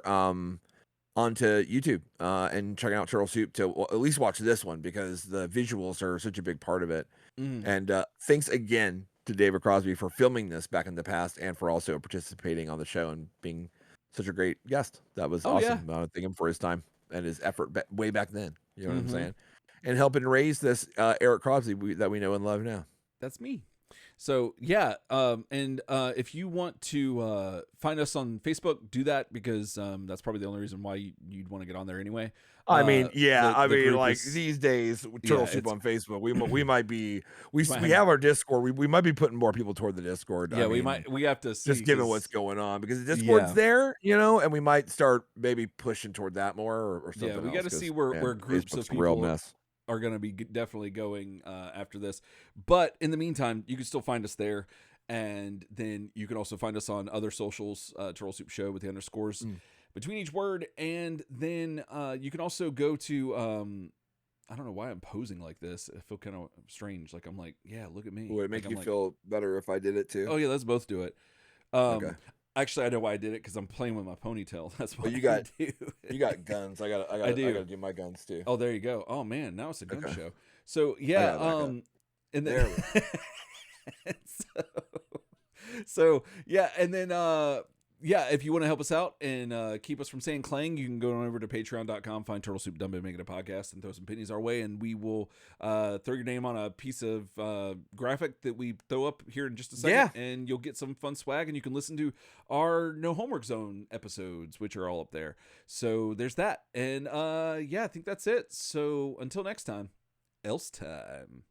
onto YouTube and checking out Turtle Soup to at least watch this one because the visuals are such a big part of it. And thanks again to David Crosby for filming this back in the past and for also participating on the show and being such a great guest. That was awesome. I thank him for his time and his effort way back then. You know what I'm saying? And helping raise this Eric Crosby that we know and love now. That's me. So and if you want to find us on Facebook, do that because that's probably the only reason why you'd want to get on there anyway. I mean, these days, Turtle Soup on Facebook, we might be we have our Discord. We might be putting more people toward the Discord. Yeah, we have to see, just given what's going on because the Discord's there, and we might start maybe pushing toward that more or something. Yeah, we got to see where groups Facebook's of people are going to be definitely going after this. But in the meantime, you can still find us there. And then you can also find us on other socials, Turtle Soup Show with the underscores between each word. And then you can also go to, I don't know why I'm posing like this. I feel kind of strange. Like I'm like, yeah, look at me. Would it make you feel better if I did it too? Oh yeah, let's both do it. Okay. Actually, I know why I did it because I'm playing with my ponytail. That's why you got guns. I gotta do my guns too. Oh, there you go. Oh man, now it's a gun show. So yeah, and then so yeah, and then if you want to help us out and keep us from saying clang, you can go on over to patreon.com, find Turtle Soup Dumb and make it a podcast, and throw some pennies our way, and we will throw your name on a piece of graphic that we throw up here in just a second, and you'll get some fun swag, and you can listen to our No Homework Zone episodes, which are all up there. So there's that, and I think that's it. So until next time, else time.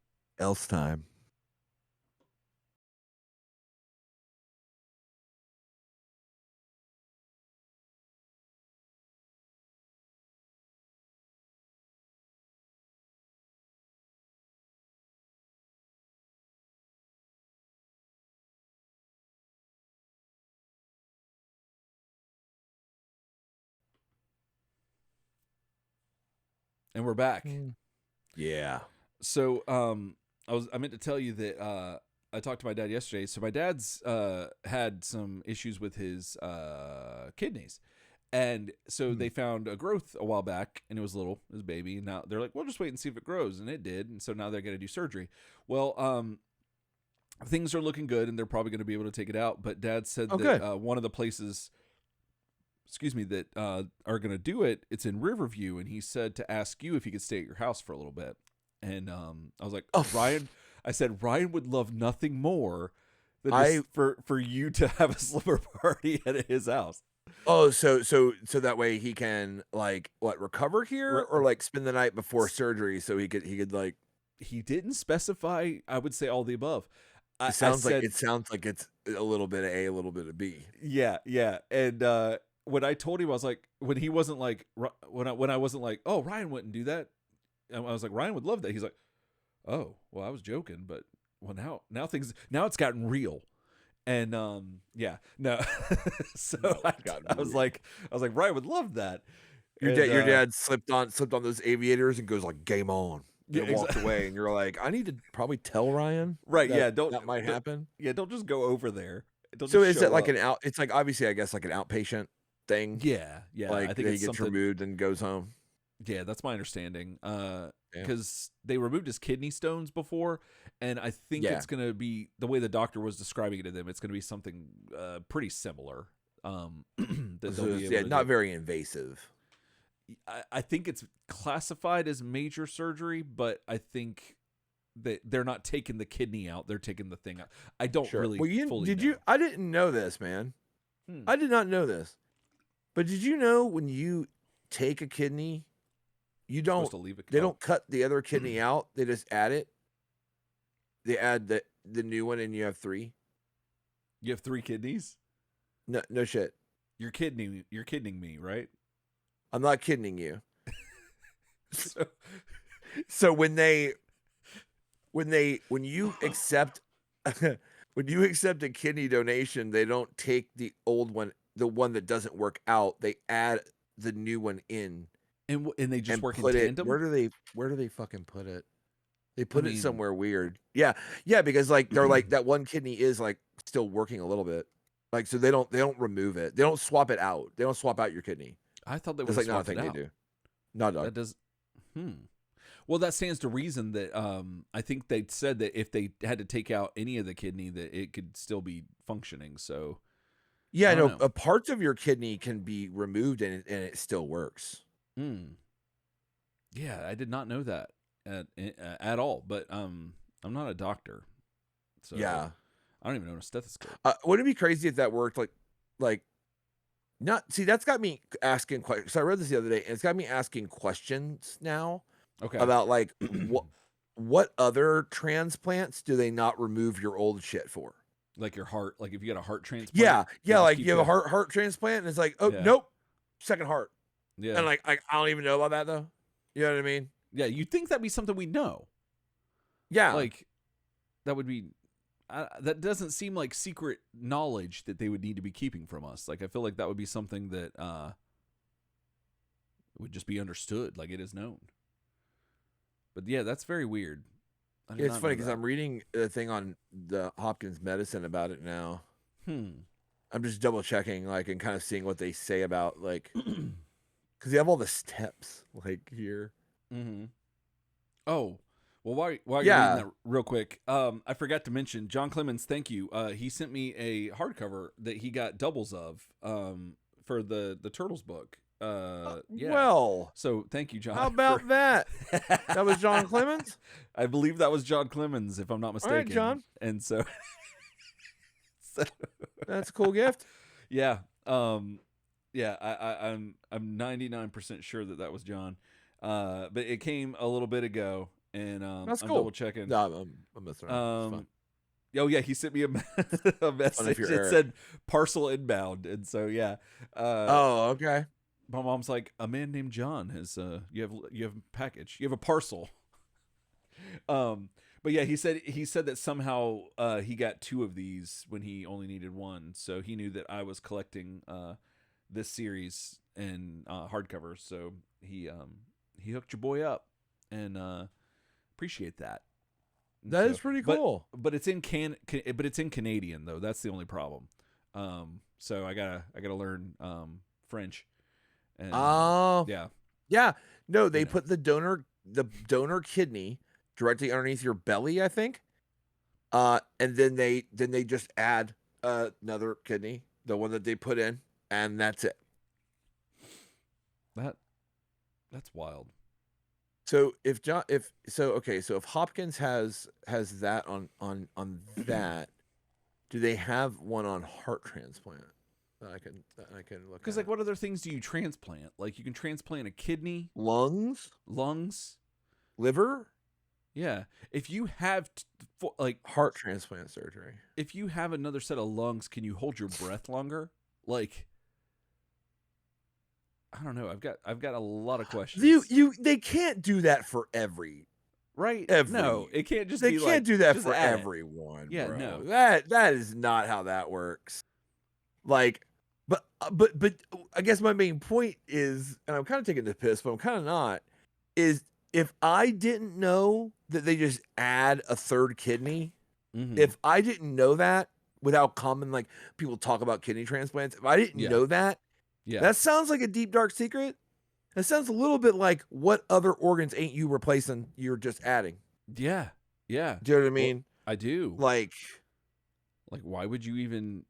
And we're back. Yeah. So I meant to tell you that I talked to my dad yesterday. So my dad's had some issues with his kidneys, And so they found a growth a while back, and it was little, it was a baby. And now they're like, "We'll just wait and see if it grows," and it did. And so now they're going to do surgery. Well, things are looking good, and they're probably going to be able to take it out. But Dad said that one of the places, that are going to do it, it's in Riverview, and he said to ask you if he could stay at your house for a little bit. And I was like, Ryan, I said Ryan would love nothing more than for you to have a slumber party at his house. Oh, so that way he can recover here or spend the night before surgery, so he could like. He didn't specify. I would say all the above. It sounds like it's a little bit of A, a little bit of B. Yeah. And when I told him, I was like, when he wasn't like, when I wasn't like, oh, Ryan wouldn't do that. I was like, Ryan would love that. He's like, oh, well, I was joking, but now it's gotten real. And no. So I was like, Ryan would love that. Your dad slipped on those aviators and goes like, game on. And walked away, and you're like, I need to probably tell Ryan. Right? That might happen. Yeah, don't just go over there. So is it like it's like obviously I guess like an outpatient thing. Yeah. Like I think he gets removed and goes home. Yeah, that's my understanding. Because they removed his kidney stones before, and I think it's going to be the way the doctor was describing it to them. It's going to be something pretty similar. Not very invasive. I think it's classified as major surgery, but I think that they're not taking the kidney out; they're taking the thing out. I don't really. Well, fully know. I didn't know this, man. I did not know this. But did you know when you take a kidney, they don't cut the other kidney out; they just add it. They add the new one, and you have 3. You have 3 kidneys? No shit. You're kidding me, right? I'm not kidding you. So when you accept a kidney donation, they don't take the old one, the one that doesn't work out. They add the new one in, and they just work in tandem. Where do they fucking put it? They put it somewhere weird. Yeah, because like they're like that one kidney is like still working a little bit. Like so they don't remove it. They don't swap it out. They don't swap out your kidney. I thought that was like not a thing they do. No, dog. That does. Well, that stands to reason that I think they said that if they had to take out any of the kidney, that it could still be functioning. So yeah, no, parts of your kidney can be removed and it still works. Yeah, I did not know that at all. But I'm not a doctor, so yeah, I don't even own a stethoscope. Wouldn't it be crazy if that worked? Like. That's got me asking questions. So I read this the other day, and it's got me asking questions now. Okay. About like what other transplants do they not remove your old shit for? Like your heart, like if you got a heart transplant. Yeah. Like you have a heart transplant, and it's like, nope, second heart. Yeah. And like I don't even know about that though. You know what I mean? Yeah. You'd think that'd be something we know. Yeah. Like that would be. That doesn't seem like secret knowledge that they would need to be keeping from us. Like I feel like that would be something that would just be understood, like it is known. But yeah, that's very weird. It's funny because I'm reading a thing on the Hopkins Medicine about it now. I'm just double checking, like, and kind of seeing what they say about, like, because they have all the steps, like here. Oh. Well, while you're reading that real quick, I forgot to mention John Clemens. Thank you. He sent me a hardcover that he got doubles of for the Turtles book. Yeah. Well, so thank you, John. How about that? That was John Clemens? I believe that was John Clemens, if I'm not mistaken. All right, John. And so that's a cool gift. Yeah. Yeah. I'm 99% sure that was John. But it came a little bit ago. And that's I'm cool. double checking. No, I'm messing around. Oh yeah, he sent me a message that said parcel inbound, and so yeah. Okay. My mom's like, a man named John has you have a package, you have a parcel. But yeah, he said that somehow he got 2 of these when he only needed 1, so he knew that I was collecting this series in hardcovers, so he hooked your boy up, and appreciate that. That is pretty cool. But it's in but it's in Canadian though. That's the only problem. So I gotta learn French. And Oh, yeah. No, they You know. put the donor kidney directly underneath your belly, I think. And then they just add another kidney, the one that they put in, and that's it. That's wild. So if Hopkins has that on that, do they have one on heart transplant that I can look at? Because like, what other things do you transplant? Like, you can transplant a kidney, lungs, liver. Yeah, if you have heart transplant surgery, if you have another set of lungs, can you hold your breath longer? Like, I don't know. I've got a lot of questions. They can't do that for every. Right? No, it can't just they be can't like, do that just for add it. everyone. Yeah, bro. no. That is not how that works. Like, but I guess my main point is, and I'm kind of taking the piss, but I'm kind of not, is if I didn't know that they just add a third kidney, if I didn't know that without common, like, people talk about kidney transplants, if I didn't know that, that sounds like a deep, dark secret. That sounds a little bit like, what other organs ain't you replacing? You're just adding. Yeah. Yeah. Do you know what I mean? Well, I do. Like, why would you even?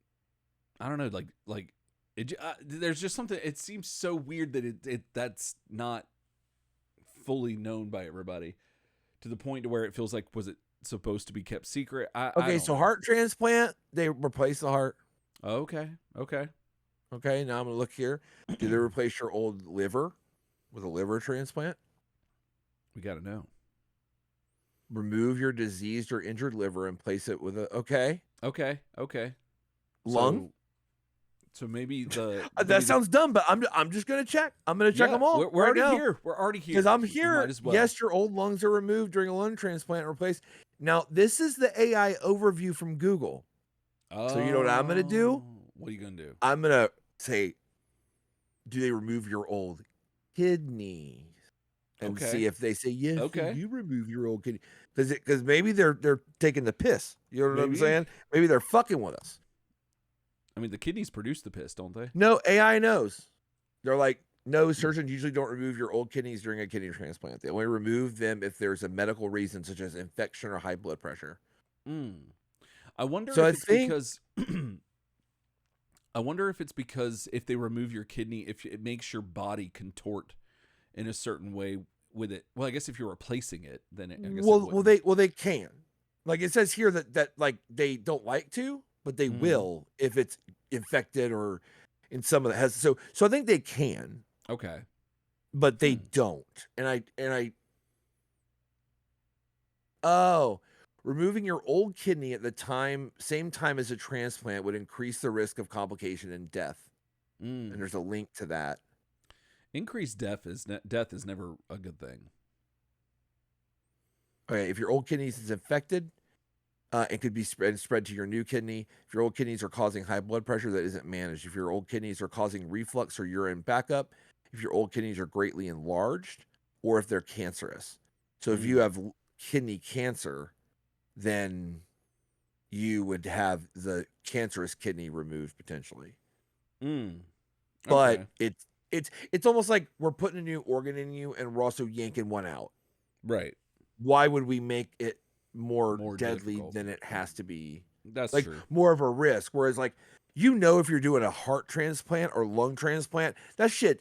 I don't know. Like it. There's just something. It seems so weird that that's not fully known by everybody, to the point to where it feels like, was it supposed to be kept secret? I don't know. Heart transplant, they replace the heart. Okay. Now I'm gonna look here. Do they replace your old liver with a liver transplant? We got to know. Remove your diseased or injured liver and place it with a okay. Lung. So maybe that sounds dumb, but I'm just gonna check. I'm gonna check them all. We're already here. We're already here because I'm here. Might as well. Yes, your old lungs are removed during a lung transplant and replaced. Now this is the AI overview from Google. So you know what I'm gonna do? What are you gonna do? I'm gonna say, do they remove your old kidneys? And see if they say yes. Okay. You remove your old kidney, because maybe they're taking the piss. You know what I'm saying? Maybe they're fucking with us. I mean, the kidneys produce the piss, don't they? No, AI knows. They're like, no, surgeons usually don't remove your old kidneys during a kidney transplant. They only remove them if there's a medical reason, such as infection or high blood pressure. I wonder So if it's because I wonder if it's because if they remove your kidney, if it makes your body contort in a certain way with it. Well, I guess if you're replacing it, then I guess they can. Like it says here that like they don't like to, but they will if it's infected or in some of the has. So I think they can. Okay. But they don't. And I removing your old kidney at the same time as a transplant would increase the risk of complication and death. And there's a link to that. Increased death is never a good thing. Okay, if your old kidneys is infected, it could be spread to your new kidney. If your old kidneys are causing high blood pressure that isn't managed, if your old kidneys are causing reflux or urine backup, if your old kidneys are greatly enlarged, or if they're cancerous. So if you have kidney cancer, then you would have the cancerous kidney removed potentially. But it's almost like we're putting a new organ in you and we're also yanking one out. Right. Why would we make it more deadly difficult than it has to be? That's like true. More of a risk. Whereas like, if you're doing a heart transplant or lung transplant, that shit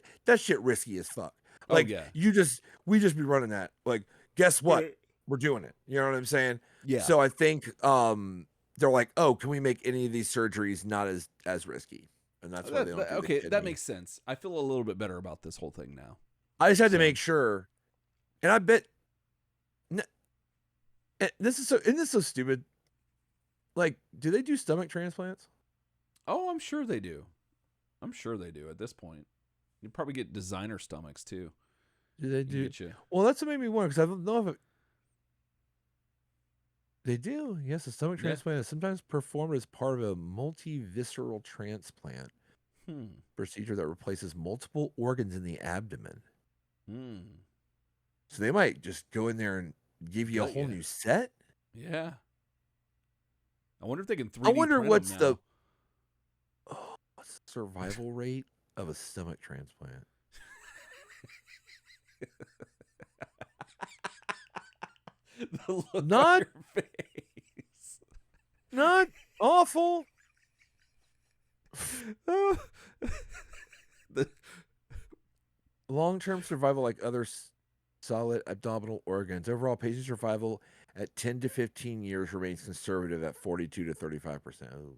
risky as fuck. Like we just be running that. Like, guess what? We're doing it. You know what I'm saying? Yeah. So I think they're like, oh, can we make any of these surgeries not as risky? And that's why they don't do okay, the that makes sense. I feel a little bit better about this whole thing now. I just had to make sure. And I bet isn't this so stupid? Like, do they do stomach transplants? Oh, I'm sure they do. At this point. You probably get designer stomachs too. Do they do? Well, that's what made me wonder, because I don't know if they do. Yes, a stomach transplant is sometimes performed as part of a multivisceral transplant procedure that replaces multiple organs in the abdomen. So they might just go in there and give you a whole new set. Yeah. I wonder if they can 3D I wonder print what's them now. what's the survival rate of a stomach transplant? The look Not- on your face. Not awful. The- Long-term survival like other solid abdominal organs. Overall, patient survival at 10 to 15 years remains conservative at 42 to 35%.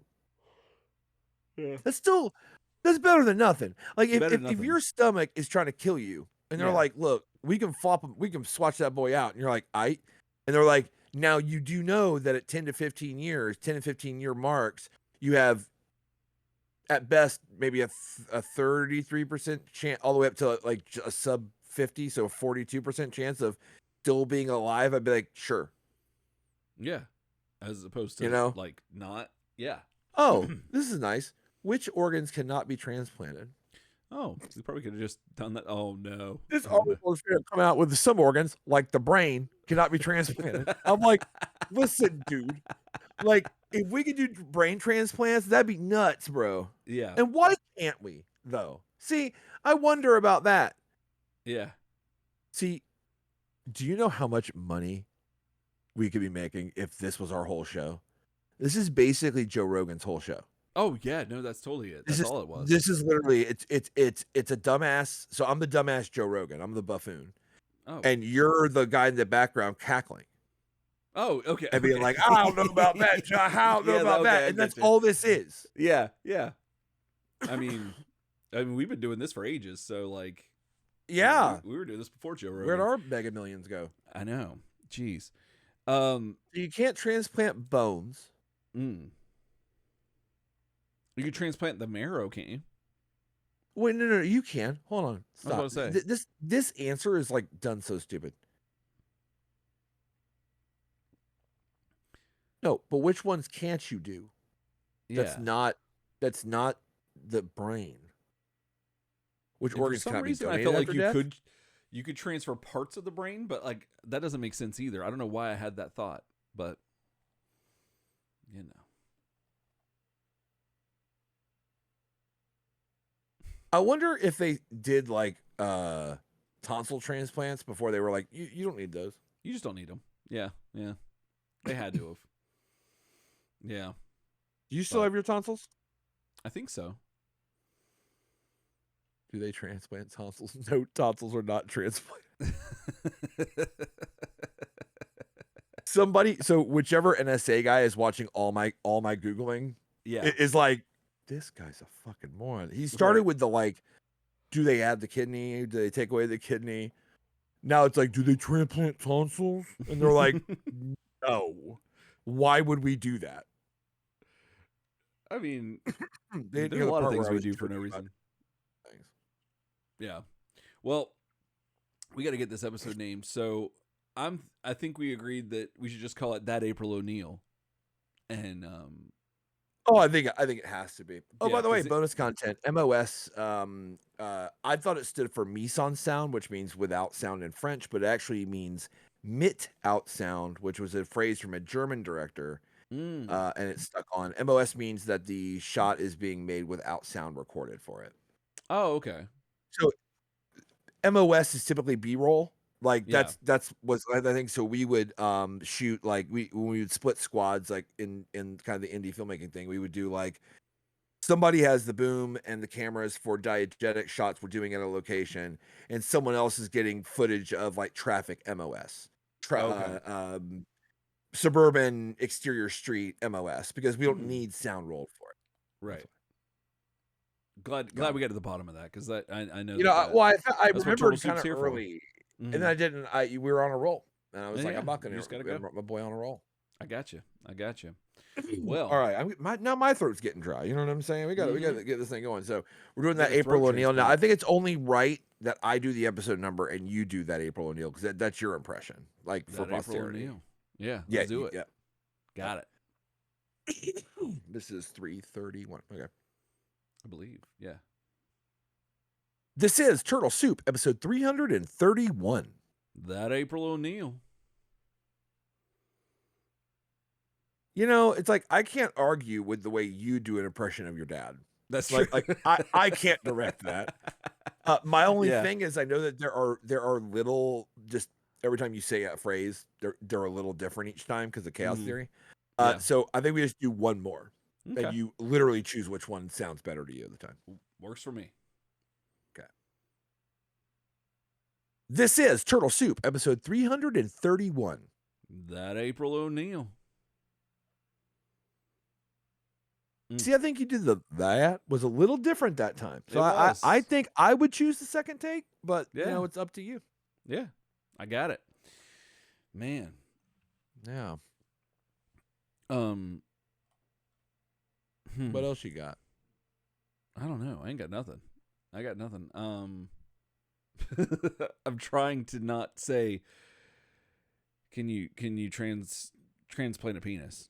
Yeah. That's better than nothing. Like Better than if nothing. your stomach is trying to kill you and they're Yeah. like, look, we can swatch that boy out. And you're like, and they're like, now you do know that at 10 to 15 year marks, you have at best maybe a 33% chance, all the way up to like a sub 50, so a 42% chance of still being alive. I'd be like, sure. Yeah. As opposed to, You know? like, not. Yeah. Oh, this is nice. Which organs cannot be transplanted? Oh, we probably could have just done that. Oh, no. This Oh, no. article is going to come out with some organs, like the brain, cannot be transplanted. I'm like, listen, dude. Like, if we could do brain transplants, that'd be nuts, bro. Yeah. And why can't we, though? See, I wonder about that. Yeah. See, do you know how much money we could be making if this was our whole show? This is basically Joe Rogan's whole show. Oh, yeah. No, that's totally it. That's all it was. This is literally it's a dumbass. So I'm the dumbass Joe Rogan. I'm the buffoon. Oh. And you're the guy in the background cackling. Oh, okay. And being like, I don't know about that, John. I don't know about that. And that's all this is. Yeah, yeah. I mean, we've been doing this for ages, so like, yeah, we were doing this before Joe Rogan. Where'd our Mega Millions go? I know. Jeez. You can't transplant bones. You could transplant the marrow, can't you? Wait, no, you can. Hold on. Stop. I was about to say. This answer is like done so stupid. No, but which ones can't you do? Yeah. That's not the brain. Which And organs for some cannot be reason, I donated felt like after death? you could transfer parts of the brain, but like that doesn't make sense either. I don't know why I had that thought, but you know. I wonder if they did like tonsil transplants before they were like, you don't need those. You just don't need them. Yeah, yeah. They had to have. Yeah. Do you still have your tonsils? I think so. Do they transplant tonsils? No, tonsils are not transplanted. So whichever NSA guy is watching all my Googling, Yeah. is like, this guy's a fucking moron. He started with the like, do they add the kidney? Do they take away the kidney? Now it's like, do they transplant tonsils? And they're like, no. Why would we do that? I mean, They there's a lot of things we do for no reason. Things. Yeah. Well, we got to get this episode named. So I think we agreed that we should just call it That April O'Neil. And Oh, I think it has to be. Oh, Yeah, by the way, 'cause bonus content. MOS. I thought it stood for mise en sound, which means without sound in French, but it actually means mit out sound, which was a phrase from a German director, and it stuck on. MOS means that the shot is being made without sound recorded for it. oh, okay. So MOS is typically B-roll. Like Yeah. that's what I think. So we would shoot like when we would split squads like in kind of the indie filmmaking thing, we would do like somebody has the boom and the cameras for diegetic shots we're doing at a location, and someone else is getting footage of like traffic MOS. Okay. Suburban exterior street MOS, because we don't need sound rolled for it. Right. Glad we got to the bottom of that, because I know. You know, that, well, I that's what remembered Turtle kind Soup's of here for. early, Mhm. and then I didn't. We were on a roll, and I was like, Yeah, I'm not you going just to gotta go. my boy on a roll. I got you. Well, All right, now my throat's getting dry. You know what I'm saying? We got to get this thing going. So we're doing that Get a throat April O'Neil. Now transplant. I think it's only right that I do the episode number and you do that April O'Neil, because that's your impression, like for That April posterity. O'Neil. Yeah. Yeah, Let's do it. Yeah. Got it. This is 3:31. Okay. I believe. Yeah. This is Turtle Soup, episode 331. That April O'Neil. You know, it's like I can't argue with the way you do an impression of your dad. That's Like, true. I can't direct that. My only Yeah. thing is I know that there are little just every time you say a phrase, they're a little different each time because of chaos theory. Yeah. So I think we just do one more, Okay. and you literally choose which one sounds better to you at the time. Works for me. Okay. This is Turtle Soup, episode 331. That April O'Neil. See, I think you did that was a little different that time. So I think I would choose the second take, but you know, it's up to you. Yeah, I got it. Man. Yeah. What What else you got? I don't know. I ain't got nothing. I got nothing. I'm trying to not say. Can you transplant a penis?